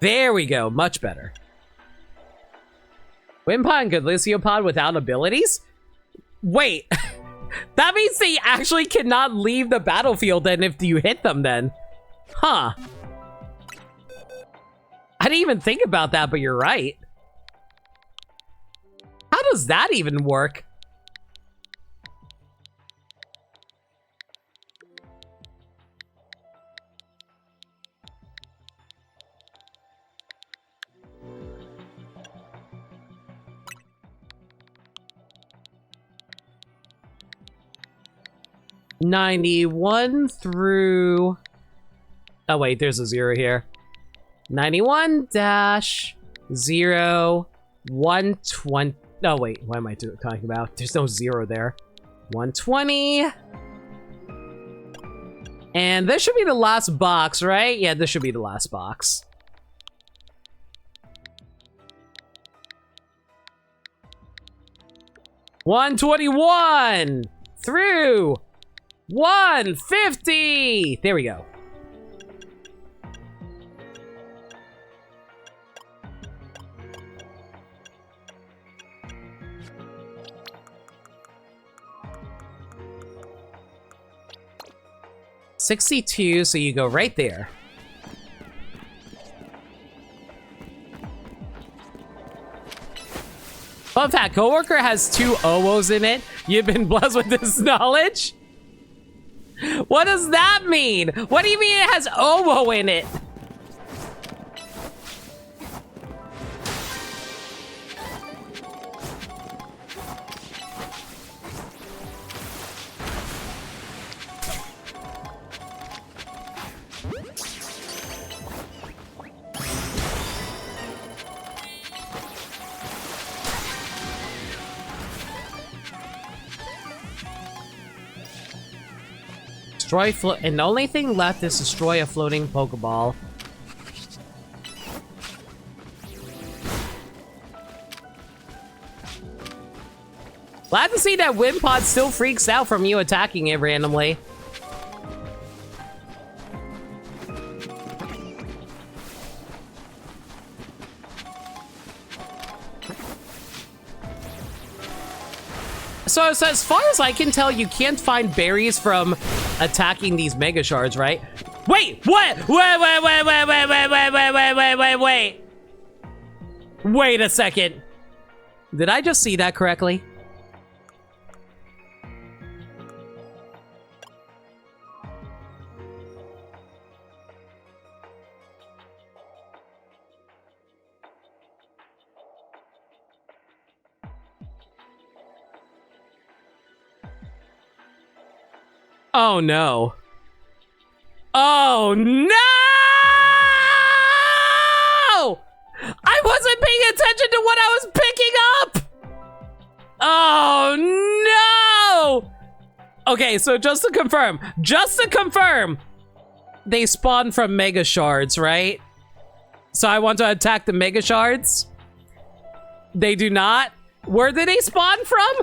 There we go, much better. Wimpod and Goodluciopod without abilities? Wait, that means they actually cannot leave the battlefield then if you hit them then. Huh. I didn't even think about that, but you're right. How does that even work? $91 through... Oh wait, there's a 0 here. 91-0-120... Oh wait, what am I talking about? There's no 0 there. 120. And this should be the last box, right? Yeah, this should be the last box. $121 through 150. There we go. $62, so you go right there. Fun fact, coworker has 2 OWOs in it. You've been blessed with this knowledge? What does that mean? What do you mean it has OWO in it? And the only thing left is destroy a floating Pokeball. Glad to see that Wimpod still freaks out from you attacking it randomly. So as far as I can tell, you can't find berries from attacking these Mega Shards, right? Wait, what? Wait. Wait a second. Did I just see that correctly? Oh no. Oh no! I wasn't paying attention to what I was picking up! Oh Okay, so just to confirm, they spawn from Mega Shards, right? So I want to attack the Mega Shards? They do not? Where did they spawn from?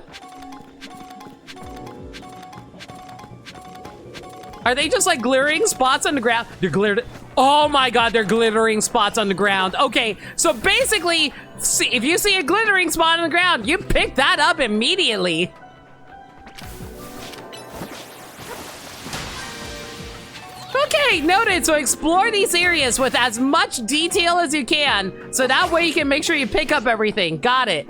Are they just like glittering spots on the ground? They're glittered. Oh my god, they're glittering spots on the ground. Okay, so basically, if you see a glittering spot on the ground, you pick that up immediately. Okay, noted. So explore these areas with as much detail as you can, so that way you can make sure you pick up everything. Got it.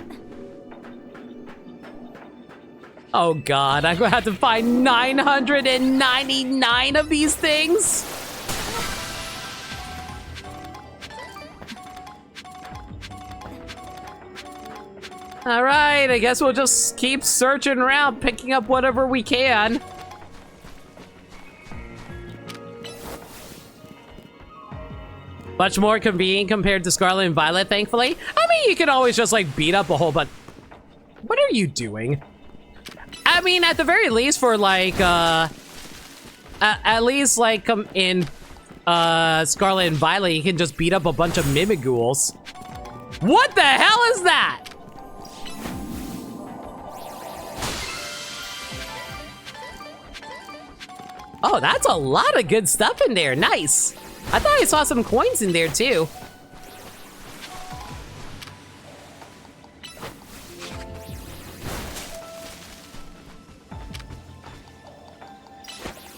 Oh god, I'm gonna have to find 999 of these things. All right, I guess we'll just keep searching around, picking up whatever we can. Much more convenient compared to Scarlet and Violet, thankfully. I mean, you can always just like beat up a whole bunch. What are you doing? I mean, at the very least for like, at least like in Scarlet and Violet, you can just beat up a bunch of Mimigools. What the hell is that? Oh, that's a lot of good stuff in there. Nice. I thought I saw some coins in there too.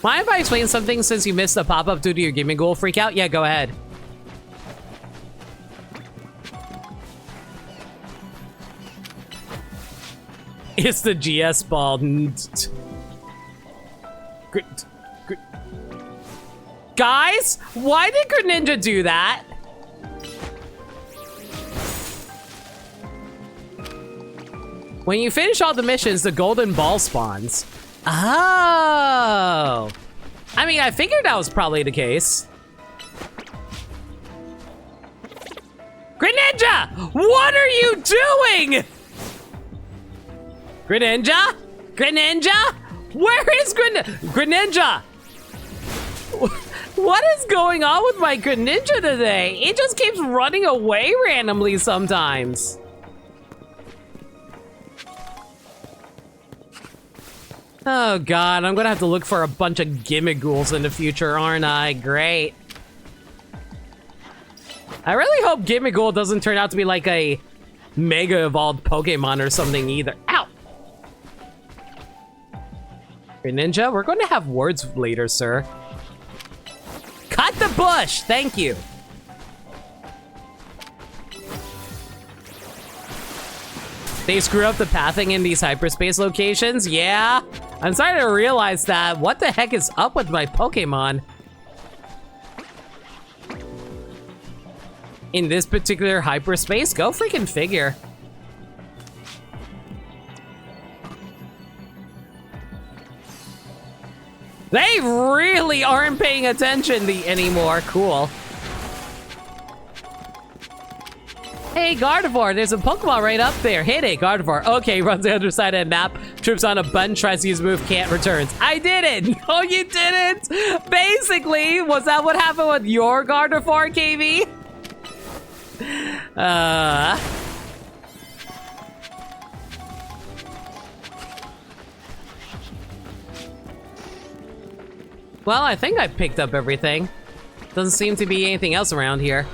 Mind if I explain something since you missed the pop-up due to your gaming goal freak out? Yeah, go ahead. It's the GS ball. Guys, why did Greninja do that? When you finish all the missions, the golden ball spawns. Oh. I mean, I figured that was probably the case. Greninja! What are you doing? Greninja? Greninja? Where is Greninja? What is going on with my Greninja today? It just keeps running away randomly sometimes. Oh god, I'm gonna have to look for a bunch of Gimmigools in the future, aren't I? Great. I really hope Gimmigool doesn't turn out to be like a Mega Evolved Pokemon or something either. Ow! Greninja, we're going to have words later, sir. Cut the bush! Thank you. They screw up the pathing in these hyperspace locations? Yeah. I'm starting to realize that. What the heck is up with my Pokemon? In this particular hyperspace? Go freaking figure. They really aren't paying attention anymore. Cool. Hey, Gardevoir, there's a Pokemon right up there. Hit it, Gardevoir. Okay, runs the other side of the map, trips on a button, tries to use a move, can't, returns. I did it! No, you didn't! Basically, was that what happened with your Gardevoir, KV? Well, I think I picked up everything. Doesn't seem to be anything else around here.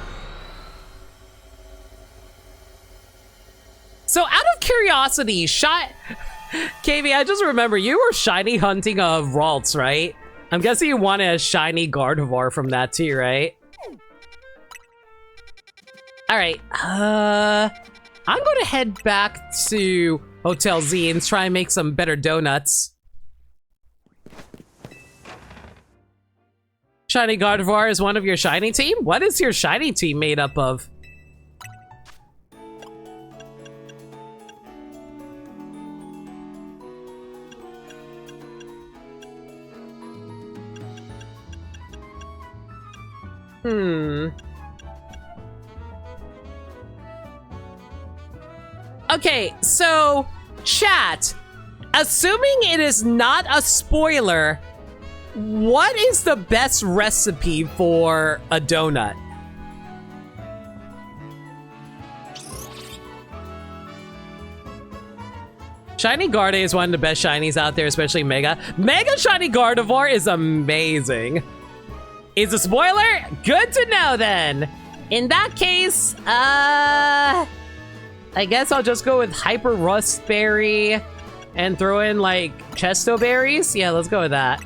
So, out of curiosity, KV, I just remember you were shiny hunting Ralts, right? I'm guessing you wanted a shiny Gardevoir from that too, right? Alright, I'm gonna head back to Hotel Z and try and make some better donuts. Shiny Gardevoir is one of your shiny team? What is your shiny team made up of? Okay, so, chat, Assuming it is not a spoiler, what is the best recipe for a donut? Shiny Gardevoir is one of the best shinies out there, especially Mega. Mega Shiny Gardevoir is amazing. Is a spoiler? Good to know then. In that case, I guess I'll just go with Hyper Rust Berry and throw in like Chesto Berries. Yeah, let's go with that.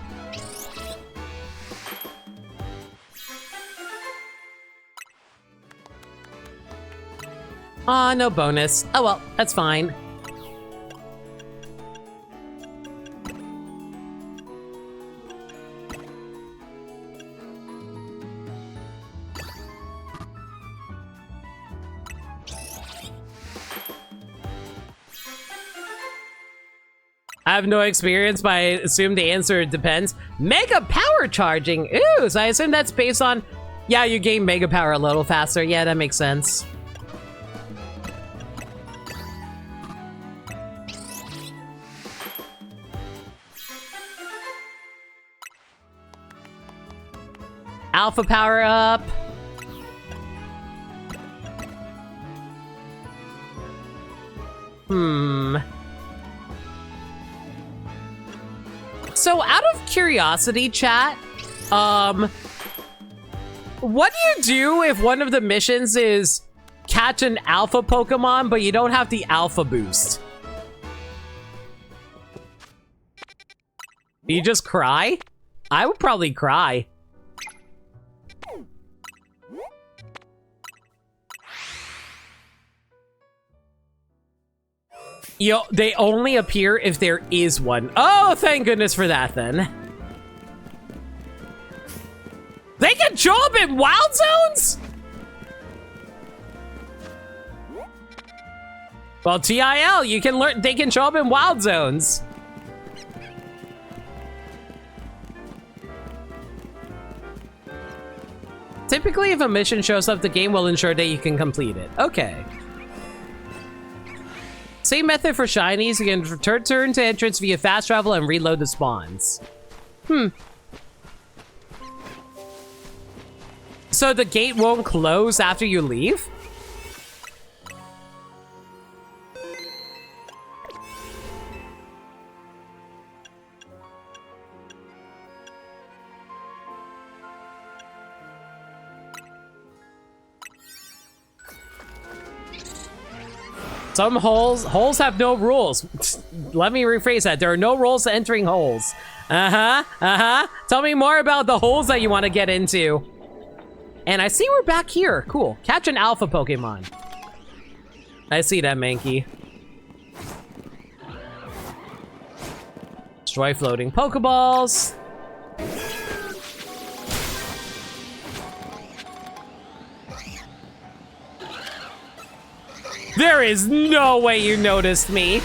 Aw, no bonus. Oh well, that's fine. I have no experience, but I assume the answer depends. Mega power charging. Ooh, so I assume that's based on, yeah, you gain mega power a little faster. Yeah, that makes sense. Alpha power up. So out of curiosity, chat, what do you do if one of the missions is catch an alpha Pokemon, but you don't have the alpha boost? Do you just cry? I would probably cry. Yo, they only appear if there is one. Oh, thank goodness for that, then. They can show up in Wild Zones? Well, TIL, you can learn. They can show up in Wild Zones. Typically, if a mission shows up, the game will ensure that you can complete it. Okay. Same method for shinies. You can return to entrance via fast travel and reload the spawns. So the gate won't close after you leave? Some holes have no rules. Let me rephrase that. There are no rules to entering holes. Tell me more about the holes that you want to get into. And I see we're back here. Cool. Catch an alpha Pokemon. I see that, Mankey. Destroy floating Pokeballs. There is no way you noticed me.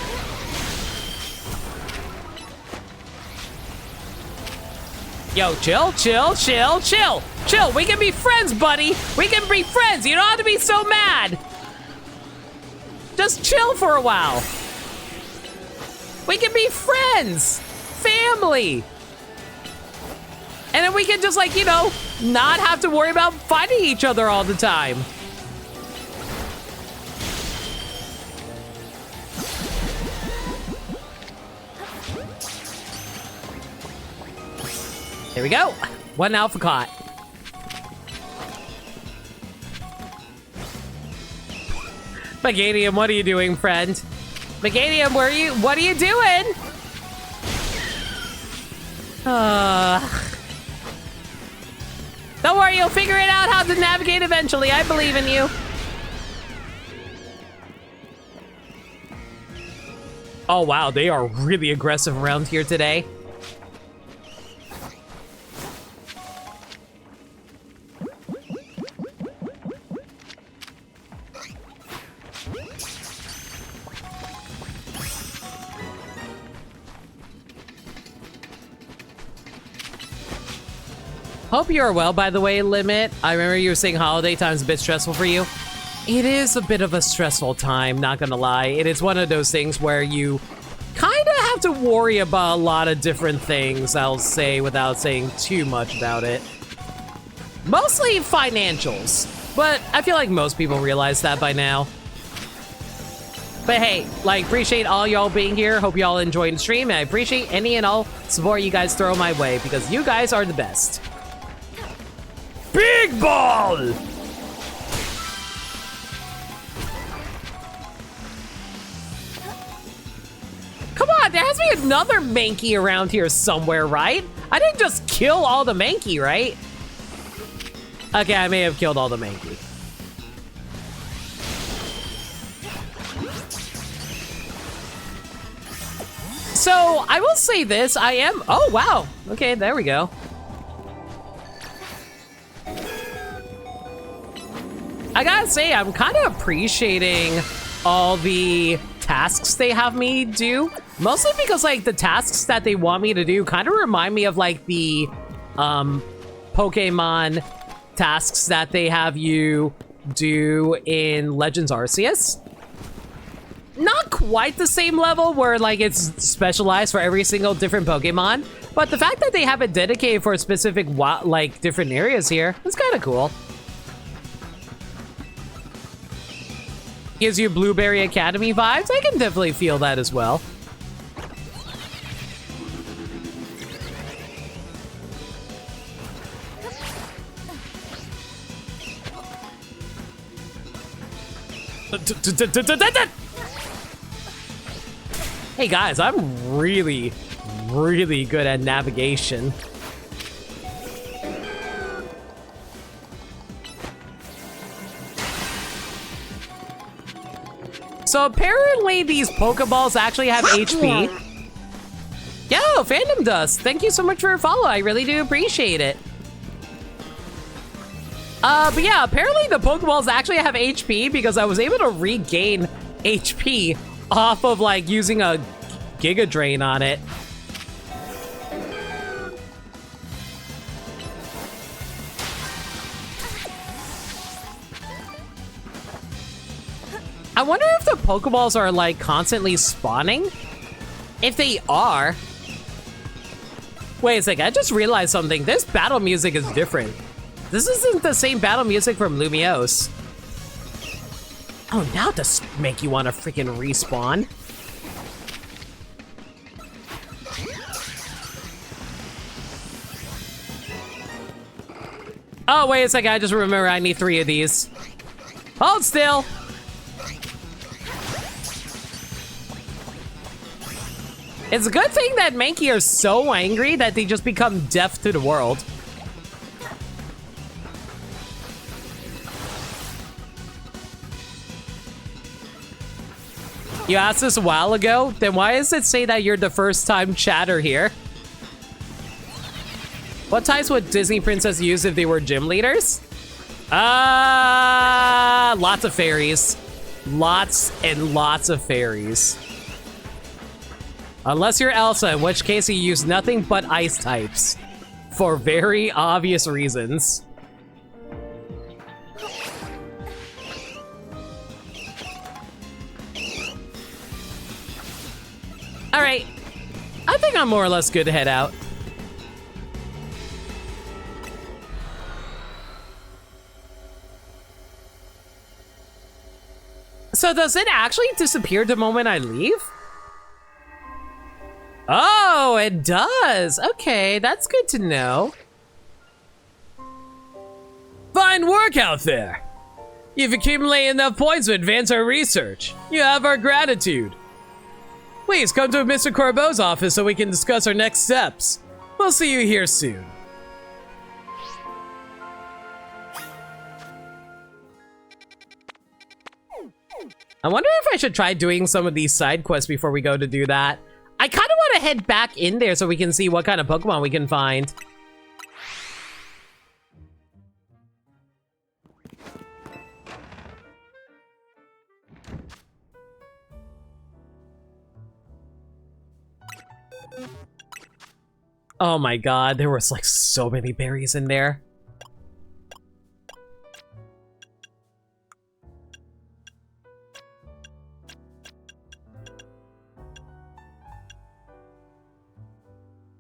Yo, chill. Chill. We can be friends, buddy. We can be friends. You don't have to be so mad. Just chill for a while. We can be friends. Family. And then we can just, like, you know, not have to worry about fighting each other all the time. Here we go. One alpha caught. Meganium, what are you doing, friend? Meganium, what are you doing? Don't worry, you'll figure it out how to navigate eventually. I believe in you. Oh, wow. They are really aggressive around here today. Hope you are well, by the way, Limit. I remember you were saying holiday time's a bit stressful for you. It is a bit of a stressful time, not gonna lie. It is one of those things where you kind of have to worry about a lot of different things, I'll say, without saying too much about it. Mostly financials, but I feel like most people realize that by now. But hey, like, appreciate all y'all being here. Hope y'all enjoyed the stream, and I appreciate any and all support you guys throw my way, because you guys are the best. Big ball! Come on, there has to be another Mankey around here somewhere, right? I didn't just kill all the Mankey, right? Okay, I may have killed all the Mankey. So, I will say this, I am... Oh, wow. Okay, there we go. I gotta say, I'm kind of appreciating all the tasks they have me do. Mostly because, like, the tasks that they want me to do kind of remind me of, like, the, Pokemon tasks that they have you do in Legends Arceus. Not quite the same level where, like, it's specialized for every single different Pokemon, but the fact that they have it dedicated for specific, like, different areas here is kind of cool. Gives you Blueberry Academy vibes. I can definitely feel that as well. Hey guys, I'm really, really good at navigation. So apparently these Pokeballs actually have HP. Yo, Fandom Dust, thank you so much for your follow. I really do appreciate it. But yeah, apparently the Pokeballs actually have HP because I was able to regain HP off of, like, using a Giga Drain on it. I wonder if the Pokeballs are, like, constantly spawning? If they are... Wait a second, I just realized something. This battle music is different. This isn't the same battle music from Lumiose. Oh, now it does make you want to freaking respawn. Oh, wait a second, I just remember I need 3 of these. Hold still! It's a good thing that Mankey are so angry that they just become deaf to the world. You asked this a while ago? Then why does it say that you're the first time chatter here? What types would Disney princess use if they were gym leaders? Lots of fairies. Lots and lots of fairies. Unless you're Elsa, in which case you use nothing but ice types. For very obvious reasons. Alright. I think I'm more or less good to head out. So does it actually disappear the moment I leave? Oh, it does. Okay, that's good to know. Fine work out there. You've accumulated enough points to advance our research. You have our gratitude. Please come to Mr. Corbeau's office so we can discuss our next steps. We'll see you here soon. I wonder if I should try doing some of these side quests before we go to do that. I kind of want to head back in there so we can see what kind of Pokemon we can find. Oh my god, there was like so many berries in there.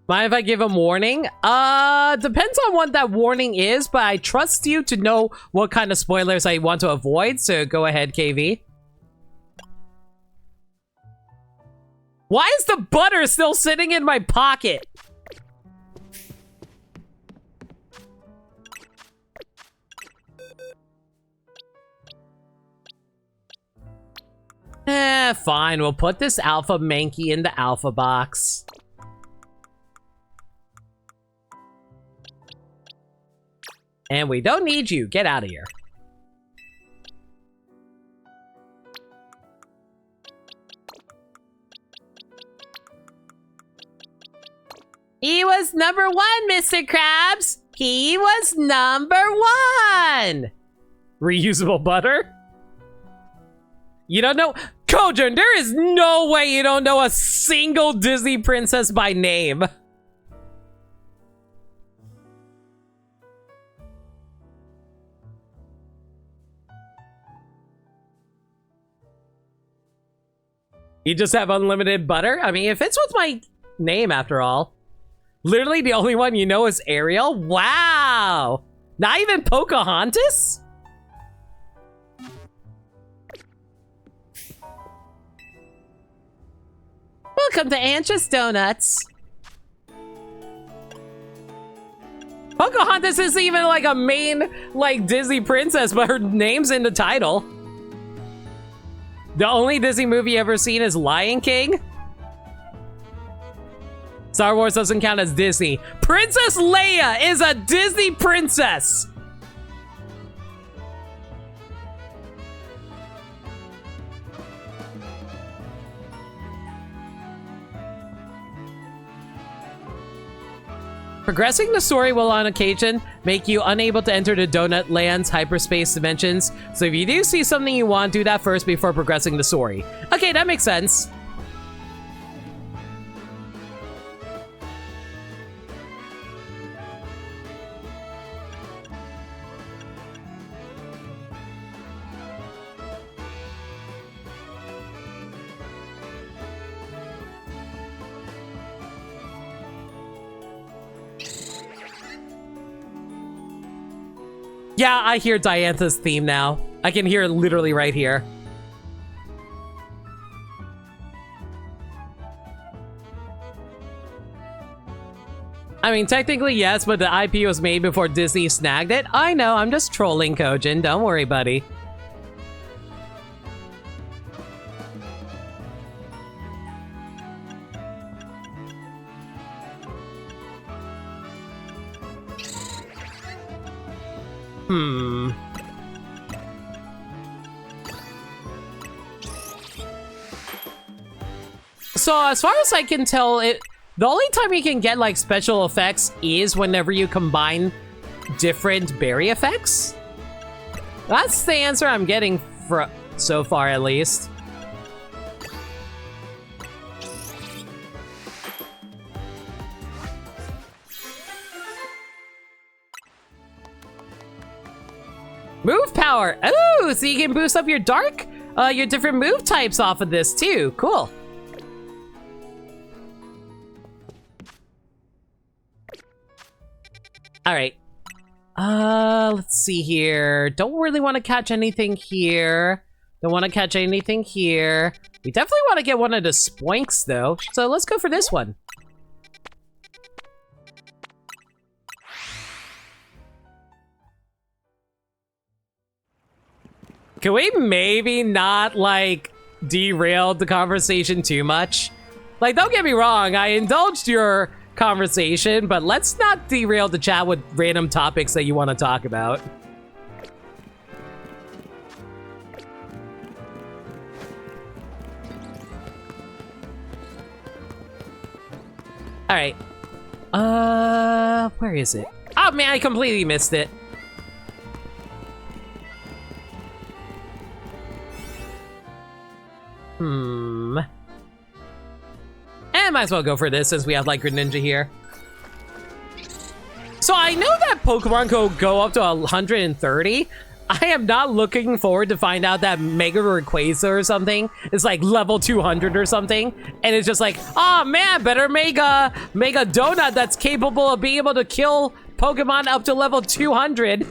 Mind if I give him warning? Depends on what that warning is, but I trust you to know what kind of spoilers I want to avoid, so go ahead, KV. Why is the butter still sitting in my pocket? Fine. We'll put this alpha Mankey in the alpha box. And we don't need you. Get out of here. He was number 1, Mr. Krabs. He was number 1. Reusable butter? You don't know? Kojun, there is no way you don't know a single Disney princess by name. You just have unlimited butter? I mean, it fits with my name after all. Literally the only one you know is Ariel? Wow! Not even Pocahontas? Welcome to Antra's Donuts. Pocahontas isn't even like a main, like, Disney princess, but her name's in the title. The only Disney movie ever seen is Lion King. Star Wars doesn't count as Disney. Princess Leia is a Disney princess. Progressing the story will on occasion make you unable to enter the Donut Land's hyperspace dimensions. So if you do see something you want, do that first before progressing the story. Okay, that makes sense. Yeah, I hear Diantha's theme now. I can hear it literally right here. I mean, technically yes, but the IP was made before Disney snagged it. I know, I'm just trolling Kojin. Don't worry, buddy. So as far as I can tell, the only time you can get like special effects is whenever you combine different berry effects. That's the answer I'm getting so far, at least. Move power. Oh, so you can boost up your your different move types off of this too. Cool. All right. Let's see here. Don't really want to catch anything here. Don't want to catch anything here. We definitely want to get one of the spoinks though. So let's go for this one. Can we maybe not, like, derail the conversation too much? Like, don't get me wrong, I indulged your conversation, but let's not derail the chat with random topics that you want to talk about. Alright. Where is it? Oh man, I completely missed it. And might as well go for this since we have like Greninja here. So I know that Pokemon go up to 130. I am not looking forward to find out that Mega Rayquaza or something is like level 200 or something. And it's just like, oh man, better Mega Donut that's capable of being able to kill Pokemon up to level 200.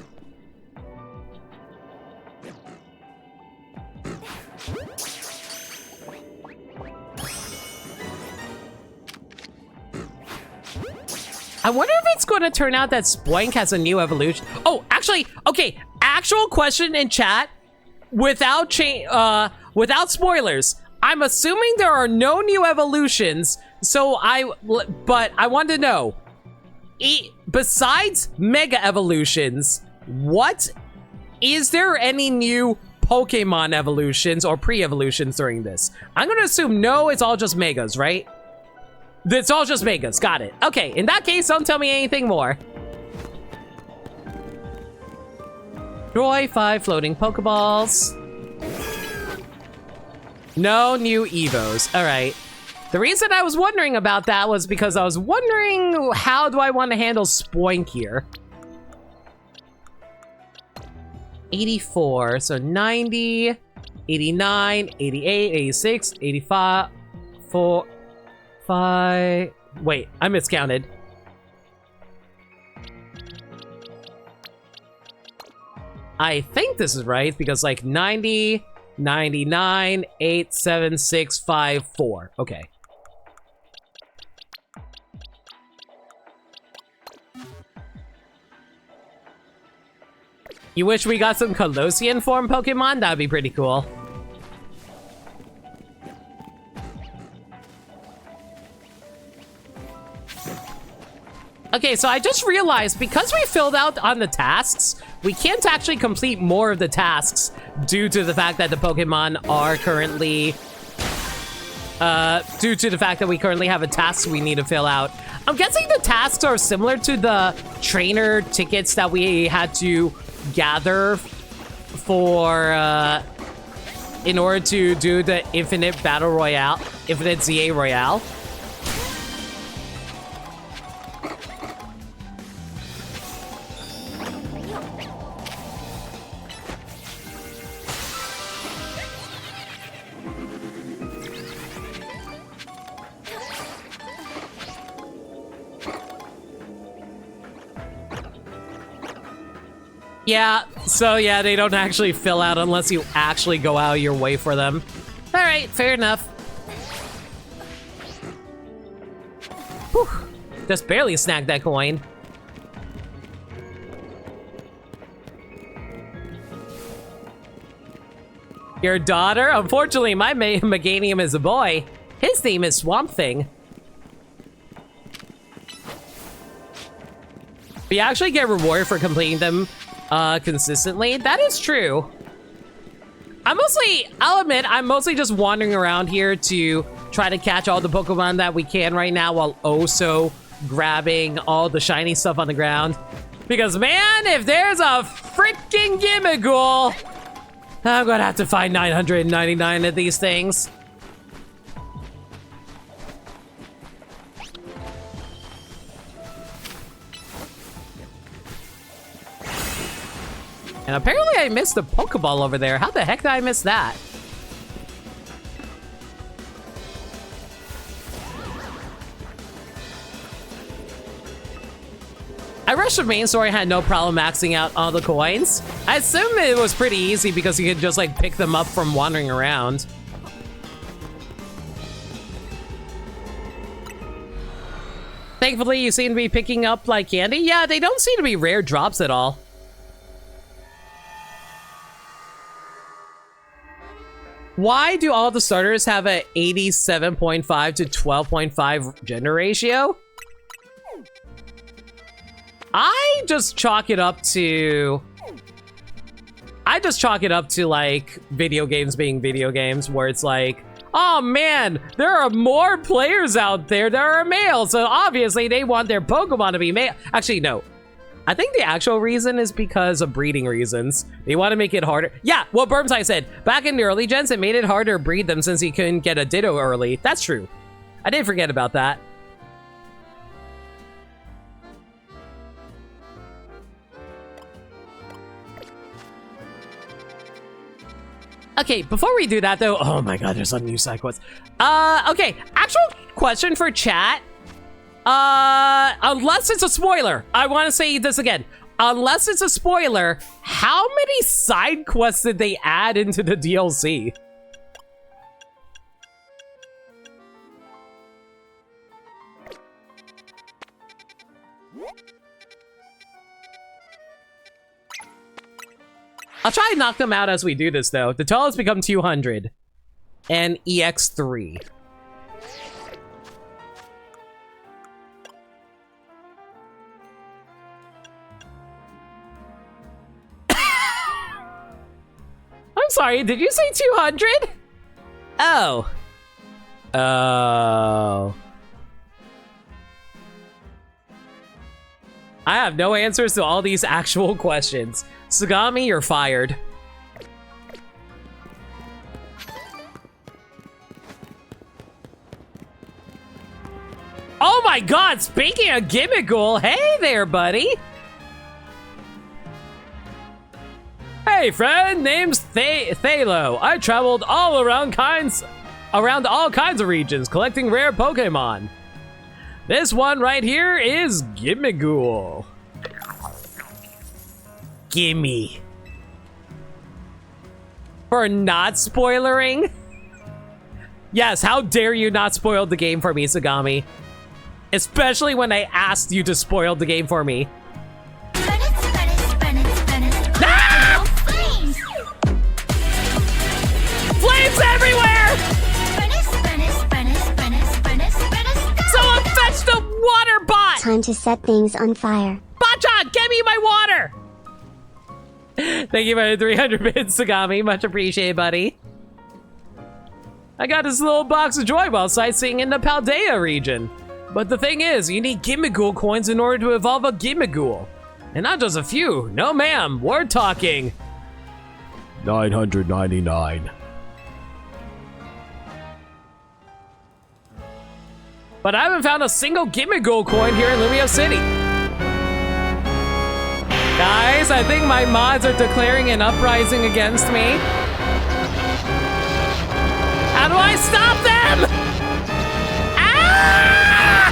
I wonder if it's going to turn out that Spoink has a new evolution. Oh, actually, okay. Actual question in chat, without spoilers. I'm assuming there are no new evolutions. But I want to know, besides Mega Evolutions, is there any new Pokemon evolutions or pre-evolutions during this? I'm going to assume no. It's all just Megas, right? It's all just Megas. Got it. Okay, in that case, don't tell me anything more. Destroy 5 floating Pokeballs. No new Evos. All right. The reason I was wondering about that was because I was wondering how do I want to handle Spoink here. 84. So 90, 89, 88, 86, 85, 4... 5... Wait, I miscounted. I think this is right because like 90, 99, 8, 7, 6, 5, 4. Okay. You wish we got some Colossian form Pokemon? That'd be pretty cool. Okay, so I just realized because we filled out on the tasks, we can't actually complete more of the tasks due to the fact that the Pokemon are currently... due to the fact that we currently have a task we need to fill out. I'm guessing the tasks are similar to the trainer tickets that we had to gather for, in order to do the Infinite Battle Royale, Infinite ZA Royale. Yeah, so yeah, they don't actually fill out unless you actually go out of your way for them. All right, fair enough. Whew, just barely snagged that coin. Your daughter? Unfortunately, my Meganium is a boy. His name is Swamp Thing. We actually get rewarded for completing them consistently. That is true. I'll admit, I'm mostly just wandering around here to try to catch all the Pokemon that we can right now while also grabbing all the shiny stuff on the ground. Because man, if there's a freaking Gimmighoul, I'm gonna have to find 999 of these things. And apparently I missed a Pokeball over there. How the heck did I miss that? I rushed the main story and had no problem maxing out all the coins. I assume it was pretty easy because you could just like pick them up from wandering around. Thankfully, you seem to be picking up like candy. Yeah, they don't seem to be rare drops at all. Why do all the starters have a 87.5 to 12.5 gender ratio? I just chalk it up to like video games being video games where it's like, oh man, there are more players out there that are male, so obviously they want their Pokemon to be male. Actually, no. I think the actual reason is because of breeding reasons. They want to make it harder. Yeah, what Burmside said. Back in the early gens, it made it harder to breed them since you couldn't get a Ditto early. That's true. I didn't forget about that. Okay, before we do that though, oh my god, there's a new side quest. Okay, actual question for chat. Unless it's a spoiler, I want to say this again. Unless it's a spoiler, how many side quests did they add into the DLC? I'll try and knock them out as we do this, though. The total has become 200. And EX3. I'm sorry, did you say 200? Oh. Oh. I have no answers to all these actual questions. Sagami, you're fired. Oh my god, speaking of Gimmickle, hey there, buddy! Hey friend, name's Thalo. I traveled all around all kinds of regions, collecting rare Pokemon. This one right here is Gimmickle. Gimme. For not spoilering? Yes, how dare you not spoil the game for me, Sagami? Especially when I asked you to spoil the game for me. Ah! Flames everywhere! Someone fetch the water bot! Time to set things on fire. Botchan, get me my water! Thank you for the 300 bits, Sagami. Much appreciated, buddy. I got this little box of joy while sightseeing in the Paldea region. But the thing is, you need Gimmickle coins in order to evolve a Gimmickle. And not just a few. No, ma'am. We're talking 999. But I haven't found a single Gimmickle coin here in Lumio City. Guys, I think my mods are declaring an uprising against me. How do I stop them? Ah!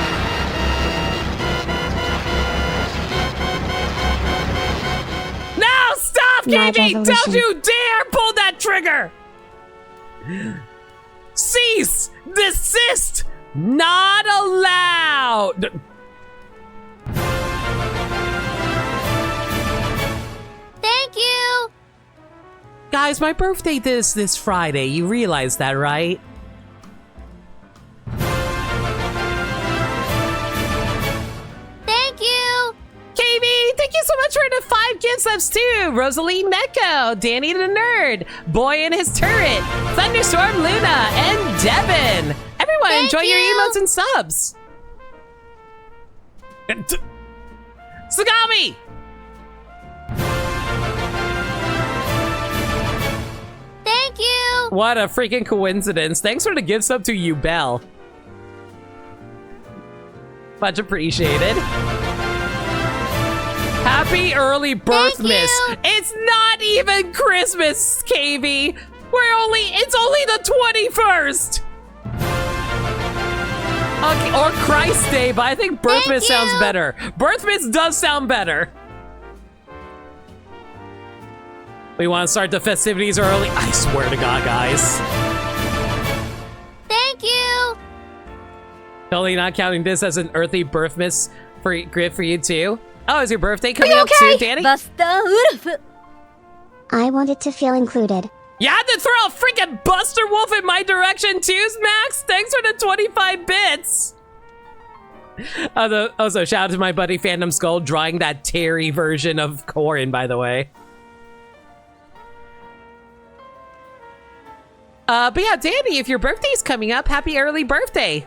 No, stop, KB! Don't you dare pull that trigger! Cease! Desist! Not allowed! Thank you! Guys, my birthday is this Friday. You realize that, right? Thank you! KB, thank you so much for the 5 gift subs too. Rosalie Neko, Danny the Nerd, Boy in His Turret, Thunderstorm Luna, and Devin. Everyone, enjoy your emotes and subs. Sagami! Thank you! What a freaking coincidence. Thanks for the gift sub to you, Belle. Much appreciated. Happy early birthmas. It's not even Christmas, KB. It's only the 21st. Okay, or Christ Day, but I think birthmas sounds better. Birthmas does sound better. We want to start the festivities early. I swear to God, guys. Thank you! Totally not counting this as an earthy birthmas for you too. Oh, is your birthday coming up too, Danny? I wanted to feel included. You had to throw a freaking Buster Wolf in my direction too, Max. Thanks for the 25 bits. Also, shout out to my buddy Phantom Skull drawing that Terry version of Corrin, by the way. But yeah, Danny, if your birthday's coming up, happy early birthday.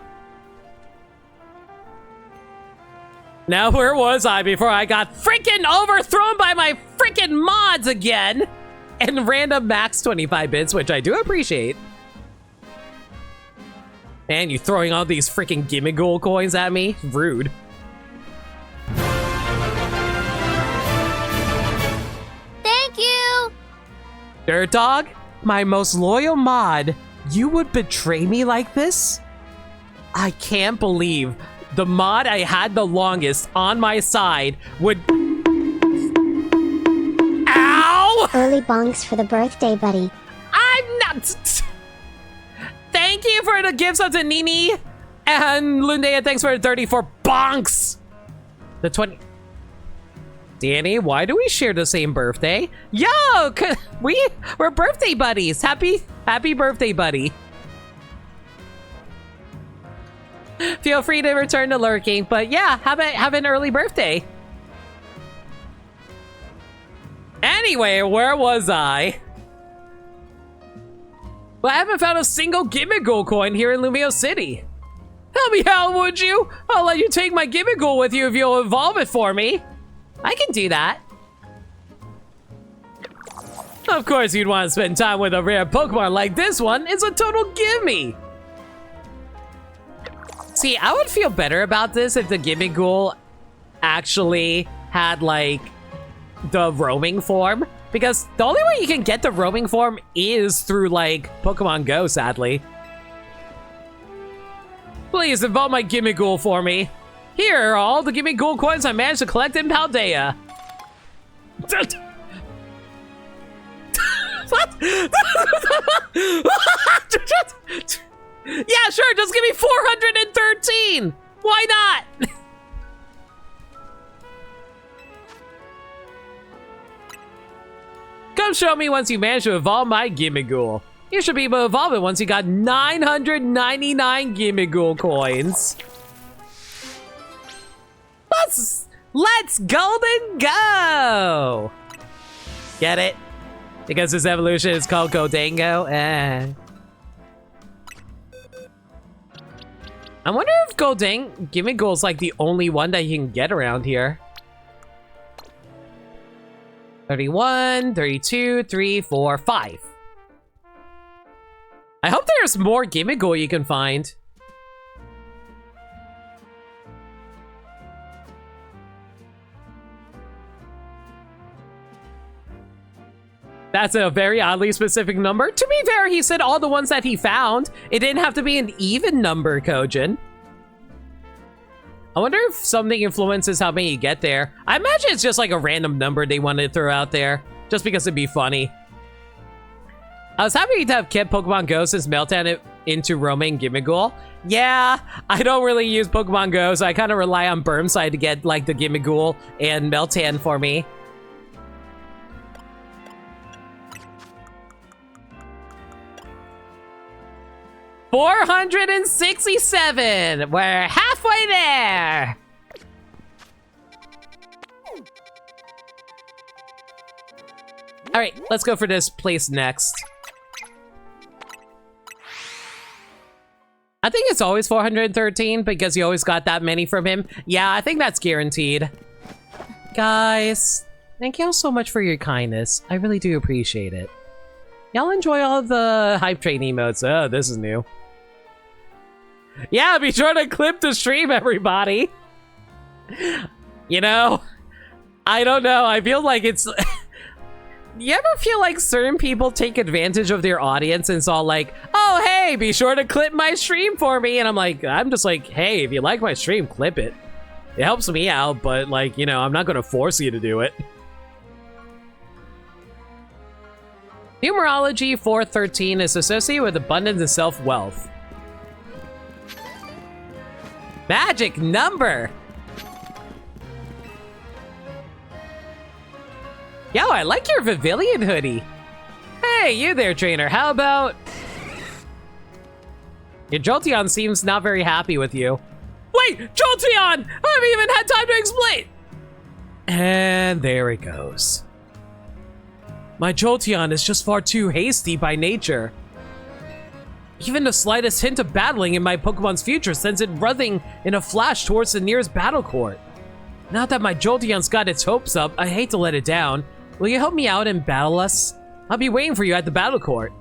Now, where was I before I got freaking overthrown by my freaking mods again? And random max 25 bits, which I do appreciate. Man, you throwing all these freaking Gimmickle coins at me? Rude. Thank you! Dirt Dog? my most loyal mod, you would betray me like this? I can't believe the mod I had the longest on my side would... Ow! Early bonks for the birthday buddy. I'm not... Thank you for the gifts to Nini. And Lundea, thanks for the 34 bonks. The 20... Danny, why do we share the same birthday? Yo, we're birthday buddies. Happy birthday, buddy. Feel free to return to lurking, but yeah, have an early birthday. Anyway, where was I? Well, I haven't found a single Gimmighoul coin here in Lumio City. Help me out, would you? I'll let you take my Gimmighoul with you if you'll evolve it for me. I can do that. Of course you'd want to spend time with a rare Pokemon like this one. It's a total gimme. See, I would feel better about this if the Gimmighoul actually had, like, the roaming form. Because the only way you can get the roaming form is through, like, Pokemon Go, sadly. Please evolve my Gimmighoul for me. Here are all the Gimmighoul coins I managed to collect in Paldea. What? Yeah, sure, just give me 413. Why not? Come show me once you manage to evolve my Gimmighoul. You should be able to evolve it once you got 999 Gimmighoul coins. Let's golden go! Get it? Because this evolution is called Goldango? I wonder if Gimmighoul is like the only one that you can get around here. 31, 32, 3, 4, 5. I hope there's more Gimmighoul you can find. That's a very oddly specific number. To be fair, he said all the ones that he found. It didn't have to be an even number, Kojin. I wonder if something influences how many you get there. I imagine it's just like a random number they wanted to throw out there, just because it'd be funny. I was happy to have kept Pokemon Go since Meltan into roaming Gimmighoul. Yeah, I don't really use Pokemon Go, so I kind of rely on Burmside to get like the Gimmighoul and Meltan for me. $467. We're halfway there. All right, let's go for this place next. I think it's always 413 because you always got that many from him. Yeah, I think that's guaranteed. Guys, thank y'all so much for your kindness. I really do appreciate it. Y'all enjoy all the hype train emotes. Oh, this is new. Yeah, be sure to clip the stream, everybody. You know, I don't know. I feel like it's... You ever feel like certain people take advantage of their audience and it's all like, oh, hey, be sure to clip my stream for me. And I'm just like, hey, if you like my stream, clip it. It helps me out, but like, you know, I'm not going to force you to do it. Numerology 413 is associated with abundance and self-wealth. Magic number! Yo, I like your Pavilion hoodie. Hey, you there, trainer. How about... Your Jolteon seems not very happy with you. Wait, Jolteon! I haven't even had time to explain! And there it goes. My Jolteon is just far too hasty by nature. Even the slightest hint of battling in my Pokemon's future sends it running in a flash towards the nearest battle court. Now that my Jolteon's got its hopes up, I hate to let it down. Will you help me out and battle us? I'll be waiting for you at the battle court.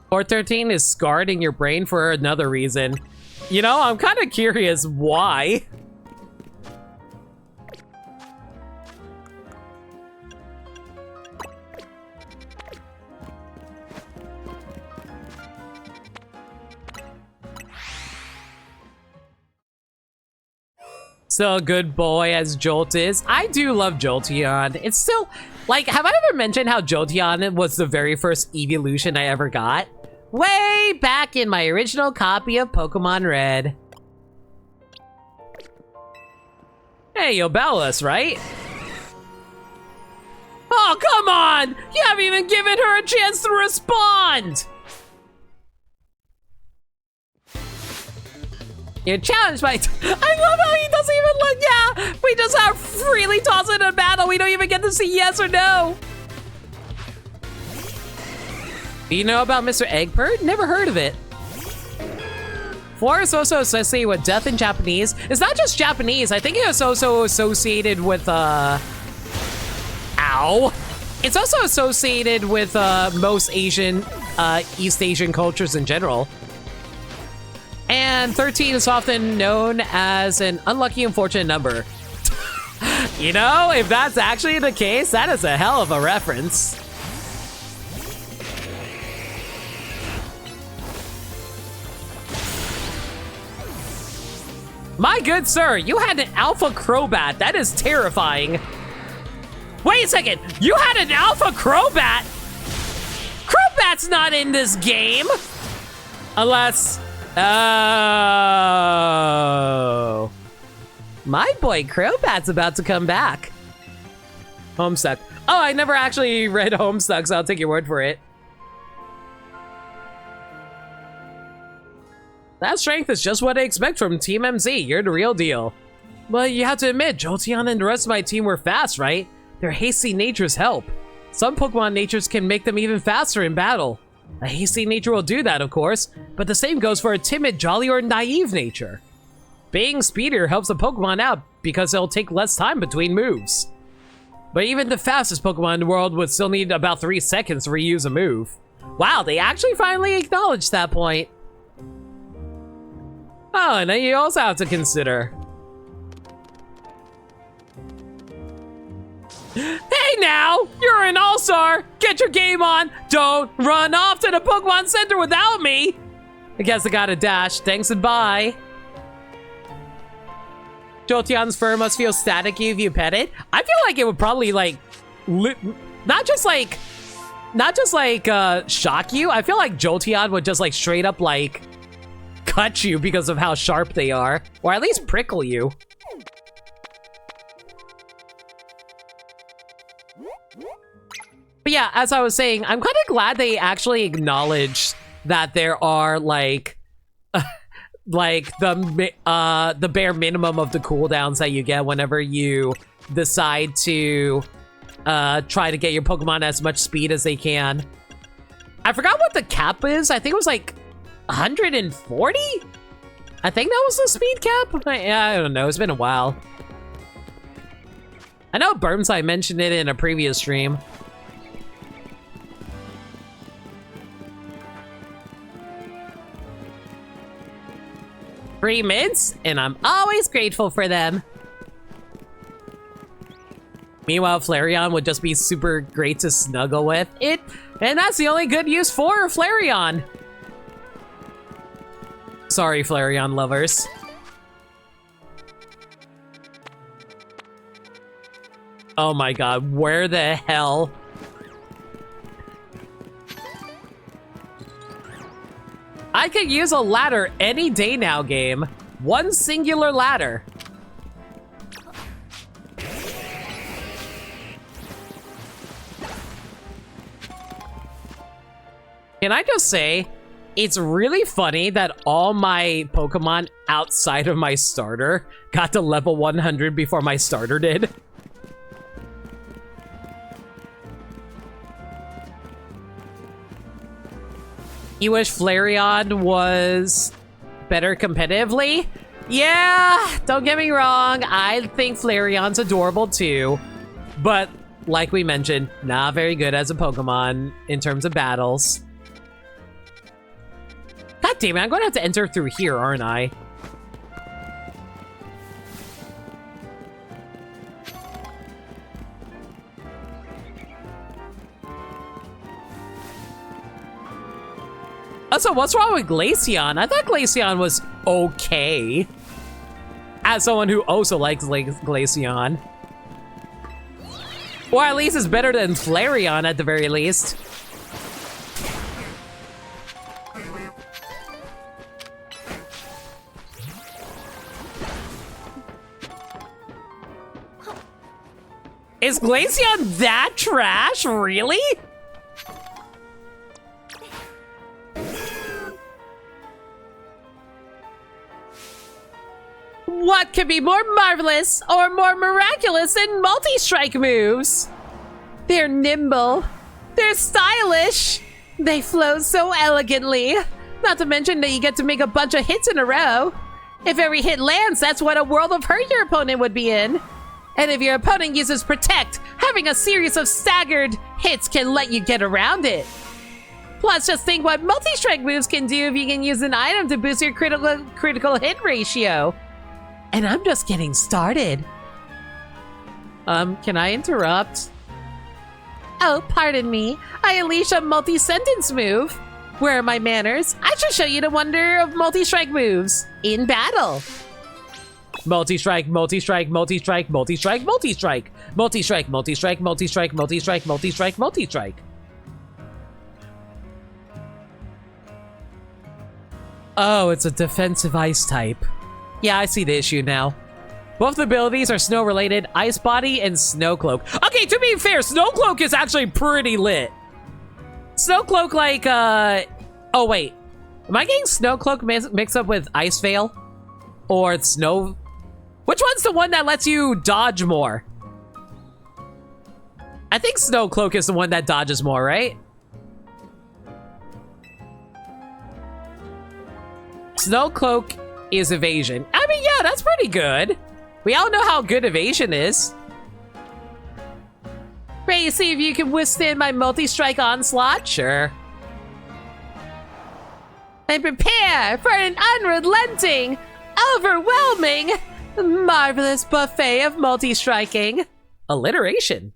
Or 13 is scarred in your brain for another reason. You know, I'm kind of curious why. Still a good boy as Jolt is. I do love Jolteon. It's still, like, have I ever mentioned how Jolteon was the very first evolution I ever got? Way back in my original copy of Pokemon Red. Hey, you'll battle us, right? Oh, come on! You haven't even given her a chance to respond! You're challenged by... I love how he doesn't even look... Yeah! We just have freely toss it in a battle. We don't even get to see yes or no. Do you know about Mr. Eggpert? Never heard of it. Floor is also associated with death in Japanese. It's not just Japanese. I think it was also associated with, Ow. It's also associated with, most Asian, East Asian cultures in general. And 13 is often known as an unlucky, unfortunate number. You know, if that's actually the case, that is a hell of a reference. My good sir, you had an Alpha Crobat. That is terrifying. Wait a second, you had an Alpha Crobat? Crobat's not in this game. Unless... Oh. My boy Crobat's about to come back. Homestuck. Oh, I never actually read Homestuck, so I'll take your word for it. That strength is just what I expect from Team MZ. You're the real deal. Well, you have to admit, Jolteon and the rest of my team were fast, right? Their hasty natures help. Some Pokemon natures can make them even faster in battle. A hasty nature will do that, of course, but the same goes for a timid, jolly, or naive nature. Being speedier helps a Pokemon out because it'll take less time between moves. But even the fastest Pokemon in the world would still need about 3 seconds to reuse a move. Wow, they actually finally acknowledged that point. Oh, and then you also have to consider. Hey now! You're an all-star! Get your game on! Don't run off to the Pokemon Center without me! I guess I gotta dash. Thanks and bye. Jolteon's fur must feel staticky if you pet it. I feel like it would probably, like, not just like, shock you. I feel like Jolteon would just, like, straight up, like, cut you because of how sharp they are. Or at least prickle you. But yeah, as I was saying, I'm kind of glad they actually acknowledged that there are, like, like the bare minimum of the cooldowns that you get whenever you decide to try to get your Pokemon as much speed as they can. I forgot what the cap is. I think it was like 140? I think that was the speed cap? I don't know. It's been a while. I know Burmside mentioned it in a previous stream. Free mints, and I'm always grateful for them. Meanwhile, Flareon would just be super great to snuggle with it, and that's the only good use for Flareon. Sorry, Flareon lovers. Oh my god, where the hell? I could use a ladder any day now, game. One singular ladder. Can I just say, it's really funny that all my Pokemon outside of my starter got to level 100 before my starter did. You wish Flareon was better competitively? Yeah, don't get me wrong. I think Flareon's adorable too. But like we mentioned, not very good as a Pokemon in terms of battles. God damn it, I'm going to have to enter through here, aren't I? Also, what's wrong with Glaceon? I thought Glaceon was okay. As someone who also likes Glaceon. Or at least is better than Flareon at the very least. Is Glaceon that trash? Really? What could be more marvelous or more miraculous than multi-strike moves? They're nimble. They're stylish. They flow so elegantly. Not to mention that you get to make a bunch of hits in a row. If every hit lands, that's what a world of hurt your opponent would be in. And if your opponent uses Protect, having a series of staggered hits can let you get around it. Plus, just think what multi-strike moves can do if you can use an item to boost your critical hit ratio. And I'm just getting started. Can I interrupt? Oh, pardon me. I unleash a multi-sentence move. Where are my manners? I should show you the wonder of multi-strike moves in battle. Multi-strike, multi-strike, multi-strike, multi-strike, multi-strike. Multi-strike, multi-strike, multi-strike, multi-strike, multi-strike, multi-strike. Oh, it's a defensive ice type. Yeah, I see the issue now. Both the abilities are snow-related, Ice Body and Snow Cloak. Okay, to be fair, Snow Cloak is actually pretty lit. Snow Cloak like, oh wait. Am I getting Snow Cloak mixed up with Ice Veil? Or Snow... Which one's the one that lets you dodge more? I think Snow Cloak is the one that dodges more, right? Snow Cloak is evasion. I mean, yeah, that's pretty good. We all know how good evasion is. Ready to see if you can withstand my multi-strike onslaught? Sure. And prepare for an unrelenting, overwhelming, marvelous buffet of multi-striking. Alliteration.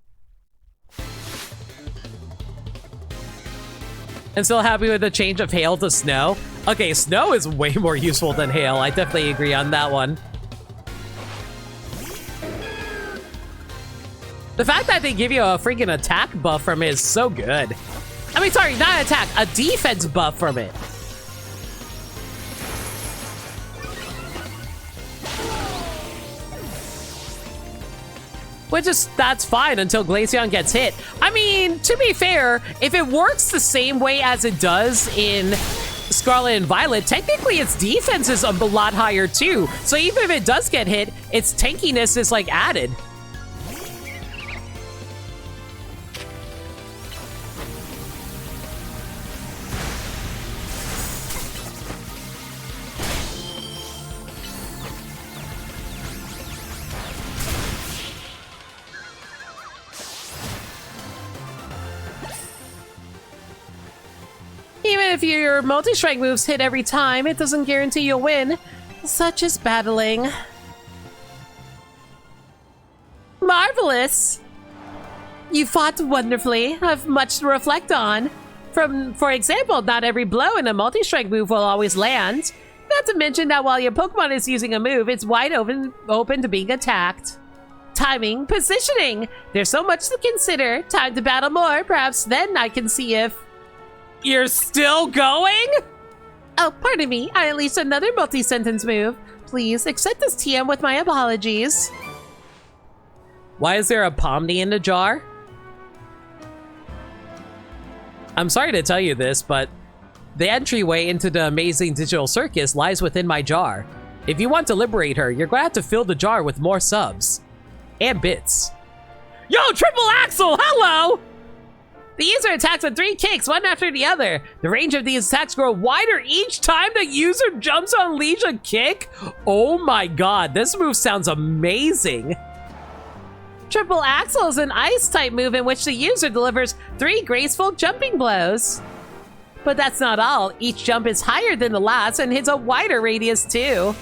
And still happy with the change of hail to snow? Okay, snow is way more useful than hail. I definitely agree on that one. The fact that they give you a freaking attack buff from it is so good. I mean, sorry, not an attack, a defense buff from it. Which is, that's fine until Glaceon gets hit. I mean, to be fair, if it works the same way as it does in Scarlet and Violet, technically its defense is a lot higher too. So even if it does get hit, its tankiness is like added. Even if your multi-strike moves hit every time, it doesn't guarantee you'll win. Such is battling. Marvelous! You fought wonderfully. I've much to reflect on. For example, not every blow in a multi-strike move will always land. Not to mention that while your Pokemon is using a move, it's wide open to being attacked. Timing, positioning. There's so much to consider. Time to battle more. Perhaps then I can see if... You're still going? Oh, pardon me. I unleashed another multi-sentence move. Please accept this TM with my apologies. Why is there a Pomni in the jar? I'm sorry to tell you this, but the entryway into the amazing digital circus lies within my jar. If you want to liberate her, you're gonna have to fill the jar with more subs. And bits. Yo, Triple Axel, hello! The user attacks with 3 kicks, one after the other. The range of these attacks grow wider each time the user jumps to unleash a kick. Oh my god, this move sounds amazing. Triple Axel is an ice-type move in which the user delivers 3 graceful jumping blows. But that's not all. Each jump is higher than the last and hits a wider radius too.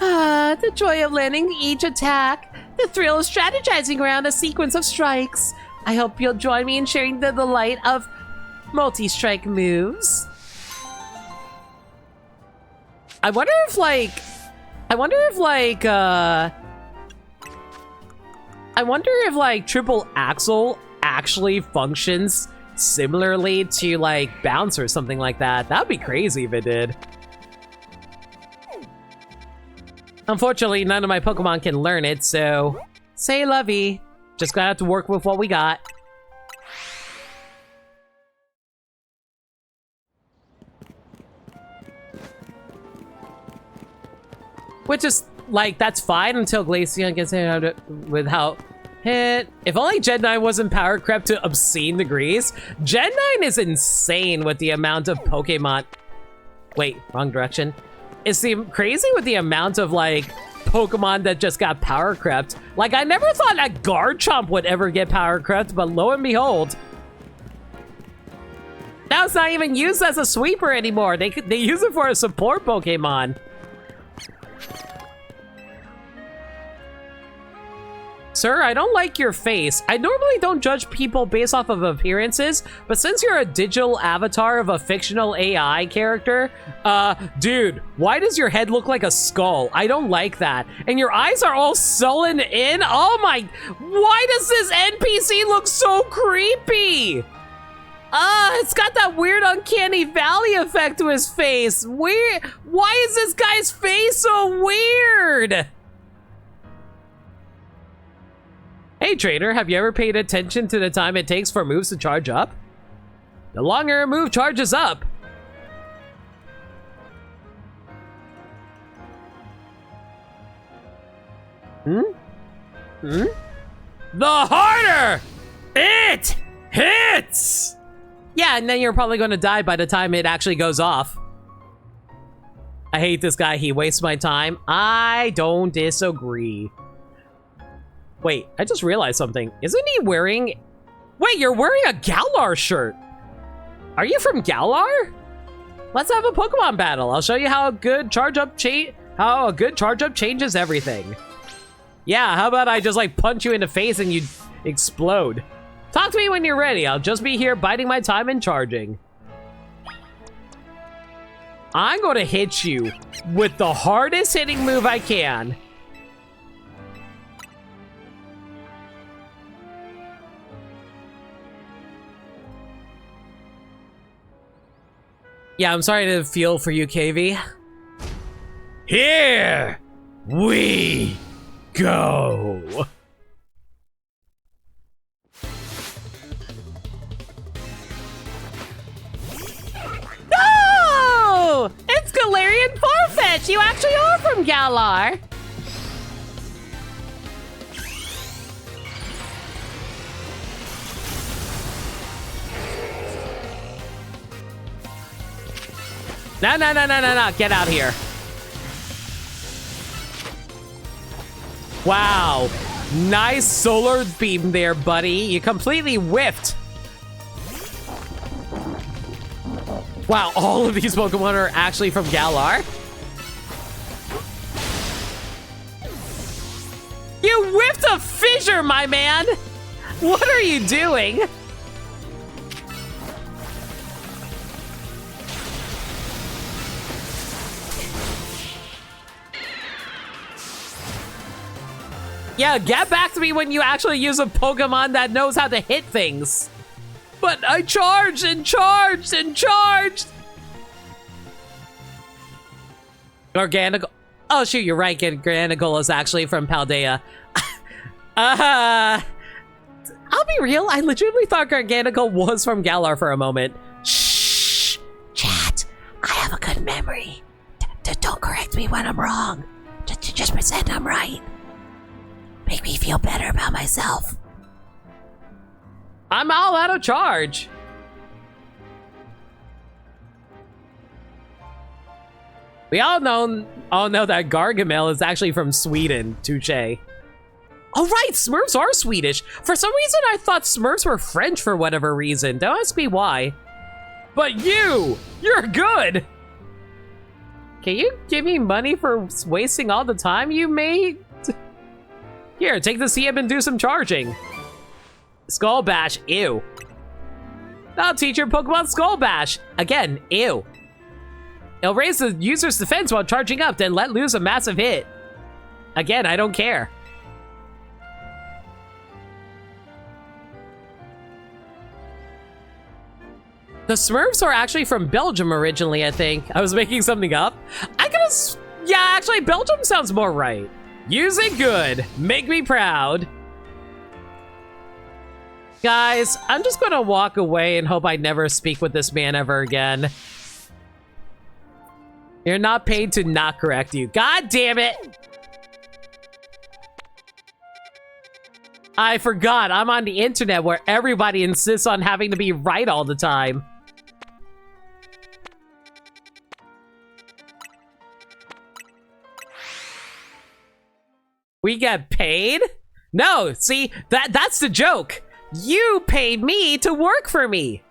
Ah, the joy of landing each attack. The thrill of strategizing around a sequence of strikes. I hope you'll join me in sharing the delight of multi-strike moves. I wonder if, like, I wonder if like Triple Axel actually functions similarly to like Bounce or something like that. That'd be crazy if it did. Unfortunately, none of my Pokemon can learn it, so say lovey. Just gonna have to work with what we got. Which is, like, that's fine until Glaceon gets hit with how hit. If only Gen 9 wasn't power crept to obscene degrees. Gen 9 is insane with the amount of Pokemon. Wait, wrong direction. It's crazy with the amount of, like, Pokemon that just got power crept. Like, I never thought that Garchomp would ever get power crept, but lo and behold. Now it's not even used as a sweeper anymore. They use it for a support Pokemon. Sir, I don't like your face. I normally don't judge people based off of appearances, but since you're a digital avatar of a fictional AI character, dude, why does your head look like a skull? I don't like that. And your eyes are all sullen in? Oh my, why does this NPC look so creepy? It's got that weird uncanny valley effect to his face. Weird. Why is this guy's face so weird? Hey trainer, have you ever paid attention to the time it takes for moves to charge up? The longer a move charges up. The harder it hits! Yeah, and then you're probably gonna die by the time it actually goes off. I hate this guy, he wastes my time. I don't disagree. Wait, I just realized something. Isn't he wearing... Wait, you're wearing a Galar shirt. Are you from Galar? Let's have a Pokemon battle. I'll show you how a good charge up changes everything. Yeah, how about I just like punch you in the face and you explode? Talk to me when you're ready. I'll just be here biding my time and charging. I'm gonna hit you with the hardest hitting move I can. Yeah, I'm sorry to feel for you, KV. Here we go. No! It's Galarian Farfetch! You actually are from Galar! No, get out here. Wow, nice solar beam there, buddy. You completely whiffed. Wow, all of these Pokemon are actually from Galar. You whiffed a fissure, my man. What are you doing? Yeah, get back to me when you actually use a Pokemon that knows how to hit things. But I charged and charged and charged. Organical. Oh shoot, you're right. Organical is actually from Paldea. I'll be real. I legitimately thought Garganacl was from Galar for a moment. Shh, chat. I have a good memory. Don't correct me when I'm wrong. Just pretend I'm right. Make me feel better about myself. I'm all out of charge. We all know that Gargamel is actually from Sweden. Touche. Oh right, Smurfs are Swedish. For some reason, I thought Smurfs were French for whatever reason. Don't ask me why. But you're good. Can you give me money for wasting all the time you made? Here, take the CM and do some charging. Skull Bash, ew. I'll teach your Pokemon Skull Bash. Again, ew. It'll raise the user's defense while charging up, then let loose a massive hit. Again, I don't care. The Smurfs are actually from Belgium originally, I think. I was making something up. Yeah, actually, Belgium sounds more right. Use it good. Make me proud. Guys, I'm just gonna walk away and hope I never speak with this man ever again. You're not paid to not correct you. God damn it! I forgot, I'm on the internet where everybody insists on having to be right all the time. We get paid? No, see, that's the joke. You paid me to work for me.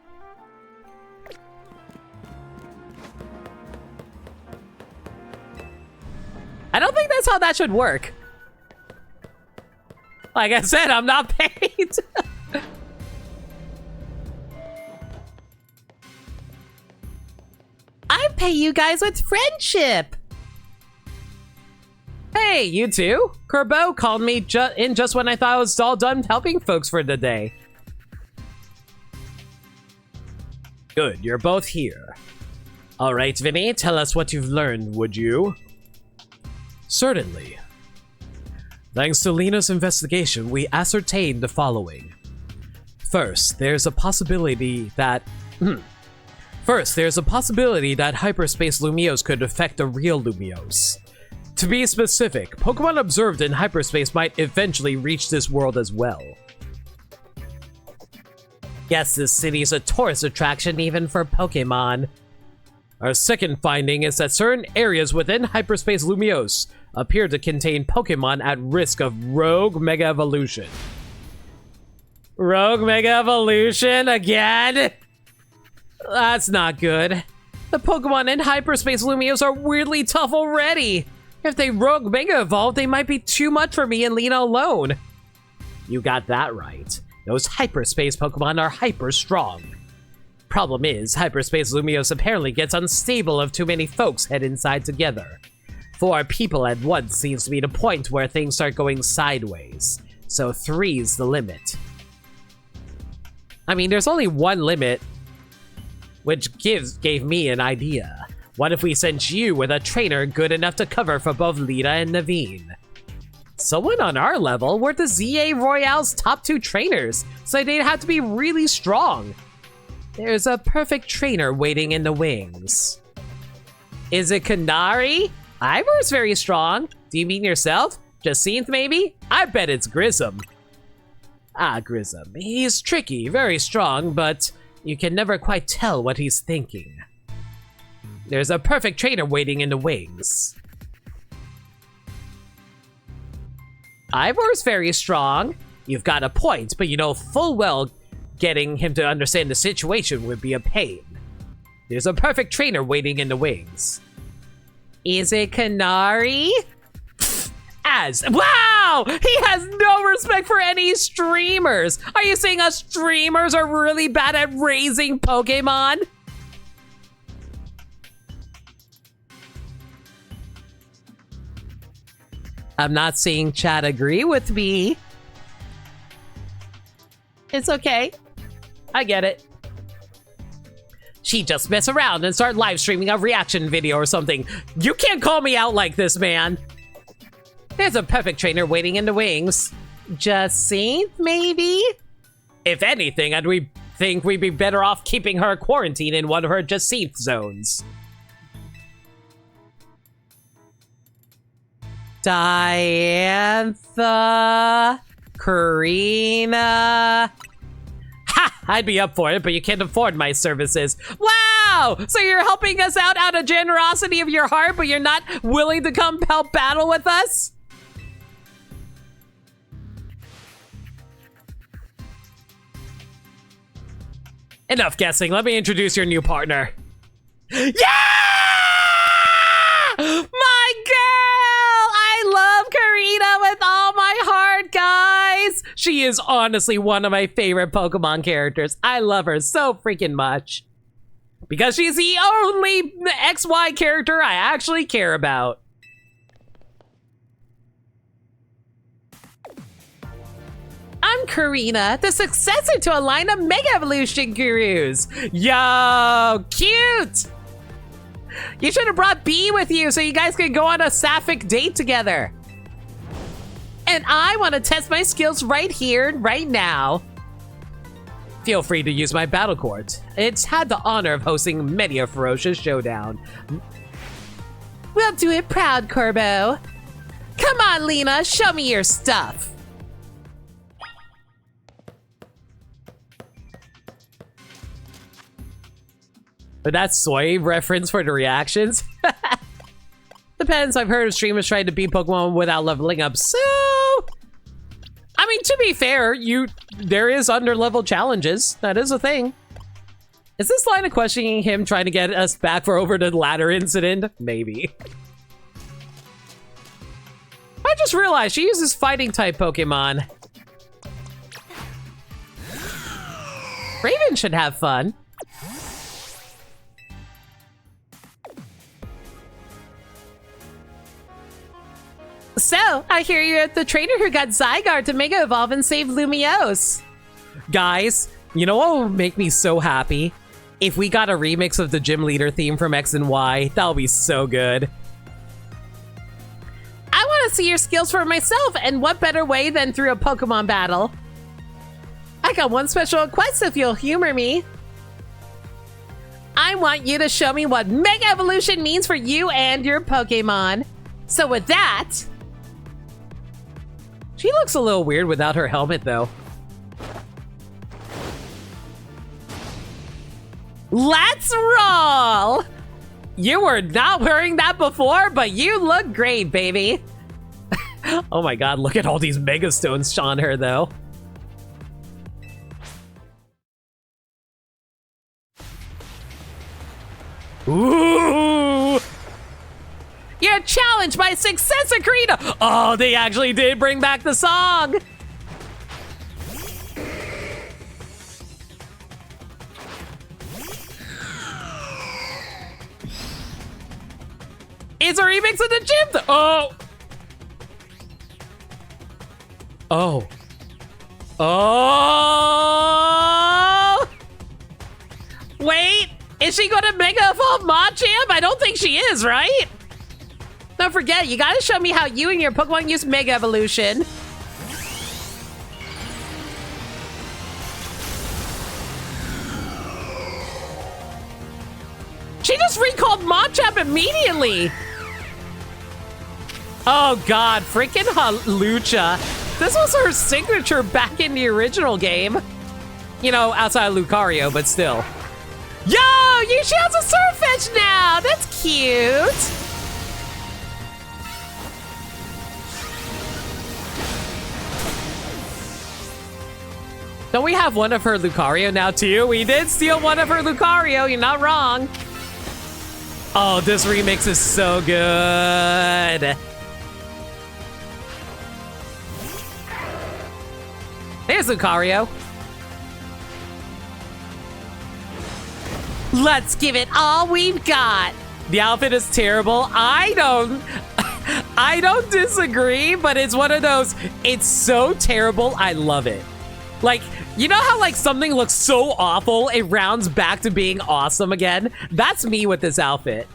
I don't think that's how that should work. Like I said, I'm not paid. I pay you guys with friendship. Hey, you two. Kerbo called me in just when I thought I was all done helping folks for the day. Good, you're both here. All right, Vinny, tell us what you've learned, would you? Certainly. Thanks to Lena's investigation, we ascertained the following. First, there's a possibility that hyperspace Lumios could affect the real Lumios. To be specific, Pokemon observed in hyperspace might eventually reach this world as well. Yes, this city is a tourist attraction even for Pokemon. Our second finding is that certain areas within hyperspace Lumios appear to contain Pokemon at risk of rogue Mega Evolution. Rogue Mega Evolution again? That's not good. The Pokemon in hyperspace Lumios are weirdly tough already. If they rogue Mega Evolve, they might be too much for me and Lena alone. You got that right. Those hyperspace Pokemon are hyper strong. Problem is, hyperspace Lumios apparently gets unstable if too many folks head inside together. 4 people at once seems to be the point where things start going sideways. So 3's the limit. I mean, there's only one limit, which gave me an idea. What if we sent you with a trainer good enough to cover for both Lita and Naveen? Someone on our level were the ZA Royale's top 2 trainers, so they'd have to be really strong. There's a perfect trainer waiting in the wings. Is it Kanari? Ivor's very strong. Do you mean yourself? Jacinth, maybe? I bet it's Grissom. Ah, Grissom. He's tricky, very strong, but you can never quite tell what he's thinking. There's a perfect trainer waiting in the wings. Ivor's very strong. You've got a point, but you know full well getting him to understand the situation would be a pain. There's a perfect trainer waiting in the wings. Is it Kanari? Wow! He has no respect for any streamers! Are you saying us streamers are really bad at raising Pokemon? I'm not seeing chat agree with me. It's okay. I get it. She just mess around and start live streaming a reaction video or something. You can't call me out like this, man. There's a perfect trainer waiting in the wings. Jacinth, maybe? If anything, I'd think we'd be better off keeping her quarantined in one of her Jacinth zones. Diantha, Karina. Ha! I'd be up for it, but you can't afford my services. Wow! So you're helping us out of generosity of your heart, but you're not willing to come help battle with us? Enough guessing. Let me introduce your new partner. Yeah! My girl! I love Karina with all my heart, guys! She is honestly one of my favorite Pokemon characters. I love her so freaking much. Because she's the only XY character I actually care about. I'm Karina, the successor to a line of Mega Evolution gurus. Yo, cute! You should have brought B with you so you guys could go on a sapphic date together. And I want to test my skills right here, right now. Feel free to use my battle court. It's had the honor of hosting many a ferocious showdown. We'll do it proud, Corbo. Come on, Lena, show me your stuff. But that's soy reference for the reactions? Depends, I've heard of streamers trying to beat Pokemon without leveling up, so... I mean, to be fair, there is under-level challenges. That is a thing. Is this line of questioning him trying to get us back for over the ladder incident? Maybe. I just realized she uses fighting-type Pokemon. Raven should have fun. So, I hear you're the trainer who got Zygarde to Mega Evolve and save Lumiose. Guys, you know what would make me so happy? If we got a remix of the gym leader theme from X and Y, that would be so good. I want to see your skills for myself, and what better way than through a Pokemon battle? I got one special request if you'll humor me. I want you to show me what Mega Evolution means for you and your Pokemon. So with that... She looks a little weird without her helmet, though. Let's roll! You were not wearing that before, but you look great, baby. Oh my god, look at all these Mega Stones on her, though. Ooh! You're challenged by successor Karina! Oh, they actually did bring back the song! It's a remix of the gym! Oh! Oh. Oh! Wait, is she gonna Mega Evolve Machamp? I don't think she is, right? Don't forget, you gotta show me how you and your Pokemon use Mega Evolution. She just recalled Machamp immediately! Oh god, freaking Halucha. This was her signature back in the original game. You know, outside of Lucario, but still. Yo, she has a Surfetch now! That's cute! Don't we have one of her Lucario now, too? We did steal one of her Lucario, you're not wrong. Oh, this remix is so good. There's Lucario. Let's give it all we've got. The outfit is terrible. I don't disagree, but it's one of those, it's so terrible, I love it. Like, you know how like something looks so awful, it rounds back to being awesome again? That's me with this outfit.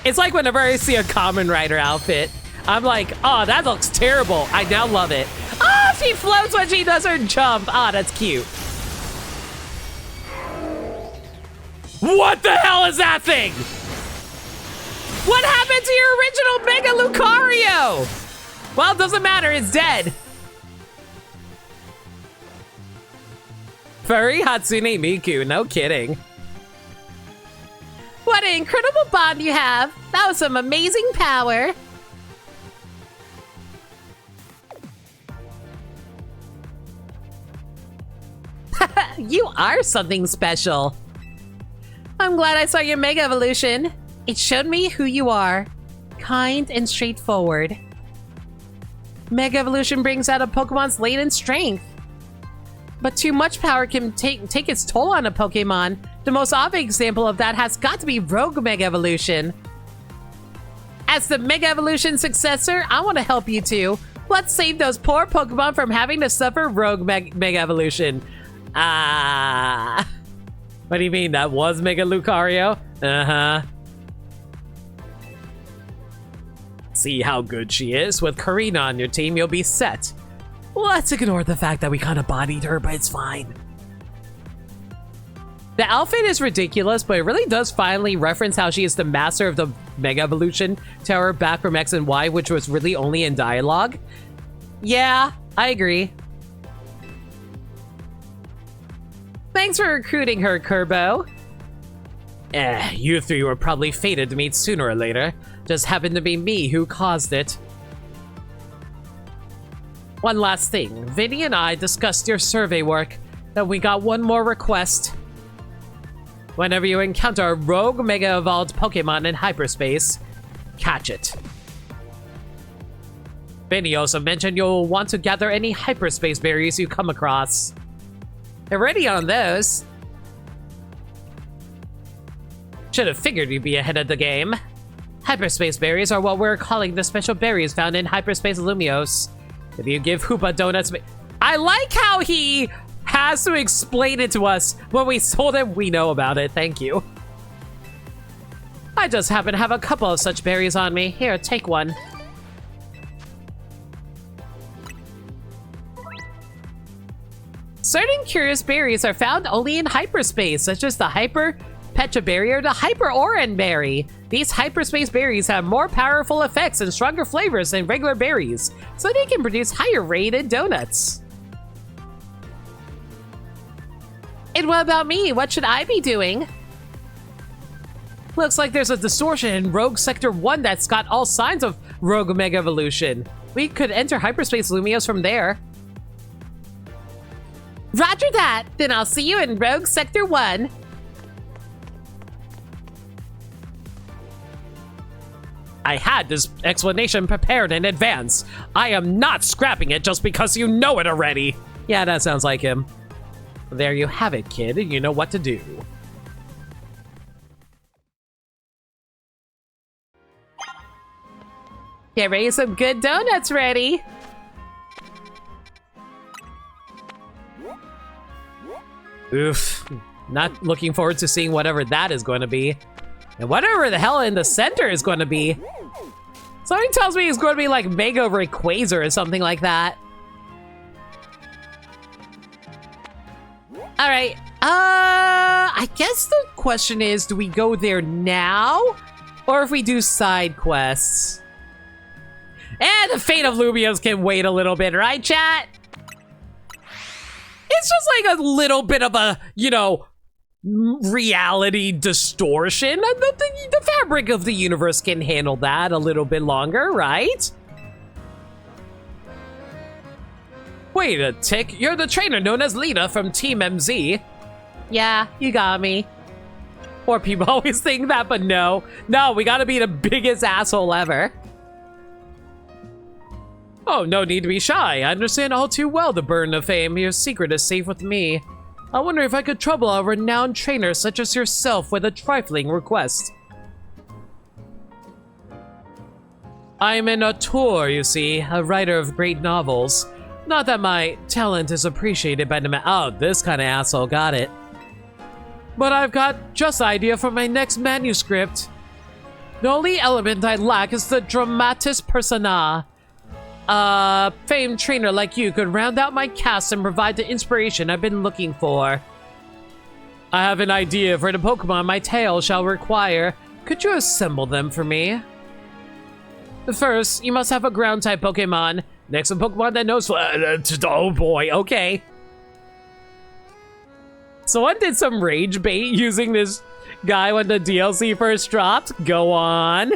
It's like whenever I see a Kamen Rider outfit, I'm like, oh, that looks terrible. I now love it. Oh, she floats when she does her jump. Ah, that's cute. What the hell is that thing? What happened to your original Mega Lucario? Well, it doesn't matter, it's dead. Furry Hatsune Miku, no kidding. What an incredible bond you have. That was some amazing power. You are something special. I'm glad I saw your Mega Evolution. It showed me who you are. Kind and straightforward. Mega Evolution brings out a Pokemon's latent strength. But too much power can take its toll on a Pokemon. The most obvious example of that has got to be Rogue Mega Evolution. As the Mega Evolution successor, I want to help you too. Let's save those poor Pokemon from having to suffer Rogue Mega Evolution. Ah. What do you mean? That was Mega Lucario? Uh-huh. See how good she is? With Karina on your team, you'll be set. Let's ignore the fact that we kind of bodied her, but it's fine. The outfit is ridiculous, but it really does finally reference how she is the master of the Mega Evolution Tower back from X and Y, which was really only in dialogue. Yeah, I agree. Thanks for recruiting her, Kerbo. You three were probably fated to meet sooner or later. Just happened to be me who caused it. One last thing. Vinny and I discussed your survey work, and we got one more request. Whenever you encounter a rogue Mega Evolved Pokemon in hyperspace, catch it. Vinny also mentioned you'll want to gather any hyperspace berries you come across. They're ready on those. Should have figured you'd be ahead of the game. Hyperspace berries are what we're calling the special berries found in Hyperspace Lumiose. If you give Hoopa donuts... I like how he has to explain it to us. When we told him we know about it. Thank you. I just happen to have a couple of such berries on me. Here, take one. Certain curious berries are found only in hyperspace, such as the Hyper Pecha Berry or the Hyper Oran Berry. These hyperspace berries have more powerful effects and stronger flavors than regular berries, so they can produce higher rated donuts. And what about me? What should I be doing? Looks like there's a distortion in Rogue Sector 1 that's got all signs of Rogue Mega Evolution. We could enter Hyperspace Lumiose from there. Roger that! Then I'll see you in Rogue Sector 1. I had this explanation prepared in advance. I am not scrapping it just because you know it already. Yeah, that sounds like him. There you have it, kid. You know what to do. Get ready, some good donuts ready. Oof. Not looking forward to seeing whatever that is going to be. And whatever the hell in the center is going to be. Something tells me it's going to be like Mega Rayquaza or something like that. Alright. I guess the question is, do we go there now? Or if we do side quests? And the fate of Lumiose can wait a little bit, right, chat? It's just like a little bit of a, you know, reality distortion. The fabric of the universe can handle that a little bit longer, right? Wait a tick, you're the trainer known as Lena from Team MZ. Yeah, you got me. Poor people always think that, but no. No, we gotta be the biggest asshole ever. Oh, no need to be shy. I understand all too well the burden of fame. Your secret is safe with me. I wonder if I could trouble a renowned trainer such as yourself with a trifling request. I'm an auteur, you see, a writer of great novels. Not that my talent is appreciated by the oh, this kind of asshole got it. But I've got just the idea for my next manuscript. The only element I lack is the dramatis persona. A famed trainer like you could round out my cast and provide the inspiration I've been looking for. I have an idea for the Pokemon my tale shall require. Could you assemble them for me? First, you must have a ground-type Pokemon. Next, a Pokemon that knows... oh boy, okay. Someone did some rage bait using this guy when the DLC first dropped. Go on.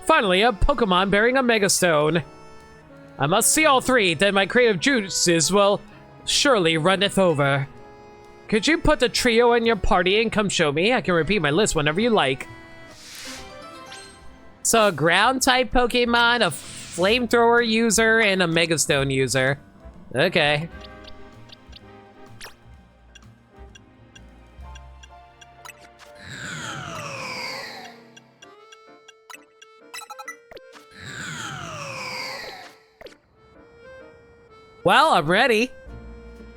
Finally, a Pokemon bearing a Mega Stone. I must see all three, then my creative juices will surely runneth over. Could you put the trio in your party and come show me? I can repeat my list whenever you like. So a ground-type Pokemon, a flamethrower user, and a Mega Stone user. Okay. Well, I'm ready.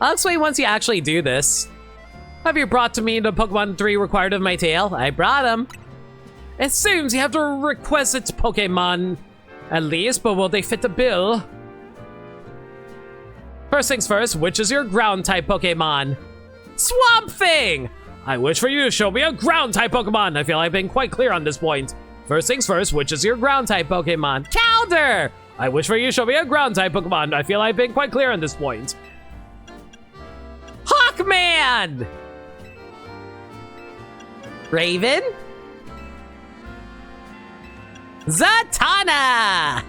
I'll explain once you actually do this. Have you brought to me the Pokemon 3 required of my tail? I brought them. It seems you have to request its Pokemon, at least, but will they fit the bill? First things first, which is your ground-type Pokemon? Swamp Thing! I wish for you to show me a ground-type Pokemon. I feel I've been quite clear on this point. First things first, which is your ground-type Pokemon? Calder! I wish for you to show me a ground-type Pokemon. I feel I've been quite clear on this point. Hawkman! Raven? Zatanna!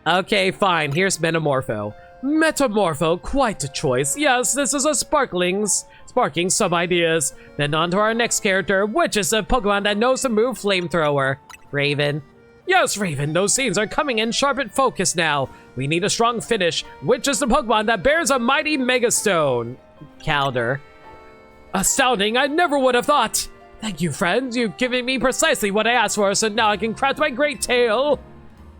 Okay, fine. Here's Metamorpho. Metamorpho, quite a choice. Yes, this is a sparking some ideas. Then on to our next character, which is a Pokemon that knows the move Flamethrower. Raven. Yes, Raven, those scenes are coming in sharp and focused now. We need a strong finish, which is the Pokemon that bears a mighty Mega Stone. Calder. Astounding, I never would have thought. Thank you, friend. You've given me precisely what I asked for, so now I can craft my great tale.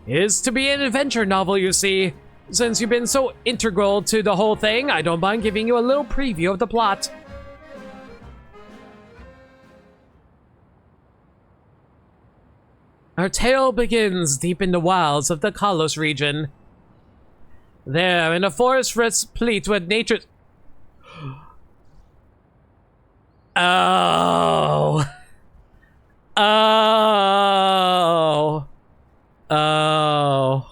It is to be an adventure novel, you see. Since you've been so integral to the whole thing, I don't mind giving you a little preview of the plot. Our tale begins deep in the wilds of the Kalos region. There, in a forest replete with nature's... Oh. Oh. Oh.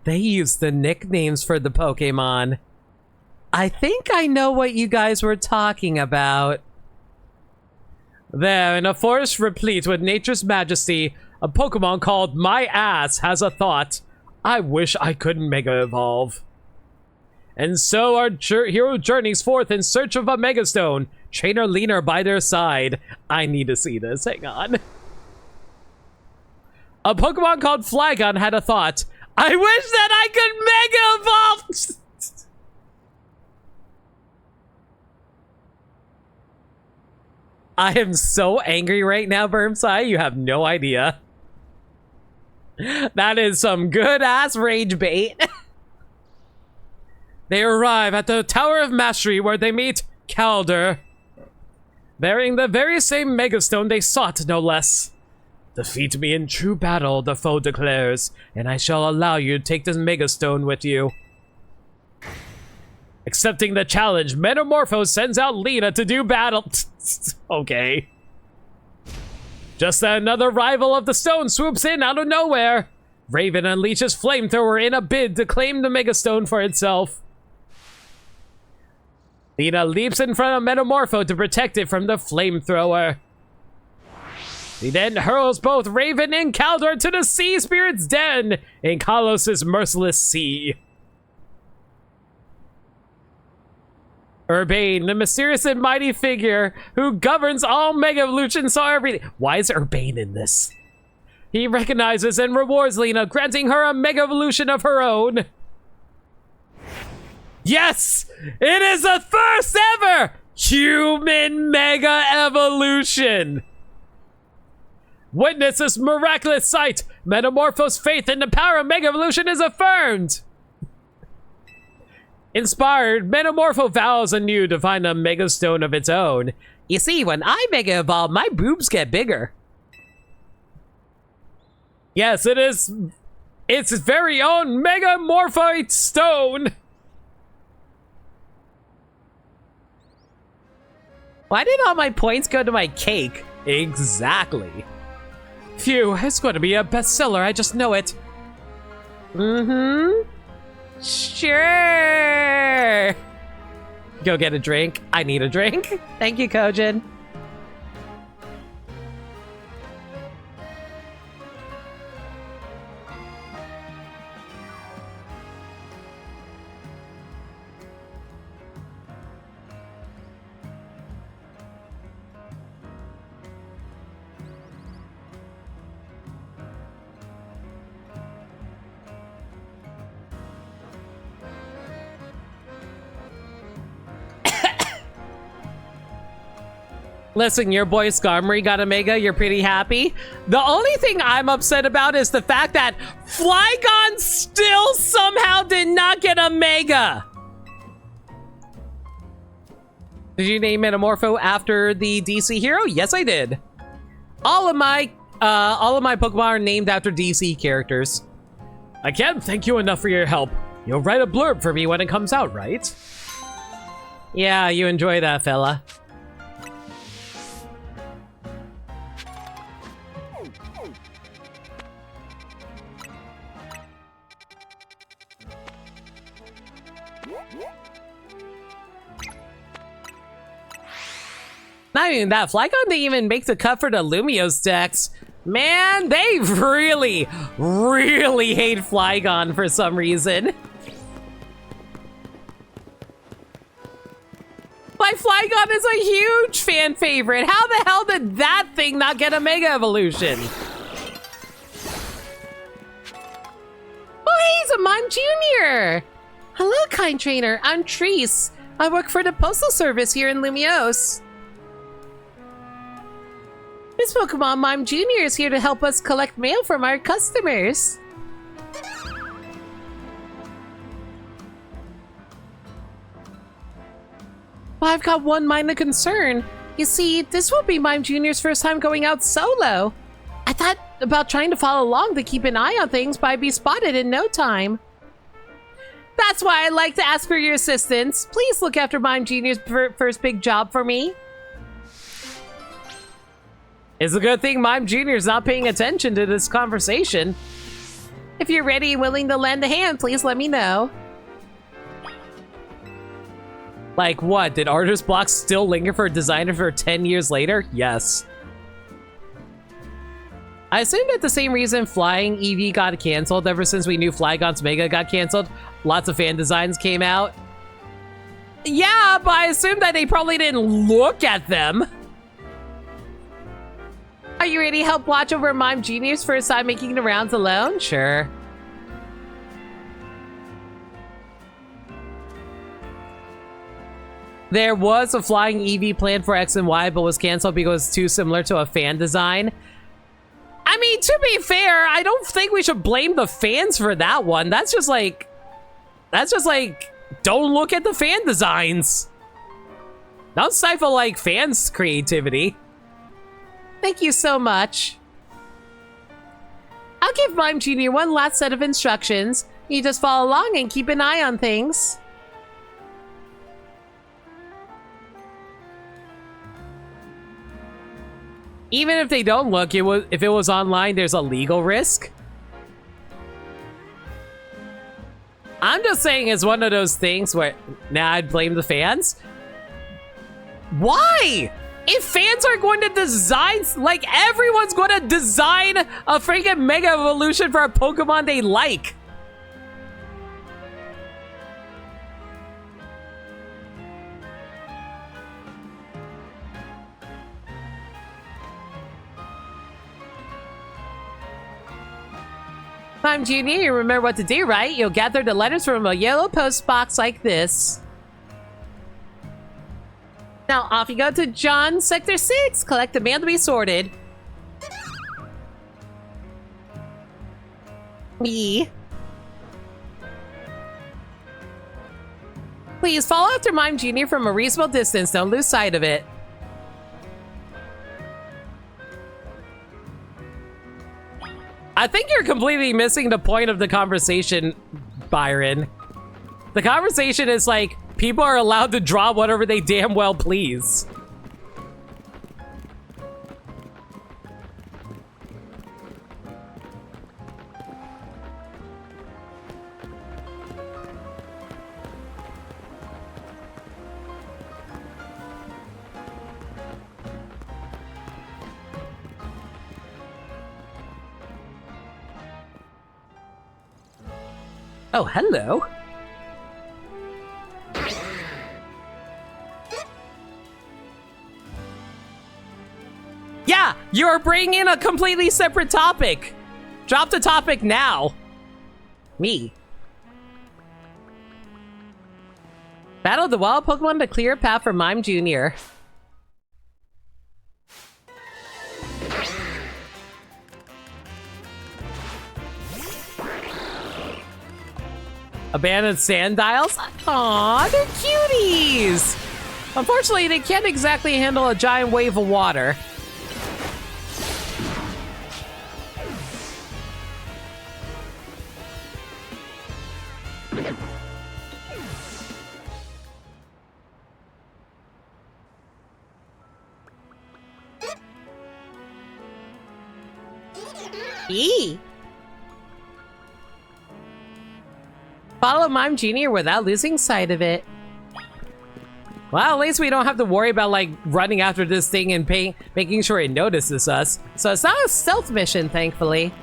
They used the nicknames for the Pokemon. I think I know what you guys were talking about. There, in a forest replete with nature's majesty, a Pokemon called My Ass has a thought. I wish I could Mega Evolve. And so our hero journeys forth in search of a Mega Stone. Trainer Leaner by their side. I need to see this. Hang on. A Pokemon called Flygon had a thought. I wish that I could Mega Evolve! I am so angry right now, Vermsai. You have no idea. That is some good-ass rage bait. They arrive at the Tower of Mastery where they meet Calder. Bearing the very same Mega Stone they sought, no less. Defeat me in true battle, the foe declares, and I shall allow you to take this Mega Stone with you. Accepting the challenge, Metamorpho sends out Lena to do battle. Okay. Just then another rival of the stone swoops in out of nowhere. Raven unleashes Flamethrower in a bid to claim the Mega Stone for itself. Lena leaps in front of Metamorpho to protect it from the Flamethrower. He then hurls both Raven and Calder to the Sea Spirit's den in Kalos' merciless sea. Urbane, the mysterious and mighty figure who governs all Mega Evolutions, saw everything. Why is Urbane in this? He recognizes and rewards Lena, granting her a Mega Evolution of her own. Yes! It is the first ever human Mega Evolution! Witness this miraculous sight! Metamorpho's faith in the power of Mega Evolution is affirmed! Inspired, Metamorpho vows anew to find a Mega Stone of its own. You see, when I Mega Evolve, my boobs get bigger. Yes, it is its very own Megamorphoid Stone! Why did all my points go to my cake? Exactly. Phew, it's going to be a bestseller, I just know it. Mm-hmm. Sure. Go get a drink. I need a drink. Thank you, Kojin. Listen, your boy Skarmory got a Mega. You're pretty happy. The only thing I'm upset about is the fact that Flygon still somehow did not get a Mega. Did you name Metamorpho after the DC hero? Yes, I did. All of my Pokemon are named after DC characters. I can't thank you enough for your help. You'll write a blurb for me when it comes out, right? Yeah, you enjoy that, fella. Not even that, Flygon didn't even make the cut for the Lumiose decks. Man, they really, really hate Flygon for some reason. Like, Flygon is a huge fan favorite. How the hell did that thing not get a Mega Evolution? Oh, hey, it's a Mime Jr. Hello, kind trainer. I'm Treese. I work for the Postal Service here in Lumiose. This Pokemon Mime Jr. is here to help us collect mail from our customers. Well, I've got one minor concern. You see, this will be Mime Jr.'s first time going out solo. I thought about trying to follow along to keep an eye on things, but I'd be spotted in no time. That's why I'd like to ask for your assistance. Please look after Mime Jr.'s first big job for me. It's a good thing Mime Jr. is not paying attention to this conversation. If you're ready and willing to lend a hand, please let me know. Like what? Did artist blocks still linger for a designer for 10 years later? Yes. I assume that the same reason Flying Eevee got canceled ever since we knew Flygon's Mega got canceled. Lots of fan designs came out. Yeah, but I assume that they probably didn't look at them. Are you ready to help watch over Mime Jr.'s first time making the rounds alone? Sure. There was a Flying Eevee planned for X and Y, but was canceled because it's too similar to a fan design. I mean, to be fair, I don't think we should blame the fans for that one. That's just like, don't look at the fan designs. Don't stifle, like, fans' creativity. Thank you so much. I'll give Mime Jr. one last set of instructions. You just follow along and keep an eye on things. Even if they don't look, if it was online, there's a legal risk. I'm just saying it's one of those things where now I'd blame the fans. Why? If fans are going to design, like, everyone's going to design a freaking Mega Evolution for a Pokemon they like. Mime Jr., you remember what to do, right? You'll gather the letters from a yellow post box like this. Now off you go to John Sector 6. Collect the mail to be sorted. Me. Please follow after Mime Jr. from a reasonable distance. Don't lose sight of it. I think you're completely missing the point of the conversation, Byron. The conversation is like, people are allowed to draw whatever they damn well please. Oh, hello. Yeah, you're bringing in a completely separate topic. Drop the topic now. Me. Battle the wild Pokemon to clear a path for Mime Jr. Abandoned Sandiles? Aw, they're cuties! Unfortunately, they can't exactly handle a giant wave of water. Eee. Follow Mime Jr. without losing sight of it. Well, at least we don't have to worry about, like, running after this thing and making sure it notices us. So it's not a stealth mission, thankfully.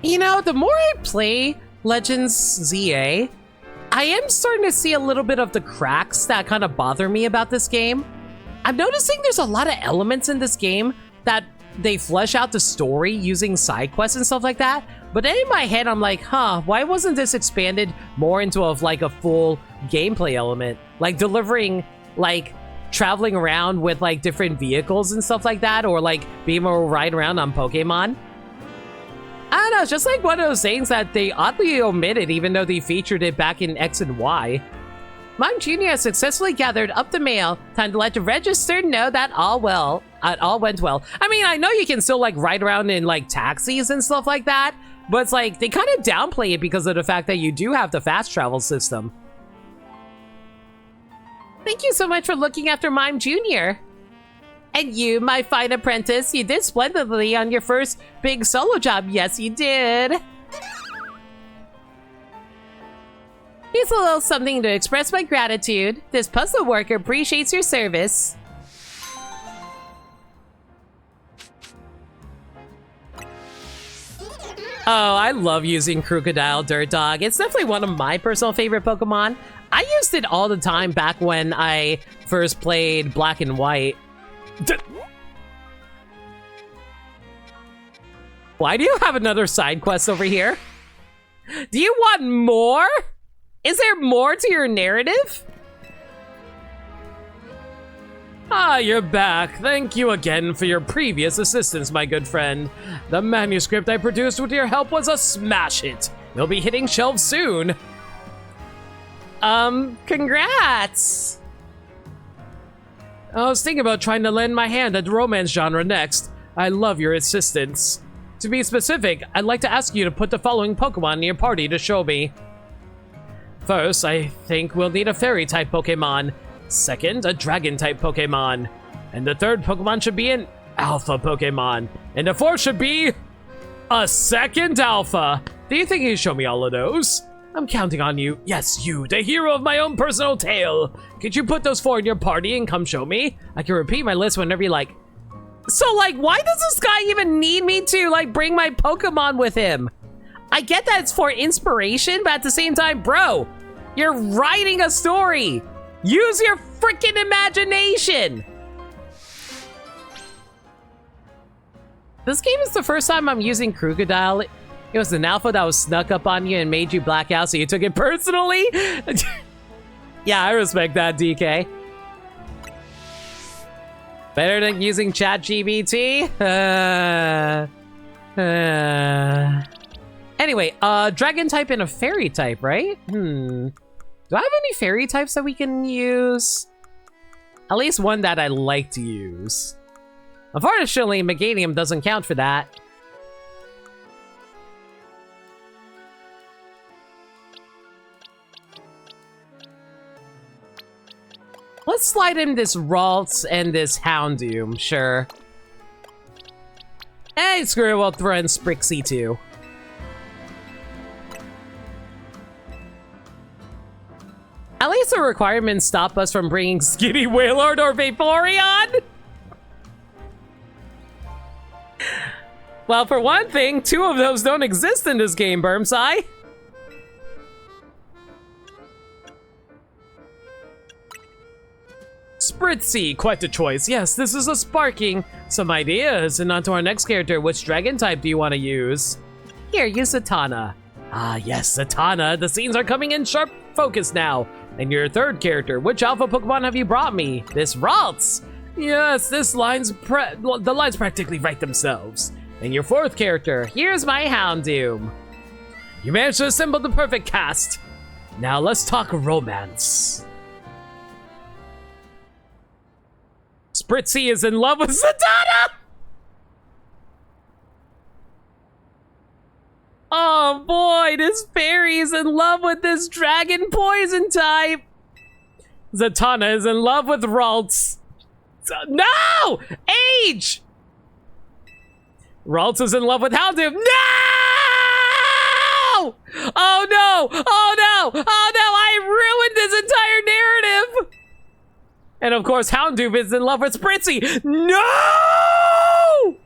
You know, the more I play Legends ZA, I am starting to see a little bit of the cracks that kind of bother me about this game. I'm noticing there's a lot of elements in this game that they flesh out the story using side quests and stuff like that. But then in my head, I'm like, huh, why wasn't this expanded more into like a full gameplay element? Like delivering, like, traveling around with like different vehicles and stuff like that, or like being able to ride around on Pokemon. I don't know, it's just like one of those things that they oddly omitted even though they featured it back in X and Y. Mime Jr. has successfully gathered up the mail. Time to let the registered know that all went well. I mean, I know you can still like ride around in like taxis and stuff like that, but it's like they kind of downplay it because of the fact that you do have the fast travel system. Thank you so much for looking after Mime Jr. And you, my fine apprentice, you did splendidly on your first big solo job. Yes, you did. Here's a little something to express my gratitude. This puzzle worker appreciates your service. Oh, I love using Crocodile Dirt Dog. It's definitely one of my personal favorite Pokemon. I used it all the time back when I first played Black and White. Why do you have another side quest over here? Do you want more? Is there more to your narrative? Ah, you're back. Thank you again for your previous assistance, my good friend. The manuscript I produced with your help was a smash hit. It'll be hitting shelves soon. Congrats! I was thinking about trying to lend my hand at the romance genre next. I love your assistance. To be specific, I'd like to ask you to put the following Pokemon in your party to show me. First, I think we'll need a Fairy-type Pokemon. Second, a Dragon-type Pokemon. And the third Pokemon should be an Alpha Pokemon. And the fourth should be a second Alpha. Do you think you can show me all of those? I'm counting on you. Yes, you, the hero of my own personal tale. Could you put those four in your party and come show me? I can repeat my list whenever you like. So, like, why does this guy even need me to, like, bring my Pokemon with him? I get that it's for inspiration, but at the same time, bro, you're writing a story. Use your freaking imagination. This game is the first time I'm using Crocodile. It was an alpha that was snuck up on you and made you black out, so you took it personally? Yeah, I respect that, DK. Better than using ChatGPT? Anyway, dragon type and a fairy type, right? Do I have any fairy types that we can use? At least one that I like to use. Unfortunately, Meganium doesn't count for that. Let's slide in this Ralts and this Houndoom, sure. Hey, screw it, we'll throw in Sprixie too. At least the requirements stop us from bringing Skinny Wailord or Vaporeon! Well, for one thing, two of those don't exist in this game, Burmsai. Spritzy, quite a choice. Yes, this is a sparking some ideas. And on to our next character. Which dragon type do you want to use? Here, use Zatanna. Ah, yes, Zatanna. The scenes are coming in sharp focus now. And your third character, which alpha Pokemon have you brought me? This Ralts. Yes, the lines practically write themselves. And your fourth character, here's my Houndoom. You managed to assemble the perfect cast. Now let's talk romance. Spritzy is in love with Zatanna! Oh boy, this fairy is in love with this dragon poison type. Zatanna is in love with Ralts. No! Age! Ralts is in love with Houndoom. No! Oh no! Oh no! Oh no! I ruined this entire narrative! And of course, Houndoom is in love with Spritzy. No!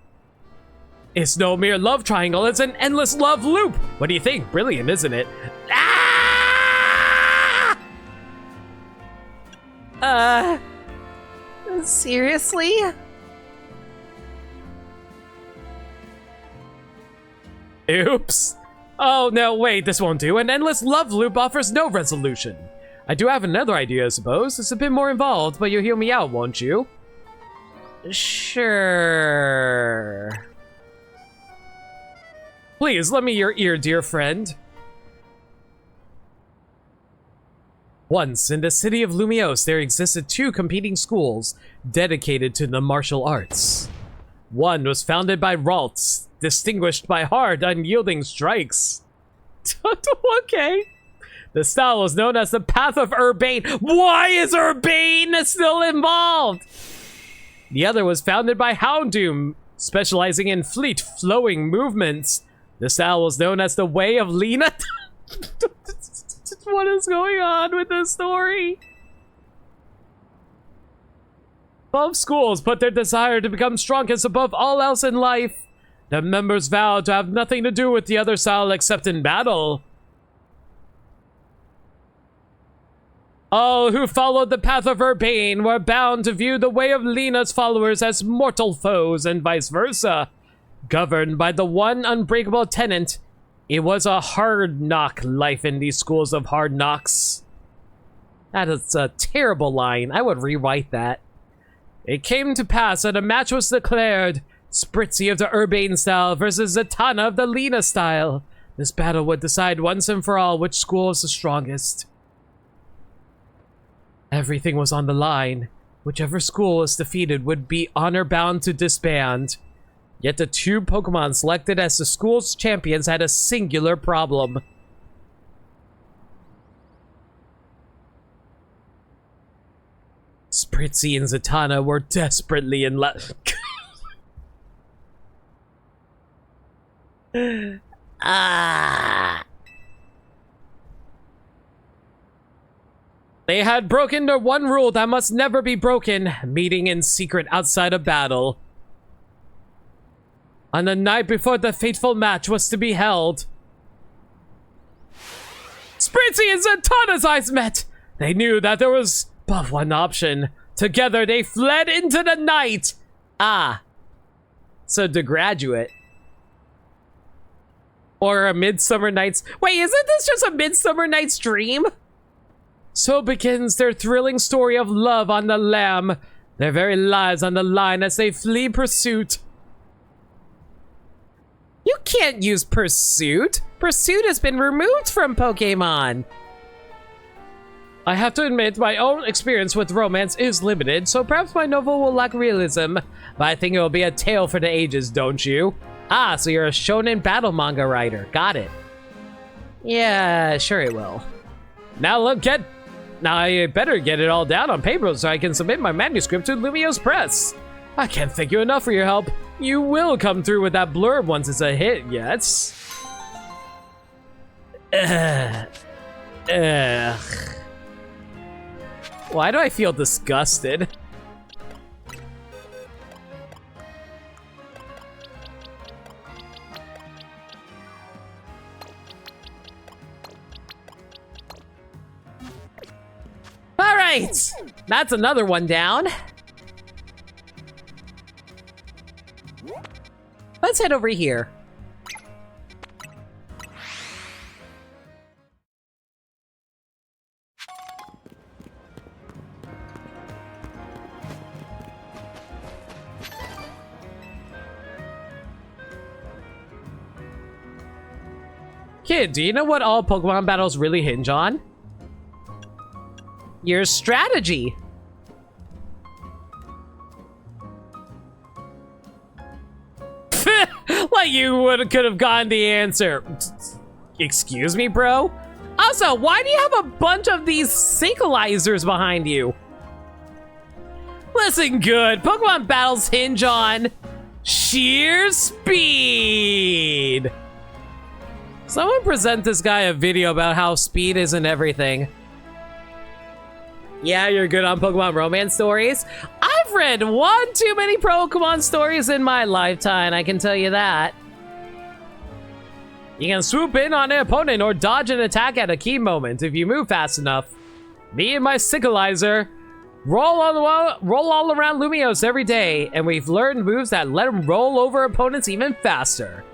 It's no mere love triangle, it's an endless love loop. What do you think? Brilliant, isn't it? Ah! Seriously? Oops. Oh, no, wait, this won't do. An endless love loop offers no resolution. I do have another idea, I suppose. It's a bit more involved, but you'll hear me out, won't you? Sure. Please, lend me your ear, dear friend. Once, in the city of Lumiose, there existed two competing schools dedicated to the martial arts. One was founded by Ralts, distinguished by hard, unyielding strikes. Okay. The style was known as the Path of Urbane. Why is Urbane still involved? The other was founded by Houndoom, specializing in fleet, flowing movements. The style was known as the Way of Lena. What is going on with this story? Both schools put their desire to become strongest above all else in life. The members vowed to have nothing to do with the other style except in battle. All who followed the path of Urbane were bound to view the Way of Lena's followers as mortal foes and vice versa. Governed by the one unbreakable tenet, it was a hard knock life in these schools of hard knocks. That is a terrible line. I would rewrite that. It came to pass that a match was declared. Spritzy of the Urbane style versus Zatanna of the Lena style. This battle would decide once and for all which school is the strongest. Everything was on the line. Whichever school was defeated would be honor-bound to disband. Yet the two Pokemon selected as the school's champions had a singular problem. Spritzy and Zatanna were desperately in love. They had broken the one rule that must never be broken, meeting in secret outside a battle. On the night before the fateful match was to be held, Spritzy and Zatanna's eyes met. They knew that there was but one option. Together they fled into the night. So The Graduate. Or A Midsummer Night's... Wait, isn't this just A Midsummer Night's Dream? So begins their thrilling story of love on the lam. Their very lives on the line as they flee pursuit. You can't use Pursuit. Pursuit has been removed from Pokémon. I have to admit, my own experience with romance is limited, so perhaps my novel will lack realism, but I think it will be a tale for the ages, don't you? So you're a shonen battle manga writer. Got it. Yeah, sure it will. Now I better get it all down on paper so I can submit my manuscript to Lumiose Press. I can't thank you enough for your help. You will come through with that blurb once it's a hit, yes? Why do I feel disgusted? All right, That's another one down. Let's head over here. Kid, do you know what all Pokemon battles really hinge on? Your strategy. Like you could have gotten the answer. Excuse me, bro? Also, why do you have a bunch of these synchronizers behind you? Listen good, Pokemon battles hinge on sheer speed. Someone present this guy a video about how speed isn't everything. Yeah, you're good on Pokemon romance stories. I've read one too many Pokemon stories in my lifetime, I can tell you that. You can swoop in on an opponent or dodge an attack at a key moment if you move fast enough. Me and my Sickleizer roll all around Lumiose every day, and we've learned moves that let them roll over opponents even faster.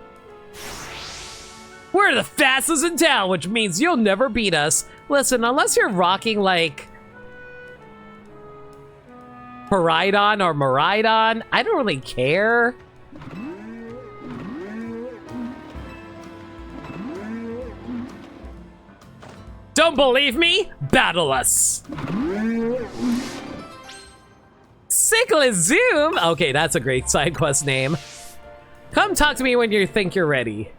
We're the fastest in town, which means you'll never beat us. Listen, unless you're rocking like Paridon or Maridon, I don't really care. Don't believe me? Battle us! Sickle Zoom? Okay, that's a great side quest name. Come talk to me when you think you're ready.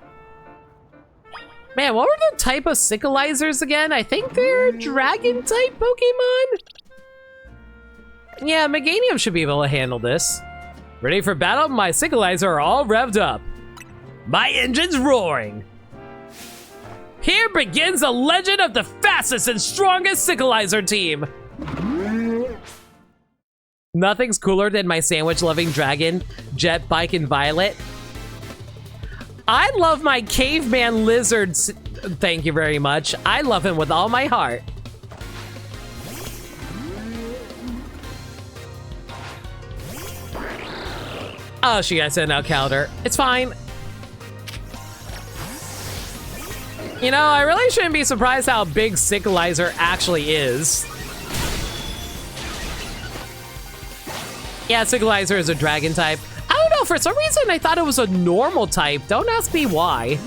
Man, what were the type of Sickleizers again? I think they're Dragon-type Pokemon? Yeah, Meganium should be able to handle this. Ready for battle? My Sickleizer are all revved up. My engine's roaring. Here begins the legend of the fastest and strongest Sickleizer team. Nothing's cooler than my sandwich-loving dragon, Jet, Bike, and Violet. I love my caveman lizards. Thank you very much. I love him with all my heart. Oh, she got sent out counter. It's fine. You know, I really shouldn't be surprised how big Sickleizer actually is. Yeah, Sickleizer is a dragon type. I don't know, for some reason I thought it was a normal type. Don't ask me why.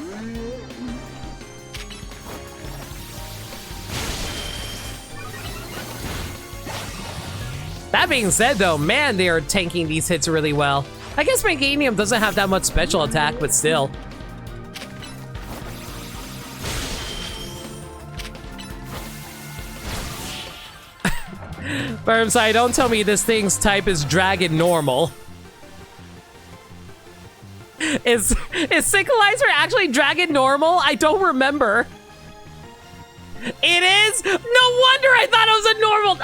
That being said though, man, they are tanking these hits really well. I guess Meganium doesn't have that much special attack, but still. Firmside, don't tell me this thing's type is Dragon Normal. Is Sickleizer actually Dragon Normal? I don't remember. It is? No wonder I thought it was a normal.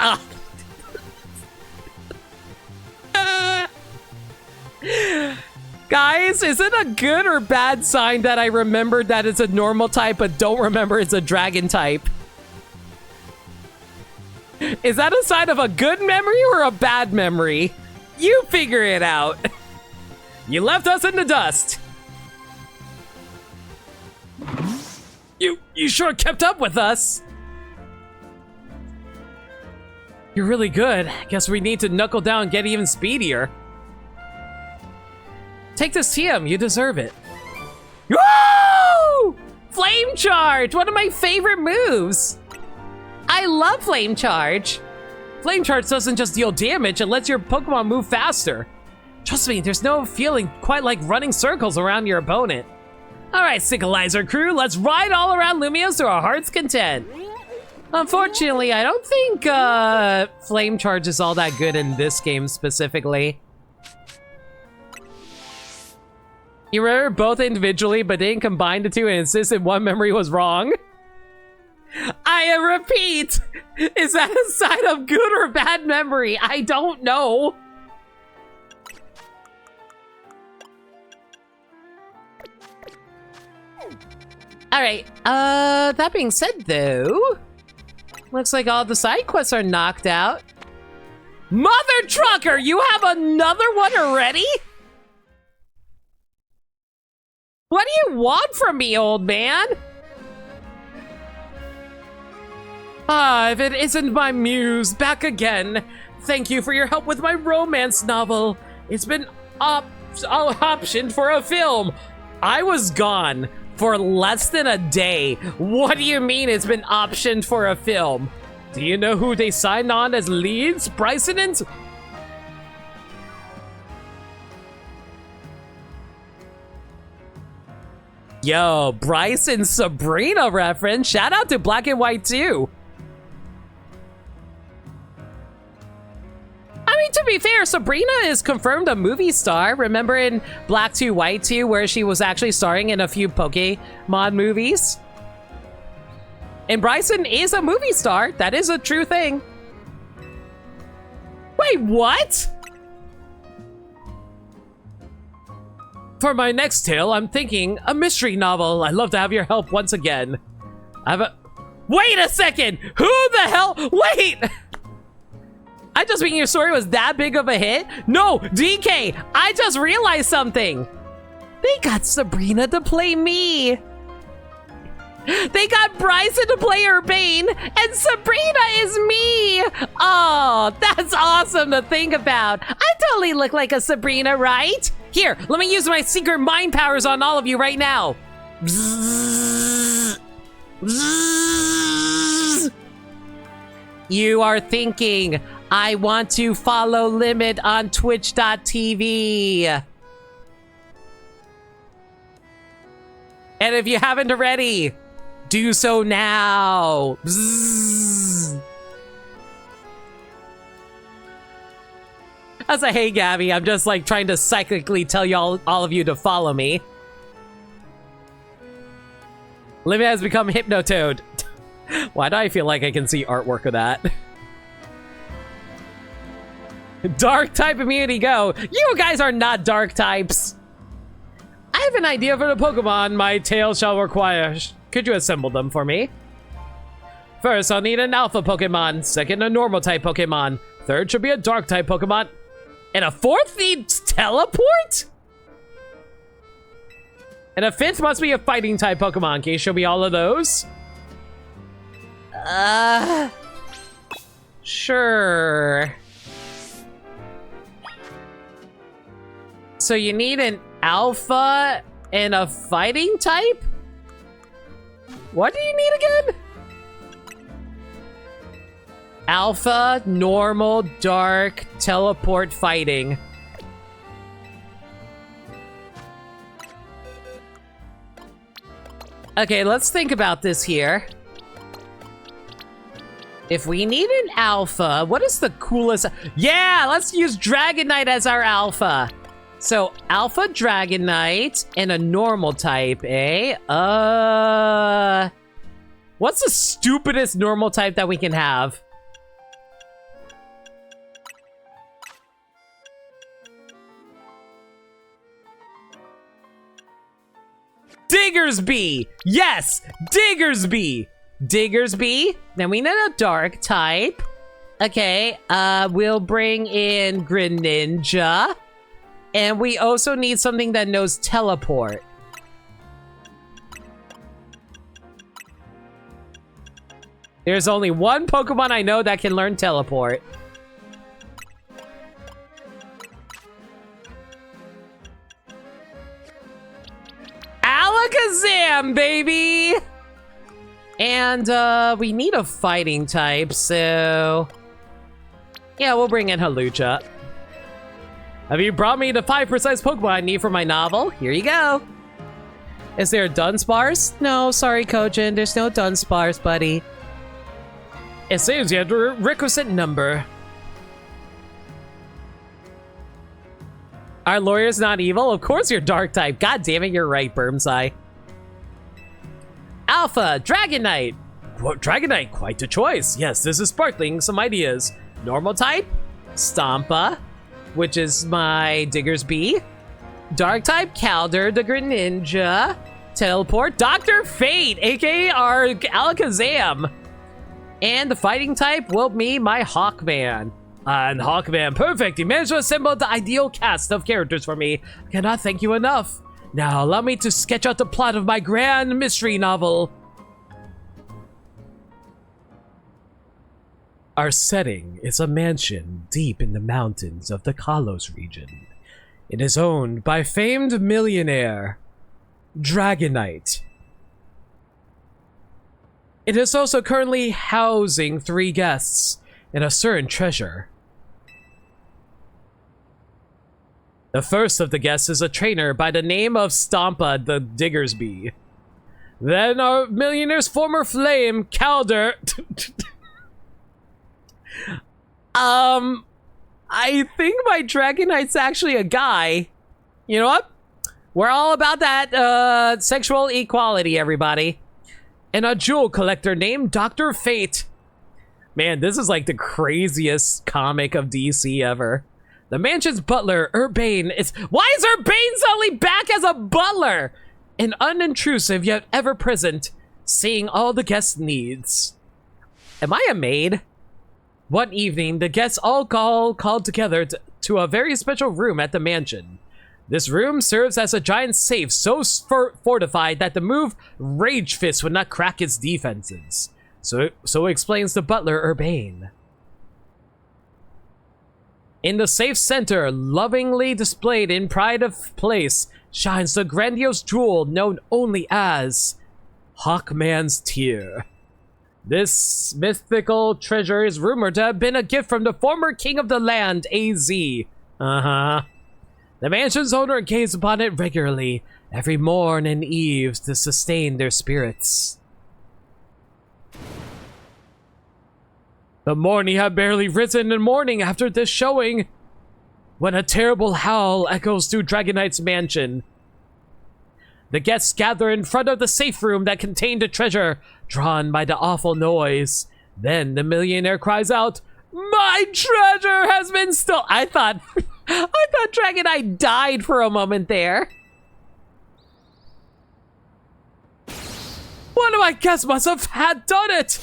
Guys, is it a good or bad sign that I remembered that it's a normal type but don't remember it's a dragon type? Is that a sign of a good memory or a bad memory? You figure it out. You left us in the dust. You sure kept up with us. You're really good. Guess we need to knuckle down and get even speedier. Take this TM, you deserve it. Woo! Flame Charge, one of my favorite moves. I love Flame Charge. Flame Charge doesn't just deal damage, it lets your Pokemon move faster. Trust me, there's no feeling quite like running circles around your opponent. Alright, Sickleizer crew, let's ride all around Lumiose to our heart's content. Unfortunately, I don't think Flame Charge is all that good in this game specifically. You remember both individually, but didn't combine the two and insisted one memory was wrong? I repeat, is that a sign of good or bad memory? I don't know. Alright, that being said though, looks like all the side quests are knocked out. Mother Trucker, you have another one already? What do you want from me, old man? Ah, if it isn't my muse, back again. Thank you for your help with my romance novel. It's been optioned for a film. I was gone for less than a day. What do you mean it's been optioned for a film? Do you know who they signed on as leads? Bryson and... Yo, Bryce and Sabrina reference. Shout out to Black and White too. I mean, to be fair, Sabrina is confirmed a movie star. Remember in Black 2, White 2, where she was actually starring in a few Pokémon movies? And Bryson is a movie star. That is a true thing. Wait, what? For my next tale, I'm thinking a mystery novel. I'd love to have your help once again. Wait a second! Who the hell? Wait! I just mean your story was that big of a hit? No, DK, I just realized something. They got Sabrina to play me. They got Bryson to play Urbane, and Sabrina is me. Oh, that's awesome to think about. I totally look like a Sabrina, right? Here, let me use my secret mind powers on all of you right now. Bzzz. Bzzz. You are thinking, I want to follow Limit on Twitch.tv. And if you haven't already, do so now. Bzzz. I was like, hey, Gabby, I'm just like trying to psychically tell y'all, all of you to follow me. Limit has become Hypnotoad. Why do I feel like I can see artwork of that? Dark type immunity, go. You guys are not dark types. I have an idea for the Pokemon my tale shall require. Could you assemble them for me? First, I'll need an alpha Pokemon. Second, a normal type Pokemon. Third should be a dark type Pokemon. And a fourth needs teleport? And a fifth must be a fighting type Pokemon. Can you show me all of those? Sure. So you need an alpha and a fighting type? What do you need again? Alpha, normal, dark, teleport, fighting. Okay, let's think about this here. If we need an alpha, what is the coolest? Yeah, let's use Dragonite as our alpha. So, alpha Dragonite and a normal type, eh? What's the stupidest normal type that we can have? Diggersby! Yes! Diggersby! Diggersby. Then we need a dark type. Okay, we'll bring in Greninja. And we also need something that knows teleport. There's only one Pokemon I know that can learn teleport. Alakazam, baby! And, we need a fighting type, so... yeah, we'll bring in Halucha. Have you brought me the 5 precise Pokemon I need for my novel? Here you go. Is there a Dunsparce? No, sorry, Kojin. There's no Dunsparce, buddy. It seems you have the requisite number. Our lawyer's not evil? Of course you're dark type. God damn it, you're right, Burmsai. Alpha, Dragonite. Well, Dragonite, quite a choice. Yes, this is sparkling some ideas. Normal type, Stompa, which is my Diggersby. Dark type, Calder, the Greninja. Teleport, Dr. Fate, aka our Alakazam. And the fighting type will be my Hawkman. And Hawkman, perfect. You managed to assemble the ideal cast of characters for me. I cannot thank you enough. Now, allow me to sketch out the plot of my grand mystery novel. Our setting is a mansion deep in the mountains of the Kalos region. It is owned by famed millionaire Dragonite. It is also currently housing 3 guests and a certain treasure. The first of the guests is a trainer by the name of Stompa the Diggersby. Then our millionaire's former flame, Calder. I think my Dragonite's actually a guy. You know what? We're all about that sexual equality, everybody. And a jewel collector named Dr. Fate. Man, this is like the craziest comic of DC ever. The mansion's butler, Urbane, is... Why is Urbane suddenly back as a butler? An unintrusive yet ever-present, seeing all the guests' needs. Am I a maid? One evening, the guests all called together to a very special room at the mansion. This room serves as a giant safe so fortified that the move Rage Fist would not crack its defenses. So explains the butler, Urbane. In the safe center, lovingly displayed in pride of place, shines the grandiose jewel known only as Hawkman's Tear. This mythical treasure is rumored to have been a gift from the former king of the land, AZ. The mansion's owner gazed upon it regularly, every morn and eve, to sustain their spirits. The morning had barely risen in morning after this showing, when a terrible howl echoes through Dragonite's mansion. The guests gather in front of the safe room that contained the treasure, drawn by the awful noise. Then the millionaire cries out, "My treasure has been stolen!" I thought Dragonite died for a moment there. One of my guests must have had done it!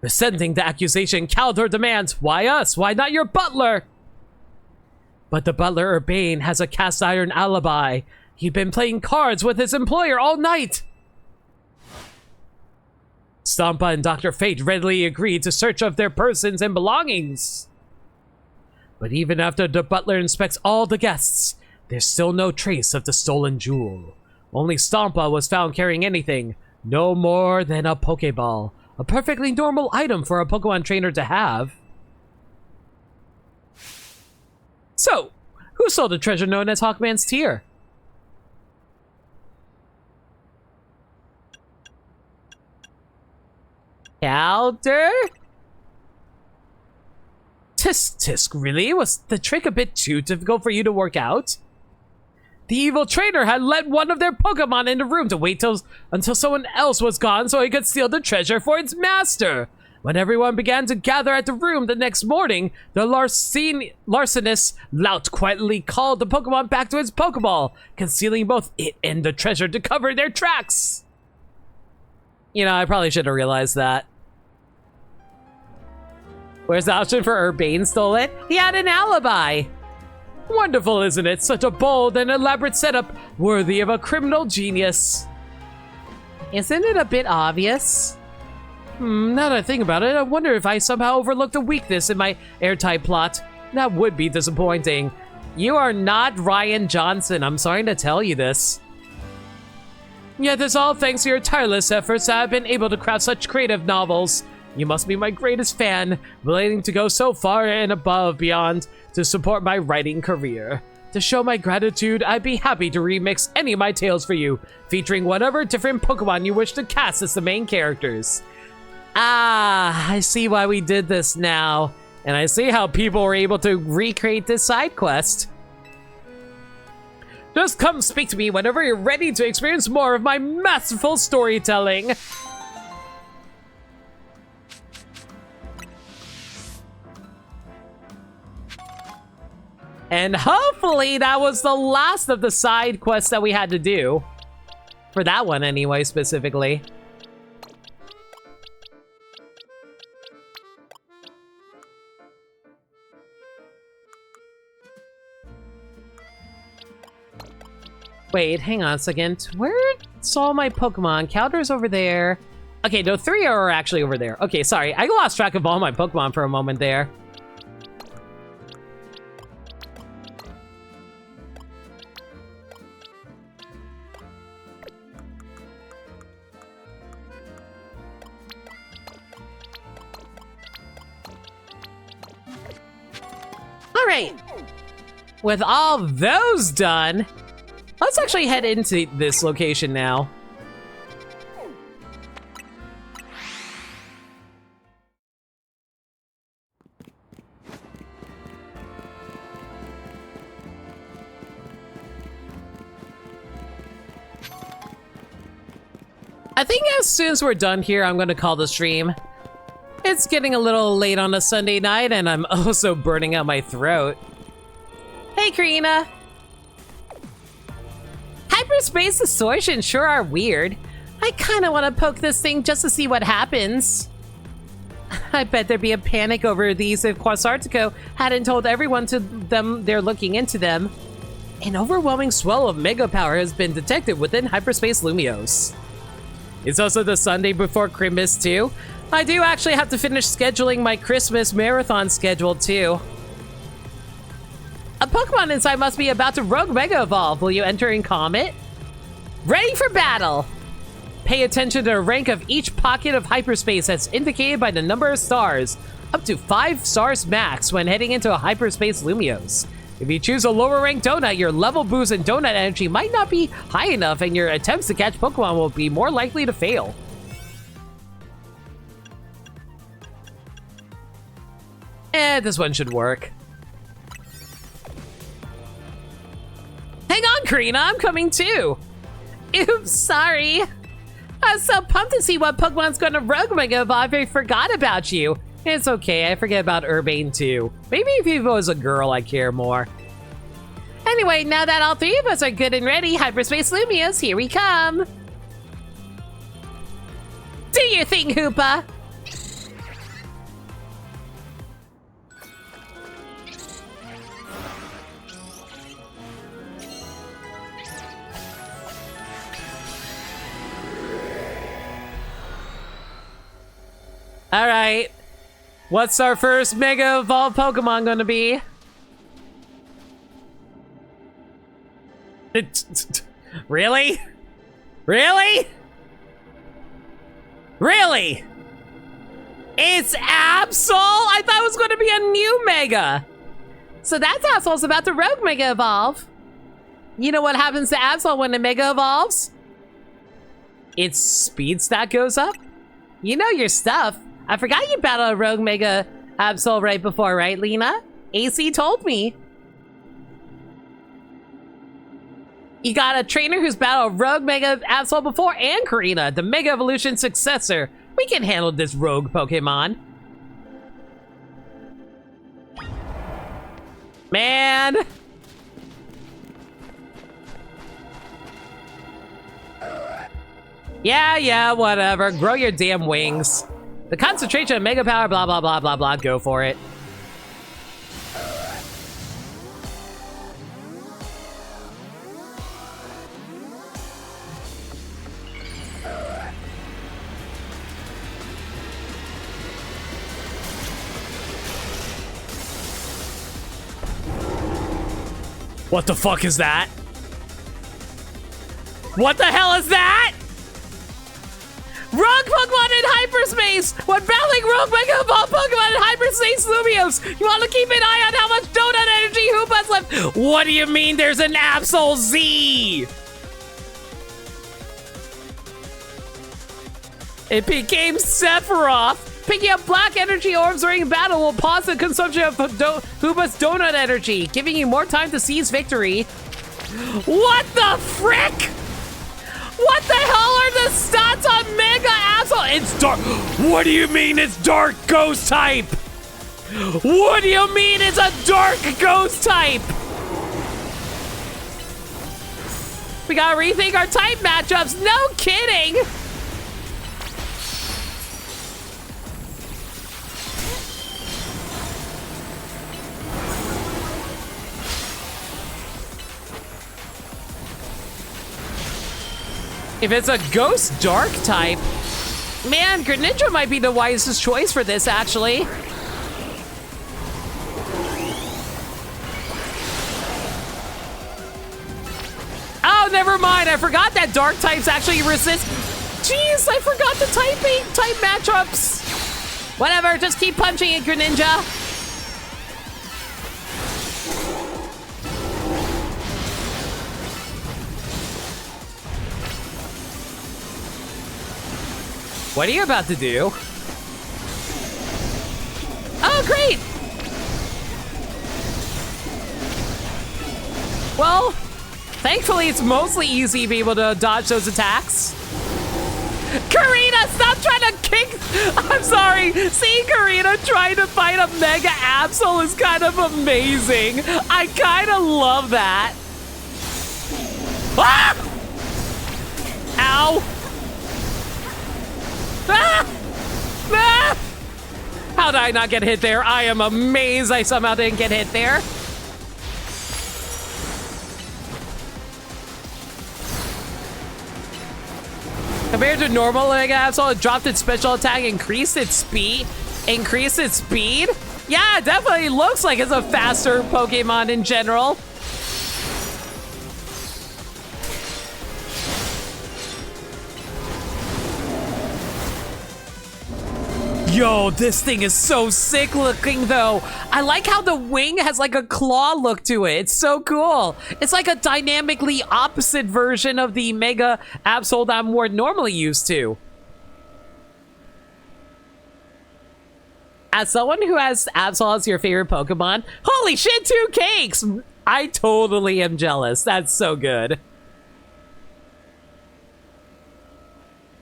Resenting the accusation, Caldor demands, "Why us? Why not your butler?" But the butler, Urbane, has a cast iron alibi. He'd been playing cards with his employer all night. Stompa and Dr. Fate readily agreed to search of their persons and belongings. But even after the butler inspects all the guests, there's still no trace of the stolen jewel. Only Stompa was found carrying anything, no more than a Pokeball. A perfectly normal item for a Pokemon trainer to have. So, who stole the treasure known as Hawkman's Tear? Calder? Tisk, really? Was the trick a bit too difficult for you to work out? The evil trainer had let one of their Pokemon in the room to wait until someone else was gone so he could steal the treasure for its master. When everyone began to gather at the room the next morning, the larcenous lout quietly called the Pokemon back to its Pokeball, concealing both it and the treasure to cover their tracks. You know, I probably should have realized that. Where's the option for Urbane stole it? He had an alibi. Wonderful, isn't it? Such a bold and elaborate setup, worthy of a criminal genius. Isn't it a bit obvious? Now that I think about it, I wonder if I somehow overlooked a weakness in my airtight plot. That would be disappointing. You are not Ryan Johnson, I'm sorry to tell you this. Yet it's all thanks to your tireless efforts that I've been able to craft such creative novels. You must be my greatest fan, willing to go so far and above beyond to support my writing career. To show my gratitude, I'd be happy to remix any of my tales for you, featuring whatever different Pokemon you wish to cast as the main characters. Ah, I see why we did this now, and I see how people were able to recreate this side quest. Just come speak to me whenever you're ready to experience more of my masterful storytelling. And hopefully that was the last of the side quests that we had to do. For that one anyway, specifically. Wait, hang on a second. Where's all my Pokemon? Cowder's over there. Okay, no, 3 are actually over there. Okay, sorry. I lost track of all my Pokemon for a moment there. All right. With all those done, let's actually head into this location now. I think as soon as we're done here, I'm going to call the stream. It's getting a little late on a Sunday night, and I'm also burning out my throat. Hey, Karina. Hyperspace distortions sure are weird. I kind of want to poke this thing just to see what happens. I bet there'd be a panic over these if Quasartico hadn't told everyone to them they're looking into them. An overwhelming swell of mega power has been detected within Hyperspace Lumiose. It's also the Sunday before Christmas, too. I do actually have to finish scheduling my Christmas marathon schedule, too. A Pokemon inside must be about to Rogue Mega Evolve. Will you enter in Comet? Ready for battle! Pay attention to the rank of each pocket of hyperspace as indicated by the number of stars. Up to 5 stars max when heading into a Hyperspace Lumiose. If you choose a lower ranked donut, your level boost and donut energy might not be high enough and your attempts to catch Pokemon will be more likely to fail. This one should work. Hang on, Karina, I'm coming too. Oops, sorry. I was so pumped to see what Pokemon's gonna Rogue Mega Evolve, I forgot about you. It's okay, I forget about Urbane too. Maybe if it was a girl, I'd care more. Anyway, now that all 3 of us are good and ready, Hyperspace Lumiose, here we come. Do your thing, Hoopa. All right. What's our first Mega Evolved Pokemon gonna be? Really? Really? Really? It's Absol? I thought it was gonna be a new Mega. So that's Absol's about to Rogue Mega Evolve. You know what happens to Absol when the Mega evolves? Its speed stat goes up. You know your stuff. I forgot you battled a Rogue Mega Absol right before, right, Lena? AC told me. You got a trainer who's battled Rogue Mega Absol before and Karina, the Mega Evolution successor. We can handle this rogue Pokemon. Man. Yeah, whatever. Grow your damn wings. The concentration of mega power, blah, blah, blah, blah, blah. Go for it. What the fuck is that? What the hell is that? Rogue Pokemon in hyperspace! When battling Rogue Mega Evolved Pokemon in hyperspace Lumiose, you want to keep an eye on how much donut energy Hoopa's left. What do you mean there's an Absol Z? It became Sephiroth. Picking up black energy orbs during battle will pause the consumption of Hoopa's donut energy, giving you more time to seize victory. What the frick? What the hell are the stats on Mega Absol? It's dark. What do you mean it's dark ghost type? What do you mean it's a dark ghost type? We gotta rethink our type matchups. No kidding. If it's a ghost dark type, man, Greninja might be the wisest choice for this, actually. Oh, never mind. I forgot that dark types actually resist. Jeez, I forgot the type matchups. Whatever, just keep punching it, Greninja. What are you about to do? Oh, great! Well, thankfully it's mostly easy to be able to dodge those attacks. Karina, stop trying to kick! I'm sorry. Seeing Karina trying to fight a Mega Absol is kind of amazing. I kind of love that. Ah! Ow! Ah! Ah! How did I not get hit there? I am amazed I somehow didn't get hit there. Compared to normal Mega Absol, it dropped its special attack, increased its speed. Yeah, it definitely looks like it's a faster Pokemon in general. Yo, this thing is so sick looking though. I like how the wing has like a claw look to it. It's so cool. It's like a dynamically opposite version of the Mega Absol that I'm more normally used to. As someone who has Absol as your favorite Pokemon, holy shit, 2 cakes! I totally am jealous. That's so good.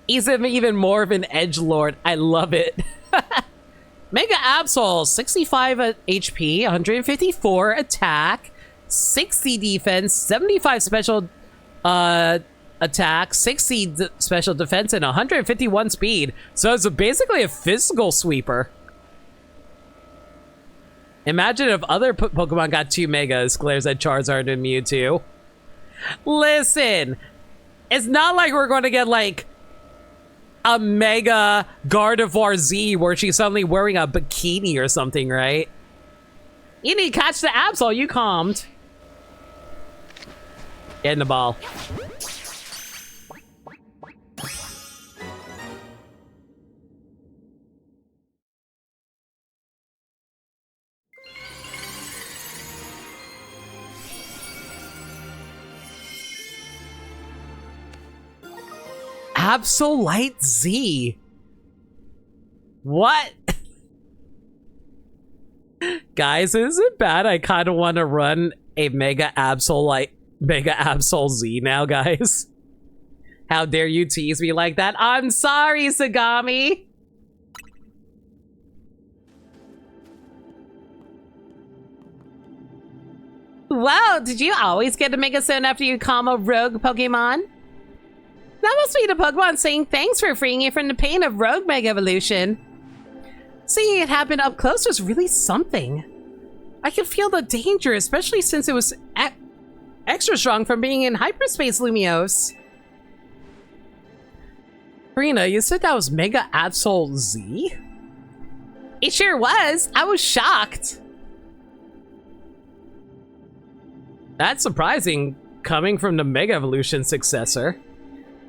He's even more of an edgelord. I love it. Mega Absol, 65 HP, 154 attack, 60 defense, 75 special attack, 60 special defense, and 151 speed. So it's basically a physical sweeper. Imagine if other Pokemon got 2 Megas, glares at Charizard and Mewtwo. Listen, it's not like we're going to get like a Mega Gardevoir Z where she's suddenly wearing a bikini or something, right? You need to catch the Absol, you calmed. Get in the ball. Absolite Z. What? Guys, is it bad? I kind of want to run a Mega Absol Z now, guys. How dare you tease me like that? I'm sorry, Sagami. Wow, did you always get a Mega Stone after you calm a rogue Pokemon? That must be the Pokemon saying thanks for freeing you from the pain of Rogue Mega Evolution. Seeing it happen up close was really something. I could feel the danger, especially since it was extra strong from being in hyperspace, Lumiose. Karina, you said that was Mega Absol Z? It sure was. I was shocked. That's surprising, coming from the Mega Evolution successor.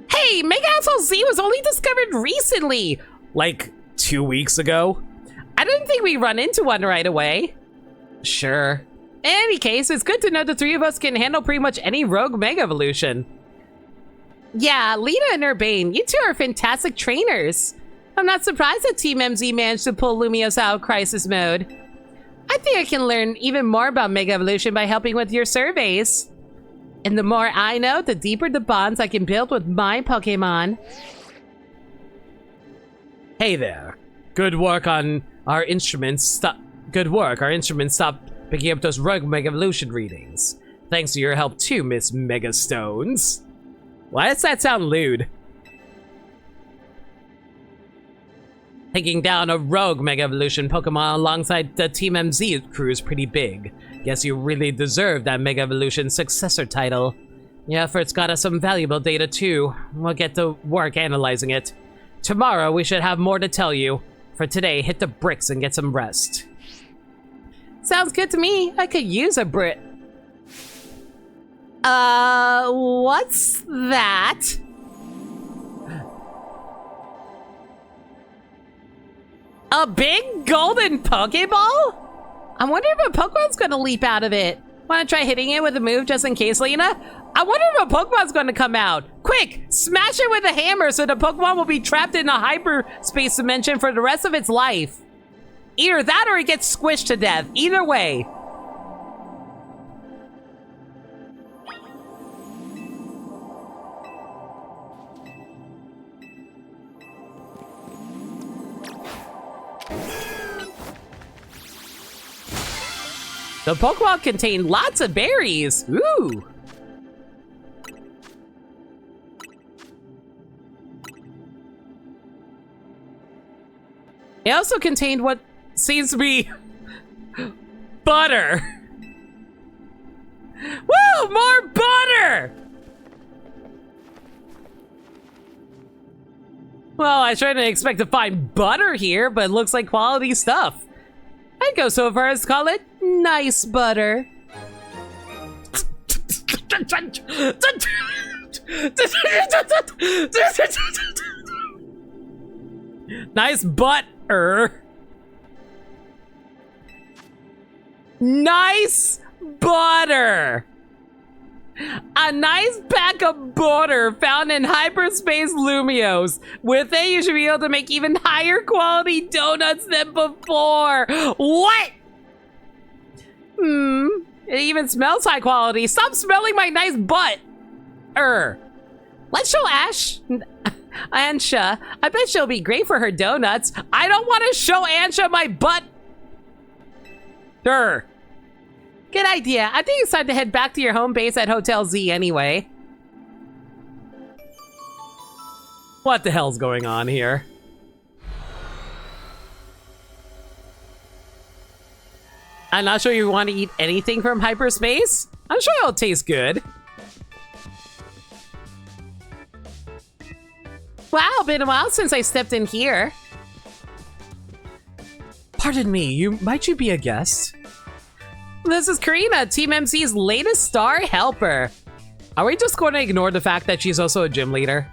Hey, Mega Absol Z was only discovered recently! Like, 2 weeks ago? I didn't think we'd run into one right away. Sure. In any case, it's good to know the 3 of us can handle pretty much any rogue Mega Evolution. Yeah, Lita and Urbane, you two are fantastic trainers. I'm not surprised that Team MZ managed to pull Lumiose out of crisis mode. I think I can learn even more about Mega Evolution by helping with your surveys. And the more I know, the deeper the bonds I can build with my Pokemon. Hey there. Good work on our instruments. Good work. Our instruments stopped picking up those rogue Mega Evolution readings. Thanks to your help too, Miss Mega Stones. Why does that sound lewd? Taking down a rogue Mega Evolution Pokemon alongside the Team MZ crew is pretty big. Guess you really deserve that Mega Evolution successor title. Your efforts got us some valuable data too. We'll get to work analyzing it. Tomorrow we should have more to tell you. For today, hit the bricks and get some rest. Sounds good to me. I could use a Brit. What's that? A big golden Pokeball? I wonder if a Pokemon's gonna leap out of it. Wanna try hitting it with a move just in case, Lena? I wonder if a Pokemon's gonna come out. Quick, smash it with a hammer so the Pokemon will be trapped in a hyperspace dimension for the rest of its life. Either that or it gets squished to death. Either way. The Pokemon contain lots of berries. Ooh. It also contained what seems to be butter. Woo! More butter! Well, I sure didn't expect to find butter here, but it looks like quality stuff. I'd go so far as to call it nice butter. Nice butter. Nice butter. A nice pack of butter found in hyperspace Lumios. With it, you should be able to make even higher quality donuts than before. What? It even smells high quality. Stop smelling my nice butt. Let's show Ansha. I bet she'll be great for her donuts. I don't want to show Ansha my butt. Good idea. I think it's time to head back to your home base at Hotel Z anyway. What the hell's going on here? I'm not sure you want to eat anything from hyperspace. I'm sure it'll taste good. Wow, been a while since I stepped in here. Pardon me, might you be a guest? This is Karina, Team MC's latest star helper. Are we just going to ignore the fact that she's also a gym leader?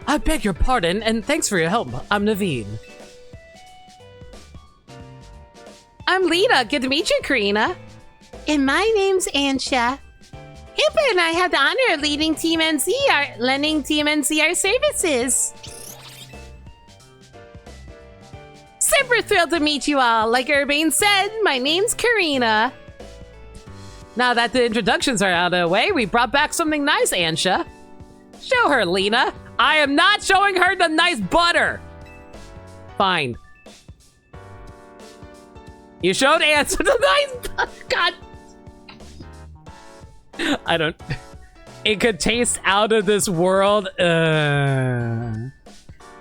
I beg your pardon, and thanks for your help. I'm Naveen. I'm Lita. Good to meet you, Karina. And my name's Ansha. Hippa and I have the honor of lending Team NC our services. Super thrilled to meet you all. Like Urbane said, my name's Karina. Now that the introductions are out of the way, we brought back something nice, Ansha. Show her, Lena. I am not showing her the nice butter. Fine. You showed Ansha the nice butter. God. I don't... It could taste out of this world.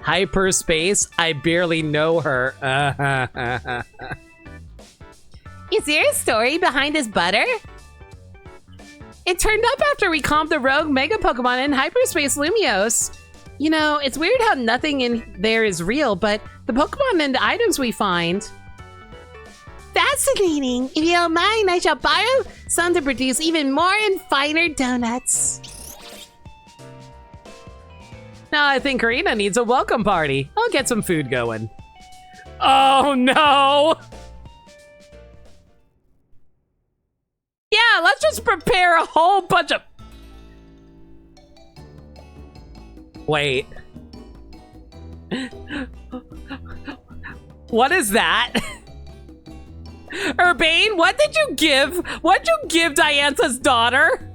Hyperspace. I barely know her. Is there a story behind this butter? It turned up after we comped the rogue Mega Pokemon in Hyperspace Lumios. You know, it's weird how nothing in there is real, but the Pokemon and the items we find... Fascinating! If you don't mind, I shall borrow some to produce even more and finer donuts. Now I think Karina needs a welcome party. I'll get some food going. Oh no! Yeah, let's just prepare a whole bunch of... Wait. What is that? Urbane, what did you give? What'd you give Diantha's daughter?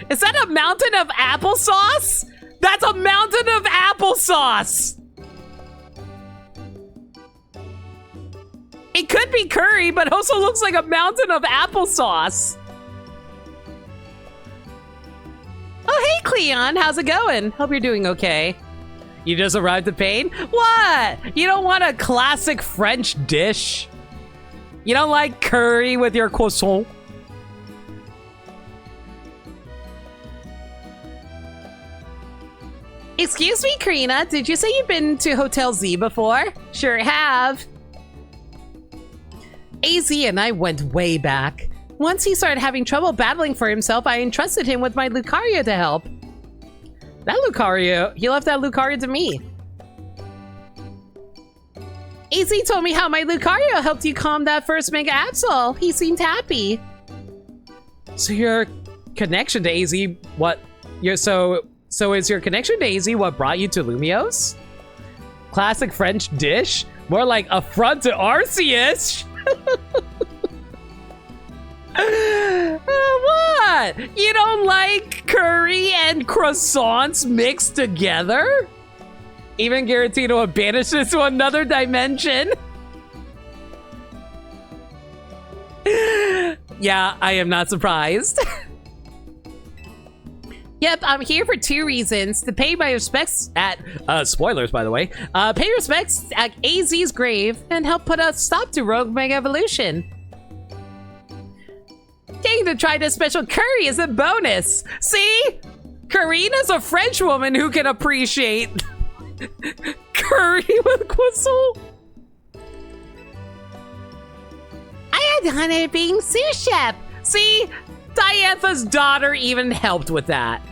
Is that a mountain of applesauce? That's a mountain of applesauce! It could be curry, but also looks like a mountain of applesauce. Oh, hey, Cleon. How's it going? Hope you're doing okay. You just arrived at Pain? What? You don't want a classic French dish? You don't like curry with your croissant? Excuse me, Karina. Did you say you've been to Hotel Z before? Sure have. AZ and I went way back. Once he started having trouble battling for himself, I entrusted him with my Lucario to help. That Lucario, he left that Lucario to me. AZ told me how my Lucario helped you calm that first Mega Absol. He seemed happy. So your connection to AZ, what? So is your connection to AZ what brought you to Lumiose? Classic French dish? More like affront to Arceus? What? You don't like curry and croissants mixed together? Even Giratina will banish this to another dimension? Yeah, I am not surprised. Yep, I'm here for 2 reasons. To pay my respects at, spoilers, by the way. pay respects at AZ's grave and help put a stop to Rogue Mega Evolution. Getting to try this special curry is a bonus. See? Karina's a French woman who can appreciate curry with croissant. I had Hunter being sous chef. See? Diantha's daughter even helped with that.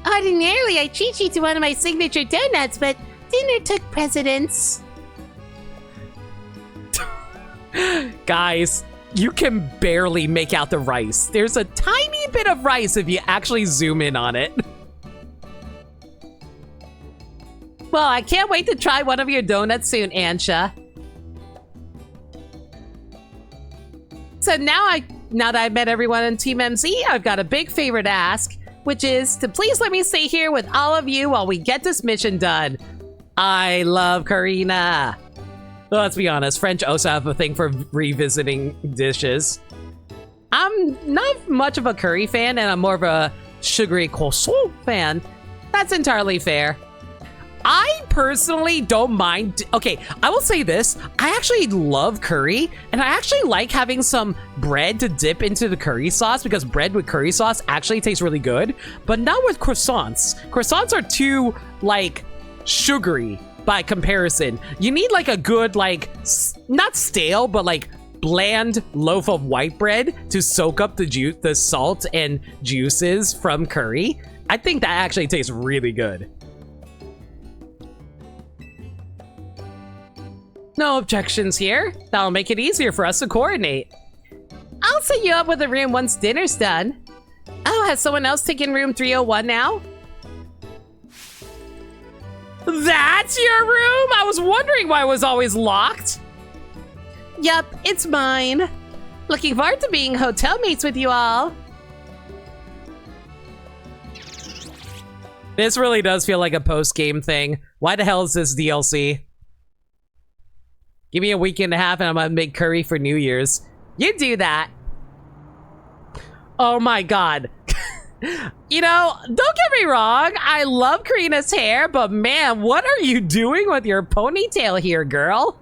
Ordinarily, I treat you to one of my signature donuts, but dinner took precedence. Guys, you can barely make out the rice. There's a tiny bit of rice if you actually zoom in on it. Well, I can't wait to try one of your donuts soon, Ansha. So now that I've met everyone in Team MZ, I've got a big favor to ask, which is to please let me stay here with all of you while we get this mission done. I love Karina. Well, let's be honest, French also have a thing for revisiting dishes. I'm not much of a curry fan, and I'm more of a sugary croissant fan. That's entirely fair. I personally don't mind. Okay, I will say this. I actually love curry, and I actually like having some bread to dip into the curry sauce because bread with curry sauce actually tastes really good, but not with croissants. Croissants are too, like, sugary by comparison. You need, like, a good, like, not stale, but, like, bland loaf of white bread to soak up the salt and juices from curry. I think that actually tastes really good. No objections here. That'll make it easier for us to coordinate. I'll set you up with a room once dinner's done. Oh, has someone else taken room 301 now? That's your room? I was wondering why it was always locked. Yup, it's mine. Looking forward to being hotel mates with you all. This really does feel like a post-game thing. Why the hell is this DLC? Give me a week and a half and I'm gonna make curry for New Year's. You do that. Oh my god. You know, don't get me wrong. I love Karina's hair, but man, what are you doing with your ponytail here, girl?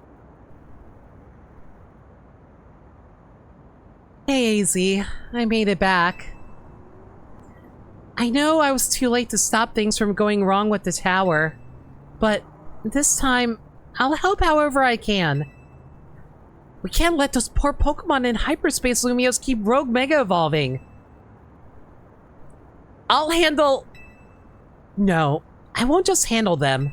Hey, AZ. I made it back. I know I was too late to stop things from going wrong with the tower, but this time, I'll help however I can. We can't let those poor Pokemon in hyperspace Lumiose keep Rogue Mega evolving. I'll handle... No, I won't just handle them.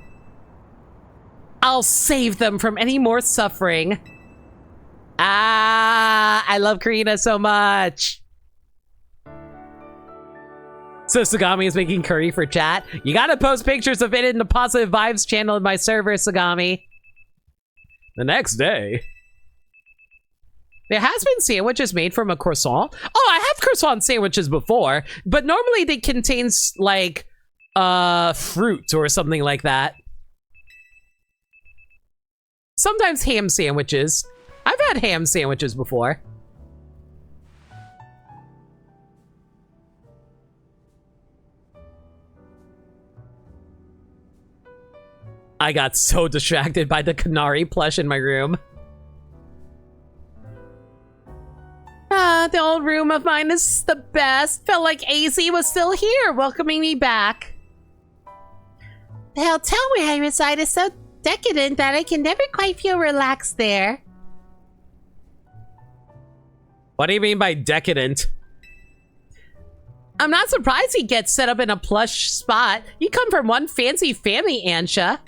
I'll save them from any more suffering. Ah, I love Karina so much. So Sagami is making curry for chat. You gotta post pictures of it in the Positive Vibes channel in my server, Sagami. The next day. There has been sandwiches made from a croissant. Oh, I have croissant sandwiches before, but normally they contain, like, fruit or something like that. Sometimes ham sandwiches. I've had ham sandwiches before. I got so distracted by the Canary plush in my room. Ah, the old room of mine is the best. Felt like AZ was still here, welcoming me back. The hotel where I reside is so decadent that I can never quite feel relaxed there. What do you mean by decadent? I'm not surprised he gets set up in a plush spot. You come from one fancy family, Ansha.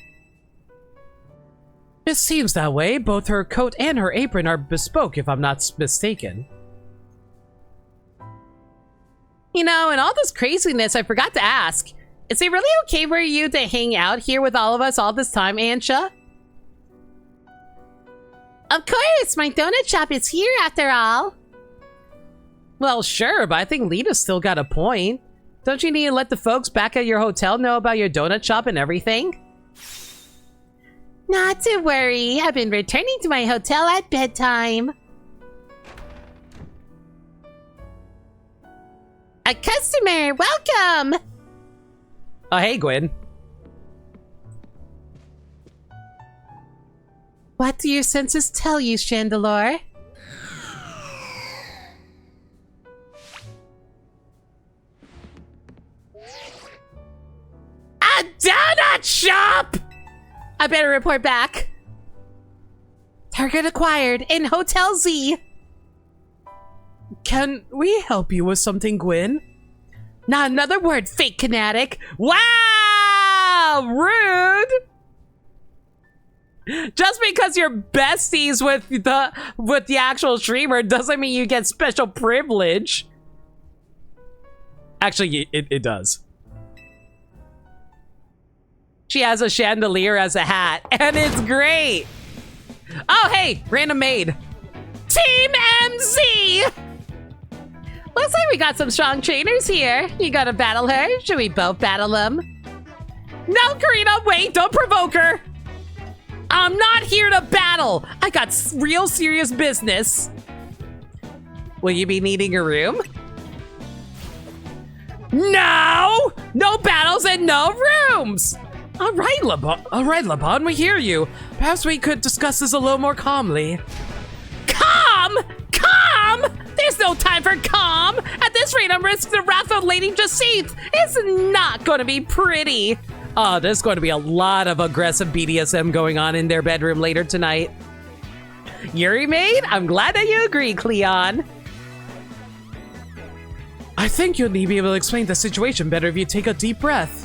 It seems that way. Both her coat and her apron are bespoke, if I'm not mistaken. You know, in all this craziness, I forgot to ask. Is it really okay for you to hang out here with all of us all this time, Ansha? Of course, my donut shop is here after all. Well, sure, but I think Lita's still got a point. Don't you need to let the folks back at your hotel know about your donut shop and everything? Not to worry, I've been returning to my hotel at bedtime. A customer, welcome! Oh, hey, Gwen. What do your senses tell you, Chandelure? A donut shop! I better report back. Target acquired in Hotel Z. Can we help you with something, Gwen? Not another word, fake fanatic. Wow! Rude! Just because you're besties with the actual streamer doesn't mean you get special privilege. Actually, it does. She has a chandelier as a hat, and it's great. Oh, hey, random maid. Team MZ! Looks like we got some strong trainers here. You gotta battle her? Should we both battle them? No, Karina, wait, don't provoke her. I'm not here to battle. I got real serious business. Will you be needing a room? No! No battles and no rooms! All right, Laban, we hear you. Perhaps we could discuss this a little more calmly. Calm? Calm? There's no time for calm. At this rate, I'm risking the wrath of Lady Jacinth. It's not going to be pretty. Oh, there's going to be a lot of aggressive BDSM going on in their bedroom later tonight. Yuri maid, I'm glad that you agree, Cleon. I think you'll be able to explain the situation better if you take a deep breath.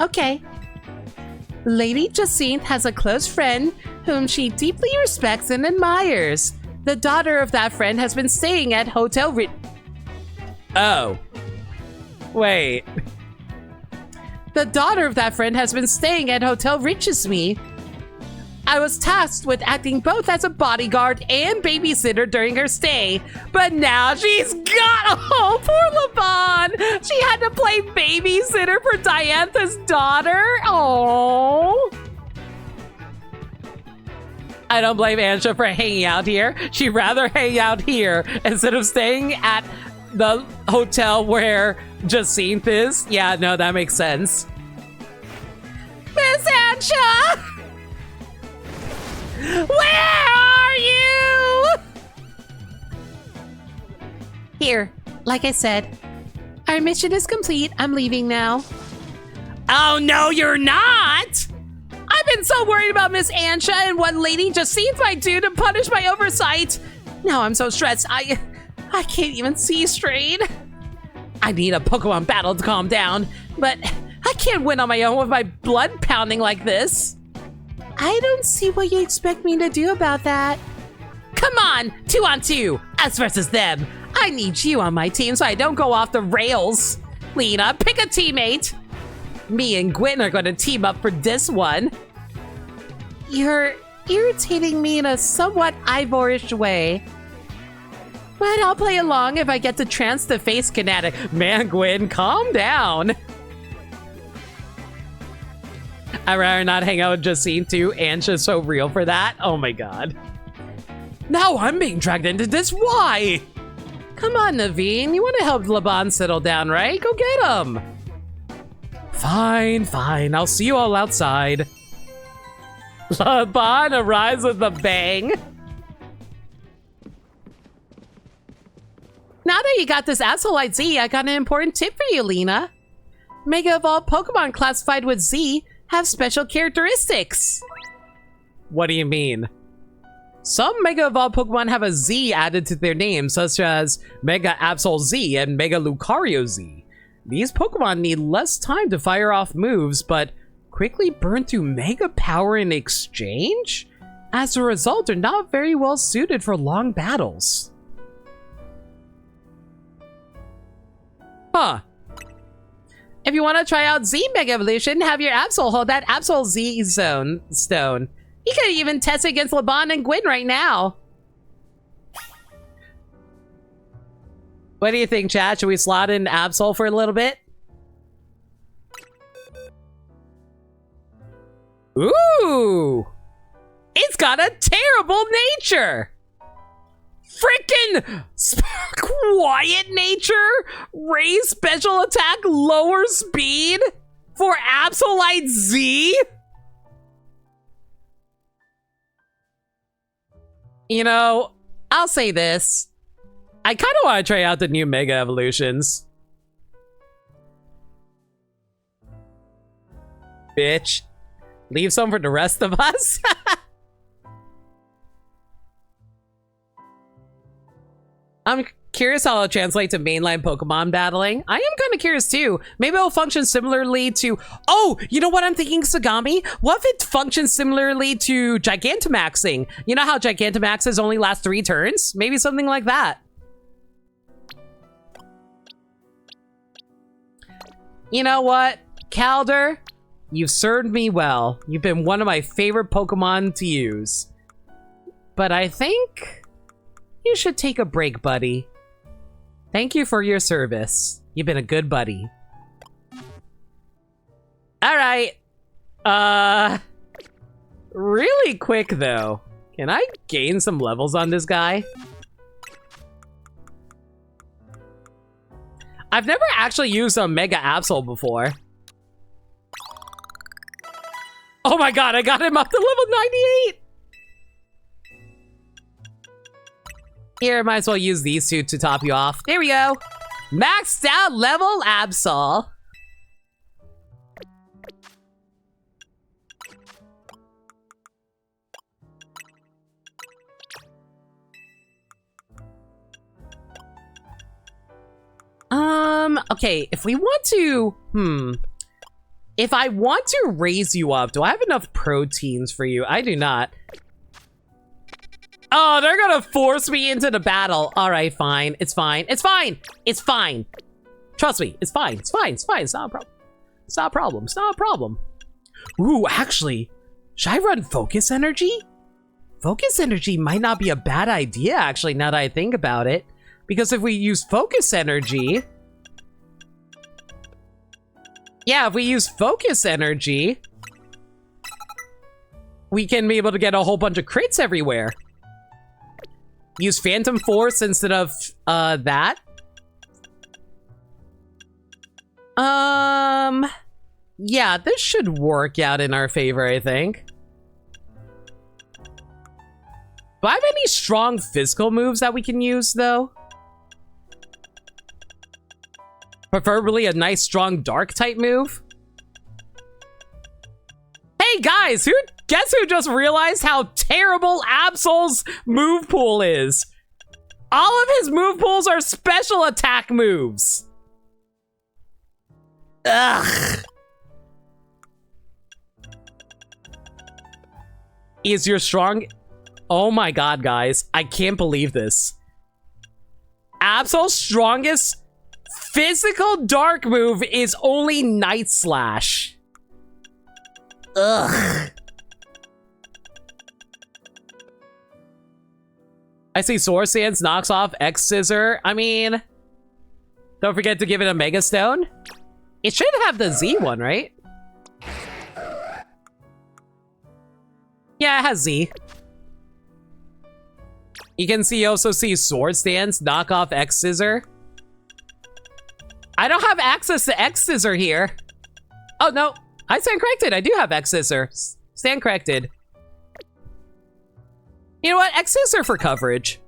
Okay. Lady Jacinth has a close friend whom she deeply respects and admires. The daughter of that friend has been staying at Hotel Oh. Wait. The daughter of that friend has been staying at Hotel Riches Me. I was tasked with acting both as a bodyguard and babysitter during her stay, but now she's got oh, poor Laban. She had to play babysitter for Diantha's daughter. Oh. I don't blame Ansha for hanging out here. She'd rather hang out here instead of staying at the hotel where Jacinth is. Yeah, no, that makes sense. Miss Ansha! Where are you? Here, like I said, our mission is complete. I'm leaving now. Oh, no, you're not! I've been so worried about Miss Ansha and what Lady Jacinth might do to punish my oversight. Now I'm so stressed, I can't even see straight. I need a Pokemon battle to calm down, but I can't win on my own with my blood pounding like this. I don't see what you expect me to do about that. Come on, 2-on-2, us versus them. I need you on my team so I don't go off the rails. Lena, pick a teammate. Me and Gwen are going to team up for this one. You're irritating me in a somewhat Ivorish way. But I'll play along if I get the chance to face Kinetic. Man, Gwen, calm down. I'd rather not hang out with Jacine too. Ansha's so real for that. Oh my god. Now I'm being dragged into this. Why? Come on, Naveen. You want to help Laban settle down, right? Go get him. Fine, fine. I'll see you all outside. Laban arrives with a bang. Now that you got this asshole Z, I got an important tip for you, Lena. Mega Evolved Pokemon classified with Z have special characteristics. What do you mean? Some Mega Evolved Pokemon have a Z added to their name, such as Mega Absol Z and Mega Lucario Z. These Pokemon need less time to fire off moves, but quickly burn through Mega Power in exchange? As a result, they're not very well suited for long battles. Huh. If you want to try out Z Mega Evolution, have your Absol hold that Absol Z stone. You could even test it against LeBron and Gwen right now. What do you think, chat? Should we slot in Absol for a little bit? Ooh! It's got a terrible nature! Freaking quiet nature? Raise special attack, lower speed? For Absolite Z? You know, I'll say this. I kind of want to try out the new Mega Evolutions. Bitch. Leave some for the rest of us? I'm curious how it'll translate to mainline Pokemon battling. I am kind of curious too. Maybe it'll function similarly to... Oh, you know what I'm thinking, Sagami? What if it functions similarly to Gigantamaxing? You know how Gigantamaxes only last 3 turns? Maybe something like that. You know what, Calder? You've served me well. You've been one of my favorite Pokemon to use. But I think you should take a break, buddy. Thank you for your service. You've been a good buddy. Alright. Really quick, though. Can I gain some levels on this guy? I've never actually used a Mega Absol before. Oh my god, I got him up to level 98! Here, might as well use these two to top you off. There we go. Maxed out level Absol. Okay, if we want to, if I want to raise you up, do I have enough proteins for you? I do not. Oh, they're gonna force me into the battle. All right, fine. It's fine. It's fine. It's fine. Trust me. It's fine. It's fine. It's fine. It's not a problem. It's not a problem. It's not a problem. Ooh, actually, should I run Focus Energy? Focus Energy might not be a bad idea, actually, now that I think about it. Because if we use Focus Energy... Yeah, if we use Focus Energy, we can be able to get a whole bunch of crits everywhere. Use Phantom Force instead of that. Yeah, this should work out in our favor, I think. Do I have any strong physical moves that we can use, though? Preferably a nice, strong dark type move. Hey guys, guess who just realized how terrible Absol's move pool is? All of his move pools are special attack moves. Ugh. Is your strong... Oh my god, guys. I can't believe this. Absol's strongest physical dark move is only Night Slash. Ugh. I see Source Stance knocks off X Scissor. I mean, don't forget to give it a Mega Stone. It should have the Z one, right? Yeah, it has Z. You can also see Sword Stance knock off X Scissor. I don't have access to X Scissor here. Oh, no. I stand corrected. I do have X Scissor. Stand corrected. You know what? X Scissor for coverage.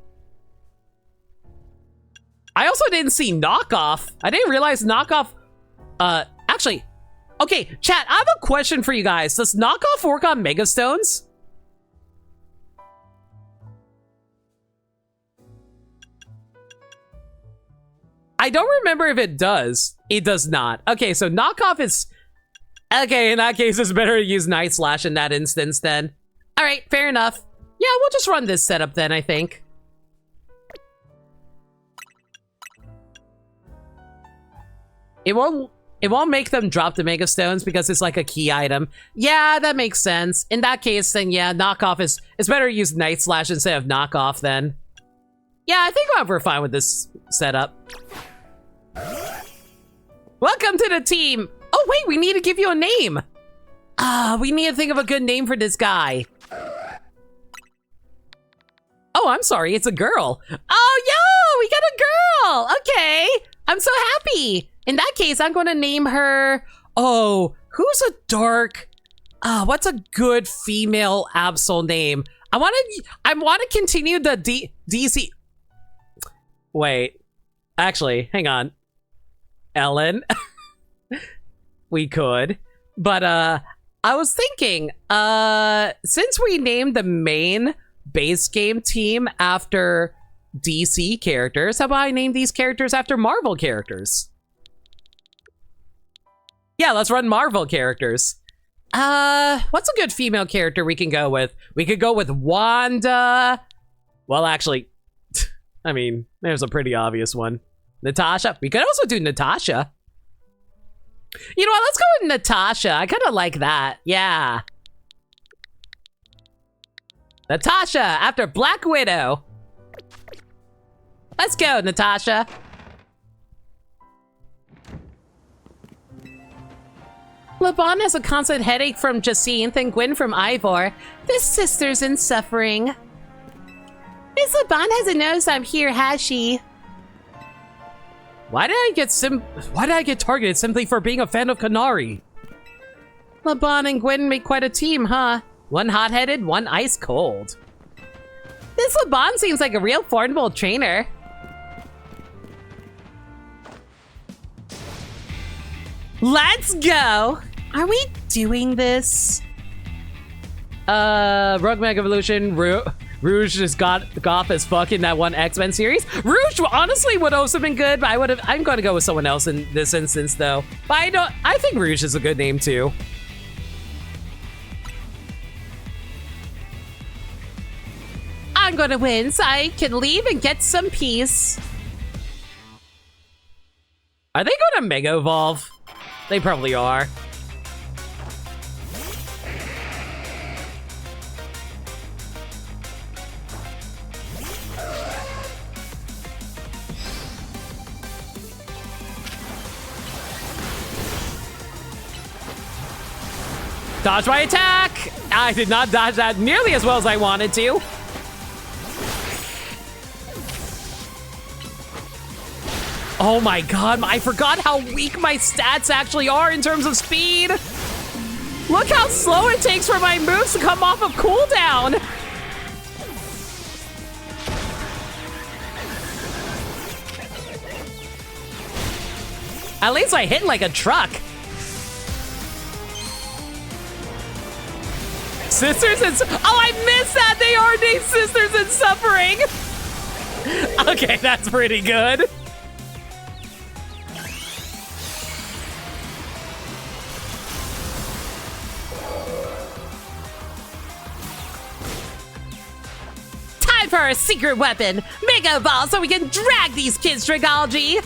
I also didn't see knockoff. I didn't realize knockoff... Actually, Actually, okay, chat, I have a question for you guys. Does knockoff work on Mega Stones? I don't remember if it does. It does not. Okay, so knockoff is... Okay, in that case, it's better to use Night Slash in that instance then. All right, fair enough. Yeah, we'll just run this setup then, I think. It won't make them drop the Mega Stones because it's like a key item. Yeah, that makes sense. In that case, then yeah, knockoff is... It's better to use Night Slash instead of knockoff then. Yeah, I think we're fine with this setup. Welcome to the team! Oh wait, we need to give you a name! We need to think of a good name for this guy. Oh, I'm sorry, it's a girl. Oh, yo, we got a girl! Okay, I'm so happy. In that case, I'm gonna name her... Oh, who's a dark... what's a good female Absol name? I want to continue the DC... Wait. Actually, hang on. Ellen. We could. But, I was thinking, since we named the main base game team after DC characters, how about I name these characters after Marvel characters? Yeah, let's run Marvel characters. What's a good female character we can go with? We could go with Wanda. Well, actually, I mean, there's a pretty obvious one. Natasha. We could also do Natasha. You know what? Let's go with Natasha. I kind of like that. Yeah. Natasha after Black Widow. Let's go, Natasha. LeBon has a constant headache from Jacinth and Gwen from Ivor. This sister's in suffering. Miss LeBon hasn't noticed I'm here, has she? Why did I get targeted simply for being a fan of Kanari? LeBon and Gwen make quite a team, huh? One hot-headed, one ice-cold. This LeBon seems like a real formidable trainer. Let's go! Are we doing this? Rogue Mega Evolution, Rouge just got goth as fuck in that one X-Men series. Rouge honestly would also been good, but I'm gonna go with someone else in this instance though. But I think Rouge is a good name too. I'm gonna win so I can leave and get some peace. Are they gonna Mega Evolve? They probably are. Dodge my attack! I did not dodge that nearly as well as I wanted to. Oh my god, I forgot how weak my stats actually are in terms of speed. Look how slow it takes for my moves to come off of cooldown. At least I hit like a truck. Sisters and... Oh, I missed that! They are named Sisters in Suffering! Okay, that's pretty good. Time for our secret weapon! Mega Evolve so we can drag these kids' Dragology!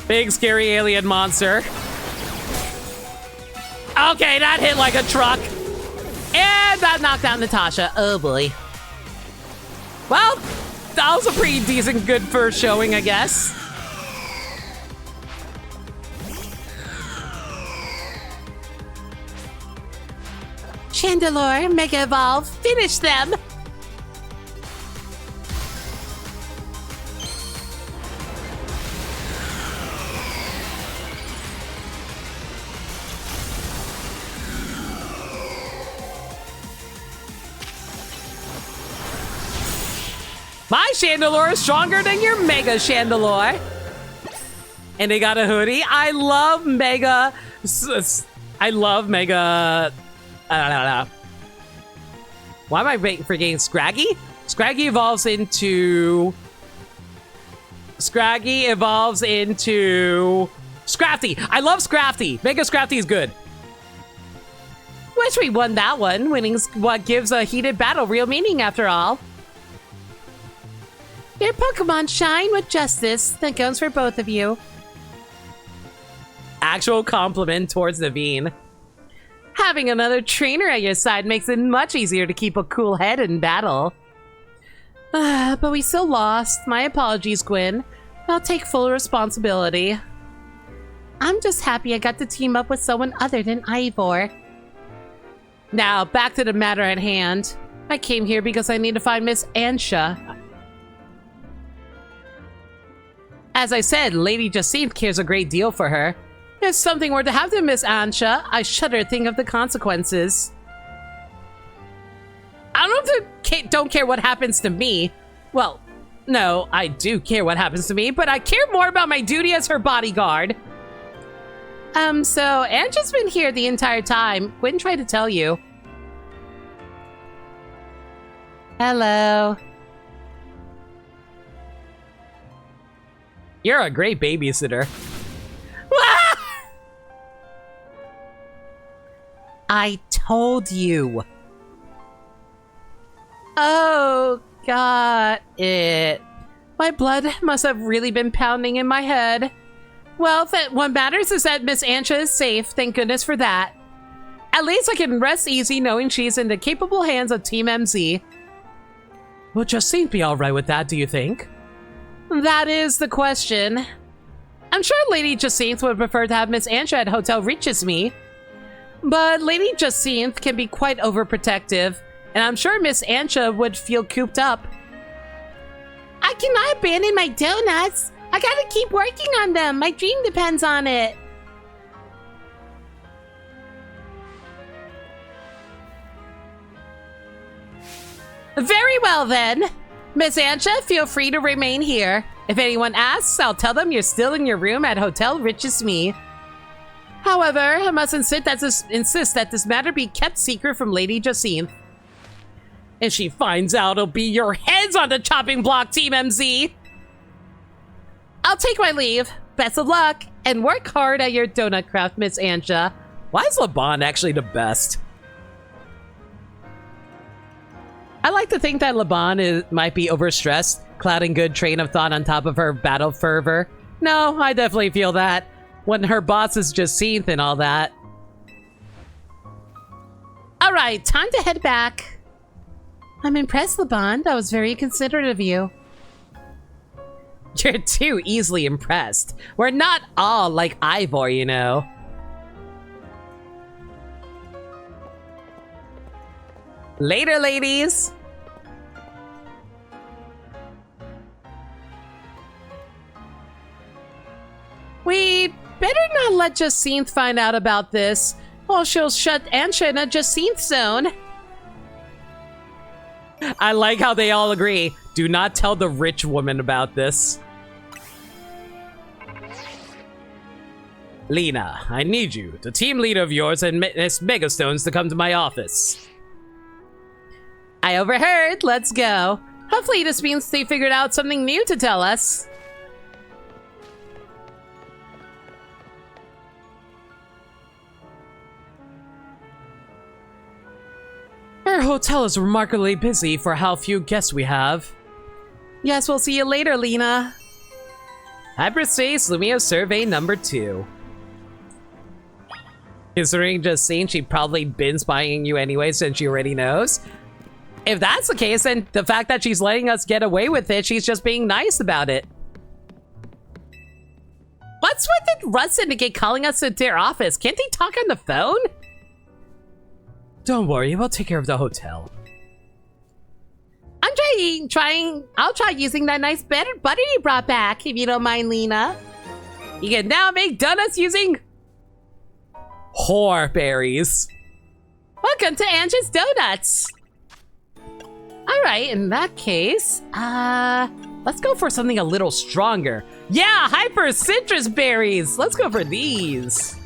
Big scary alien monster. Okay, that hit like a truck. And that knocked down Natasha. Oh boy. Well, that was a pretty decent, good first showing, I guess. Chandelure, Mega Evolve, finish them! My Chandelure is stronger than your Mega Chandelure. And they got a hoodie. I love Mega. I love Mega. Why am I forgetting Scraggy? Scraggy evolves into Scrafty. I love Scrafty. Mega Scrafty is good. Wish we won that one. Winning's what gives a heated battle real meaning after all. Your Pokemon shine with justice. That goes for both of you. Actual compliment towards Naveen. Having another trainer at your side makes it much easier to keep a cool head in battle. But we still lost. My apologies, Gwen. I'll take full responsibility. I'm just happy I got to team up with someone other than Ivor. Now, back to the matter at hand. I came here because I need to find Miss Ansha. As I said, Lady Jacinthe cares a great deal for her. If something were to happen to Miss Ansha, I shudder to think of the consequences. I don't care what happens to me. Well, no, I do care what happens to me, but I care more about my duty as her bodyguard. So Ansha's been here the entire time. Gwen tried to tell you. Hello. You're a great babysitter. I told you. Oh, got it. My blood must have really been pounding in my head. Well, what matters is that Miss Ansha is safe. Thank goodness for that. At least I can rest easy knowing she's in the capable hands of Team MZ. Will Jacinthe be alright with that, do you think? That is the question. I'm sure Lady Jacinthe would prefer to have Miss Ansha at Hotel Reaches Me. But Lady Jacinthe can be quite overprotective, and I'm sure Miss Ansha would feel cooped up. I cannot abandon my donuts. I gotta keep working on them. My dream depends on it. Very well then. Miss Ansha, feel free to remain here. If anyone asks, I'll tell them you're still in your room at Hotel Riches Me. However, I must insist that this matter be kept secret from Lady Jacinthe. If she finds out, it'll be your heads on the chopping block, Team MZ! I'll take my leave. Best of luck, and work hard at your donut craft, Miss Ansha. Why is LeBon actually the best? I like to think that LeBon might be overstressed, clouding good train of thought on top of her battle fervor. No, I definitely feel that. When her boss is Jacinthe and all that. Alright, time to head back. I'm impressed, LeBon. That was very considerate of you. You're too easily impressed. We're not all like Ivor, you know. Later, ladies! We'd better not let Jacinthe find out about this, or she'll shut Ansha in a Jacinthe zone. I like how they all agree. Do not tell the rich woman about this. Lena, I need you, the team leader of yours and Miss Megastones, to come to my office. I overheard. Let's go. Hopefully this means they figured out something new to tell us. Our hotel is remarkably busy for how few guests we have. Yes, we'll see you later, Lena. Hyperspace Lumio Survey number 2. Considering Jacinthe, she'd probably been spying you anyway since she already knows. If that's the case, then the fact that she's letting us get away with it, she's just being nice about it. What's with it Russ Syndicate calling us to their office? Can't they talk on the phone? Don't worry, we'll take care of the hotel. I'll try using that nice butter you brought back, if you don't mind, Lena. You can now make donuts using whore berries. Welcome to Ansha's Donuts. All right, in that case, let's go for something a little stronger. Yeah, hyper citrus berries. Let's go for these.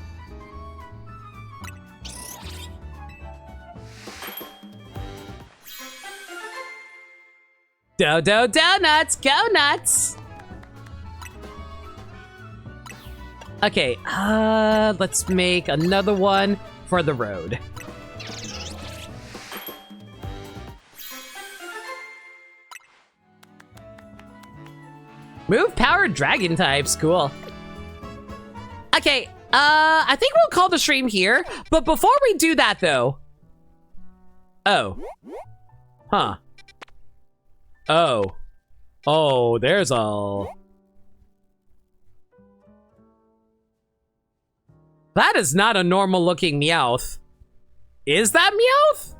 Donuts, go nuts. Okay, let's make another one for the road. Move powered dragon types, cool. Okay, I think we'll call the stream here, but before we do that though. Oh. Huh. Oh. Oh, there's a... That is not a normal looking Meowth. Is that Meowth?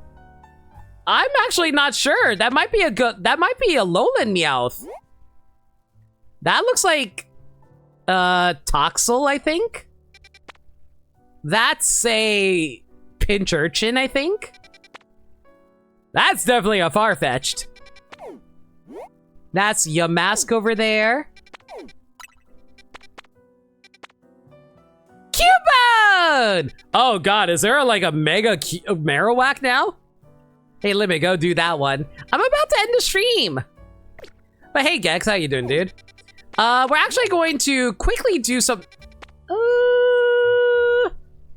I'm actually not sure. That might be a lowland Meowth. That looks like Toxel, I think. That's a pinch urchin, I think. That's definitely a Farfetch'd. That's Yamask over there. Cubone! Oh god, is there like a mega Marowak now? Hey, let me go do that one. I'm about to end the stream. But hey, Gex, how you doing, dude? We're actually going to quickly do some...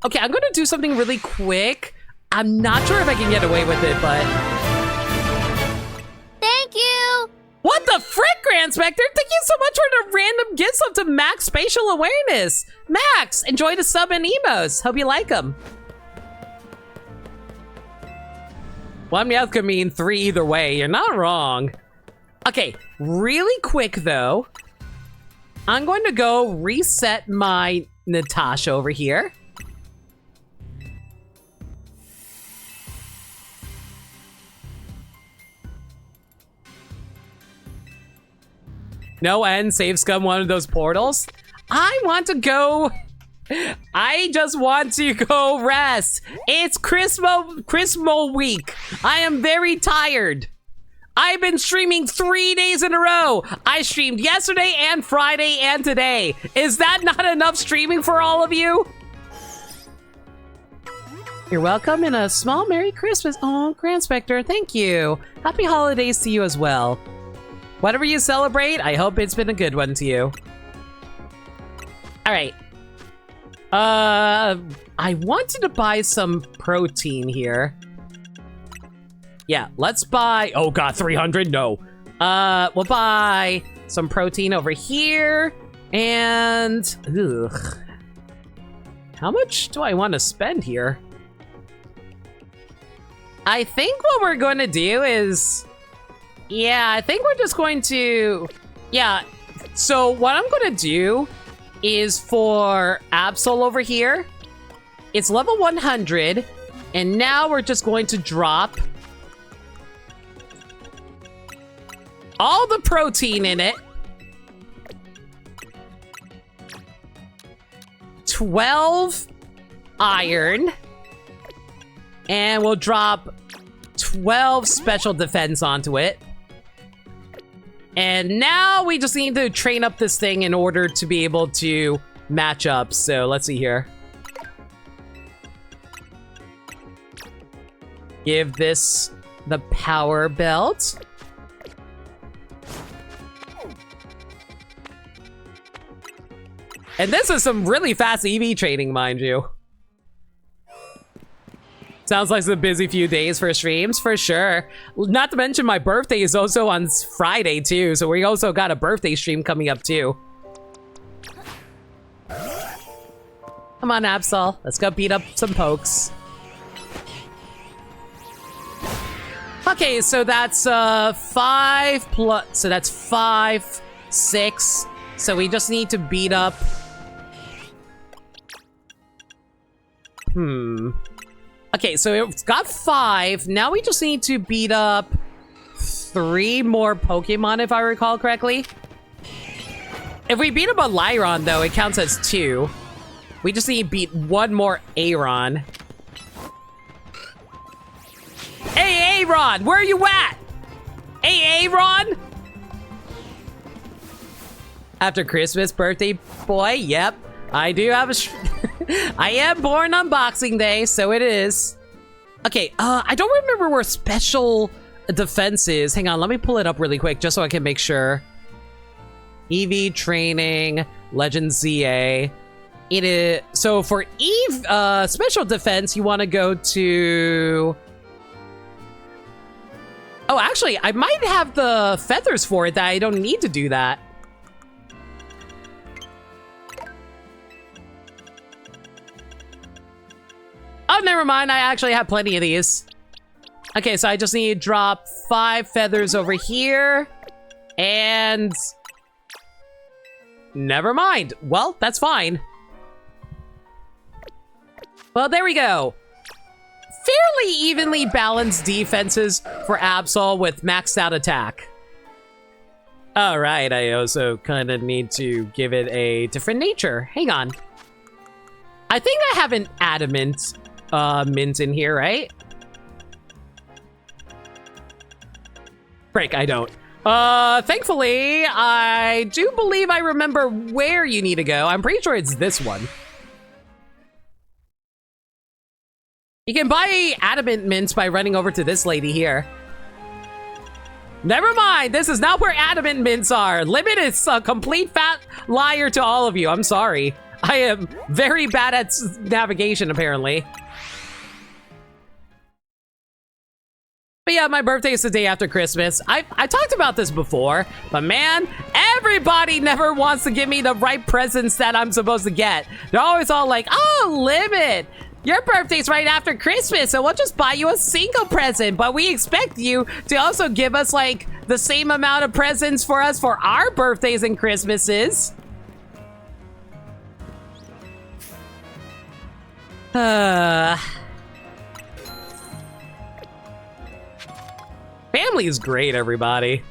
Okay, I'm gonna do something really quick. I'm not sure if I can get away with it, but... Thank you! What the frick, Grand Spectre? Thank you so much for the random gift sub to Max Spatial Awareness. Max, enjoy the sub and emos. Hope you like them. One Meowth could mean 3 either way. You're not wrong. Okay, really quick though. I'm going to go reset my Natasha over here. No end, save scum one of those portals. I want to go. I just want to go rest. It's Christmas week. I am very tired. I've been streaming 3 days in a row. I streamed yesterday and Friday and today. Is that not enough streaming for all of you? You're welcome and a small Merry Christmas. Oh, Grand Spectre, thank you. Happy holidays to you as well. Whatever you celebrate, I hope it's been a good one to you. All right. I wanted to buy some protein here. Yeah, let's buy... Oh god, 300? No. We'll buy some protein over here. And... Ugh. How much do I want to spend here? I think what we're going to do is... Yeah, I think we're just going to... Yeah, so what I'm going to do is for Absol over here, it's level 100, and now we're just going to drop all the protein in it, 12 iron, and we'll drop 12 special defense onto it. And now we just need to train up this thing in order to be able to match up. So let's see here. Give this the power belt. And this is some really fast EV trading, mind you. Sounds like it's a busy few days for streams, for sure. Not to mention my birthday is also on Friday, too. So we also got a birthday stream coming up, too. Come on, Absol. Let's go beat up some pokes. Okay, so that's 5 plus... So that's 5, 6. So we just need to beat up... Okay, so it's got 5. Now we just need to beat up 3 more Pokemon, if I recall correctly. If we beat up a Lyron, though, it counts as 2. We just need to beat 1 more Aron. Hey, Aron, where are you at? Hey, Aaron! After Christmas, birthday boy, yep. I do have a I am born on Boxing Day, so it is. Okay, I don't remember where special defense is. Hang on, let me pull it up really quick just so I can make sure. EV training, Legend ZA. It is, so for Eve, special defense, you want to go to... Oh, actually, I might have the feathers for it that I don't need to do that. Oh, never mind. I actually have plenty of these. Okay, so I just need to drop 5 feathers over here. And... never mind. Well, that's fine. Well, there we go. Fairly evenly balanced defenses for Absol with maxed out attack. Alright, I also kind of need to give it a different nature. Hang on. I think I have an adamant mint in here, right? Break, I don't. Thankfully, I do believe I remember where you need to go. I'm pretty sure it's this one. You can buy adamant mints by running over to this lady here. Never mind, this is not where adamant mints are. Limit is a complete fat liar to all of you. I'm sorry. I am very bad at navigation, apparently. But yeah, my birthday is the day after Christmas. I talked about this before, but man, everybody never wants to give me the right presents that I'm supposed to get. They're always all like, oh, Limit, your birthday's right after Christmas, so we'll just buy you a single present, but we expect you to also give us, like, the same amount of presents for us for our birthdays and Christmases. Family is great, everybody.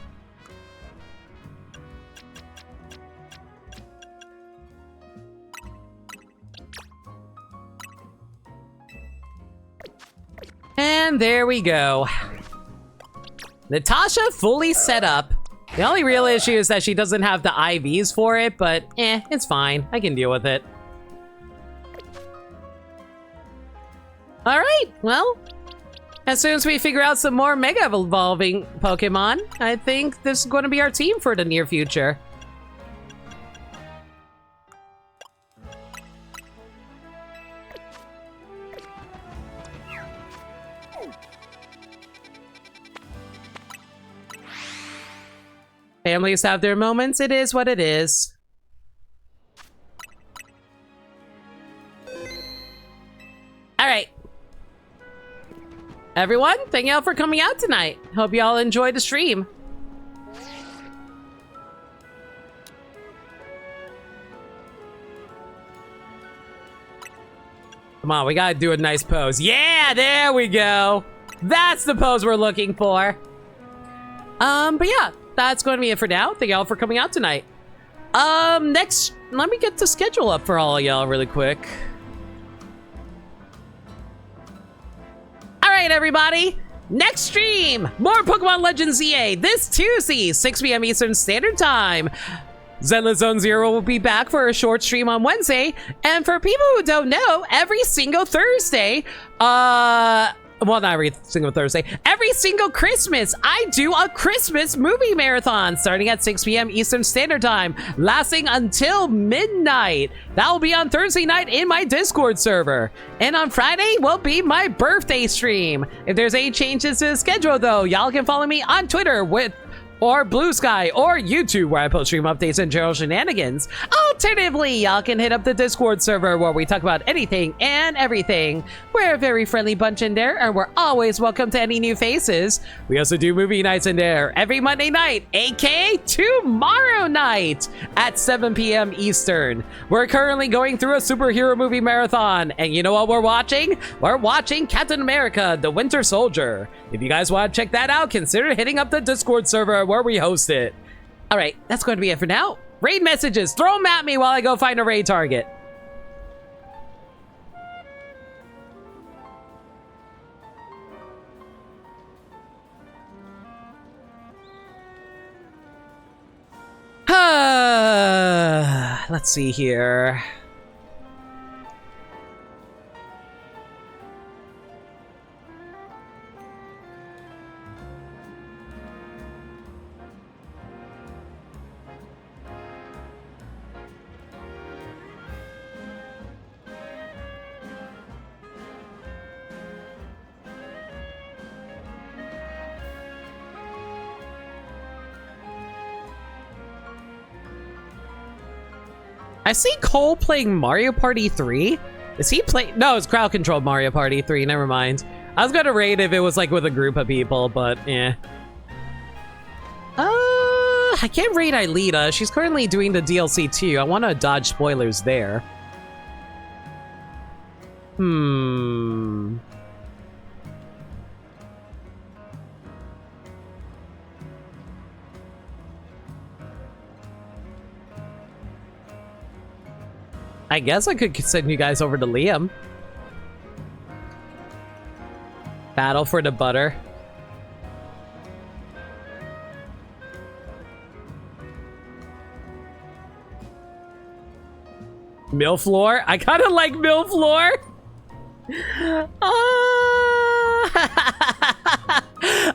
And there we go. Natasha fully set up. The only real issue is that she doesn't have the IVs for it, but it's fine. I can deal with it. All right, well, as soon as we figure out some more Mega Evolving Pokemon, I think this is going to be our team for the near future. Families have their moments. It is what it is. All right. Everyone, thank y'all for coming out tonight. Hope y'all enjoyed the stream. Come on, we gotta do a nice pose. Yeah, there we go. That's the pose we're looking for. But yeah, that's going to be it for now. Thank y'all for coming out tonight. Next, let me get the schedule up for all of y'all really quick. All right, everybody. Next stream, more Pokemon Legends ZA this Tuesday, 6 p.m. Eastern Standard Time. Zenless Zone Zero will be back for a short stream on Wednesday. And for people who don't know, every single Thursday, well, not every single Thursday, every single Christmas, I do a Christmas movie marathon starting at 6 p.m. Eastern Standard Time, lasting until midnight. That will be on Thursday night in my Discord server. And on Friday will be my birthday stream. If there's any changes to the schedule, though, y'all can follow me on Twitter or Blue Sky, or YouTube, where I post stream updates and general shenanigans. Alternatively, y'all can hit up the Discord server where we talk about anything and everything. We're a very friendly bunch in there, and we're always welcome to any new faces. We also do movie nights in there every Monday night, aka tomorrow night at 7 p.m. Eastern. We're currently going through a superhero movie marathon, and you know what we're watching? We're watching Captain America, The Winter Soldier. If you guys want to check that out, consider hitting up the Discord server where we host it. All right, that's going to be it for now. Raid messages, throw them at me while I go find a raid target. let's see here. I see Cole playing Mario Party 3. Is he playing? No, it's crowd controlled Mario Party 3. Never mind. I was gonna raid if it was like with a group of people, but yeah. I can't raid Aelita. She's currently doing the DLC too. I want to dodge spoilers there. I guess I could send you guys over to Liam. Battle for the butter. Milflor? I kind of like Milflor.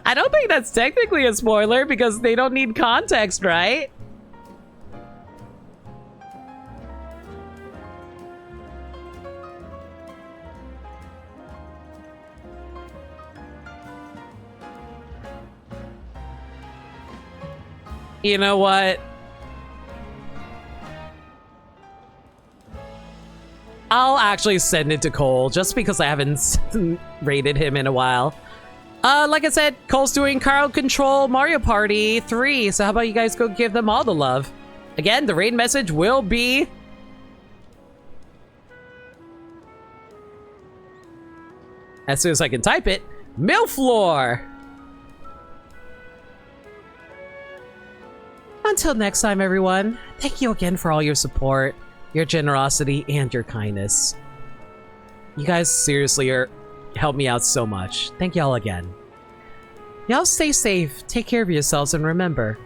I don't think that's technically a spoiler because they don't need context, right? You know what? I'll actually send it to Cole just because I haven't rated him in a while. Like I said, Cole's doing crowd control Mario Party 3, so how about you guys go give them all the love? Again, the raid message will be... as soon as I can type it, Milflor! Until next time, everyone, thank you again for all your support, your generosity, and your kindness. You guys seriously help me out so much. Thank y'all again. Y'all stay safe, take care of yourselves, and remember,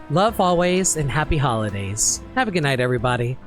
love always and happy holidays. Have a good night, everybody.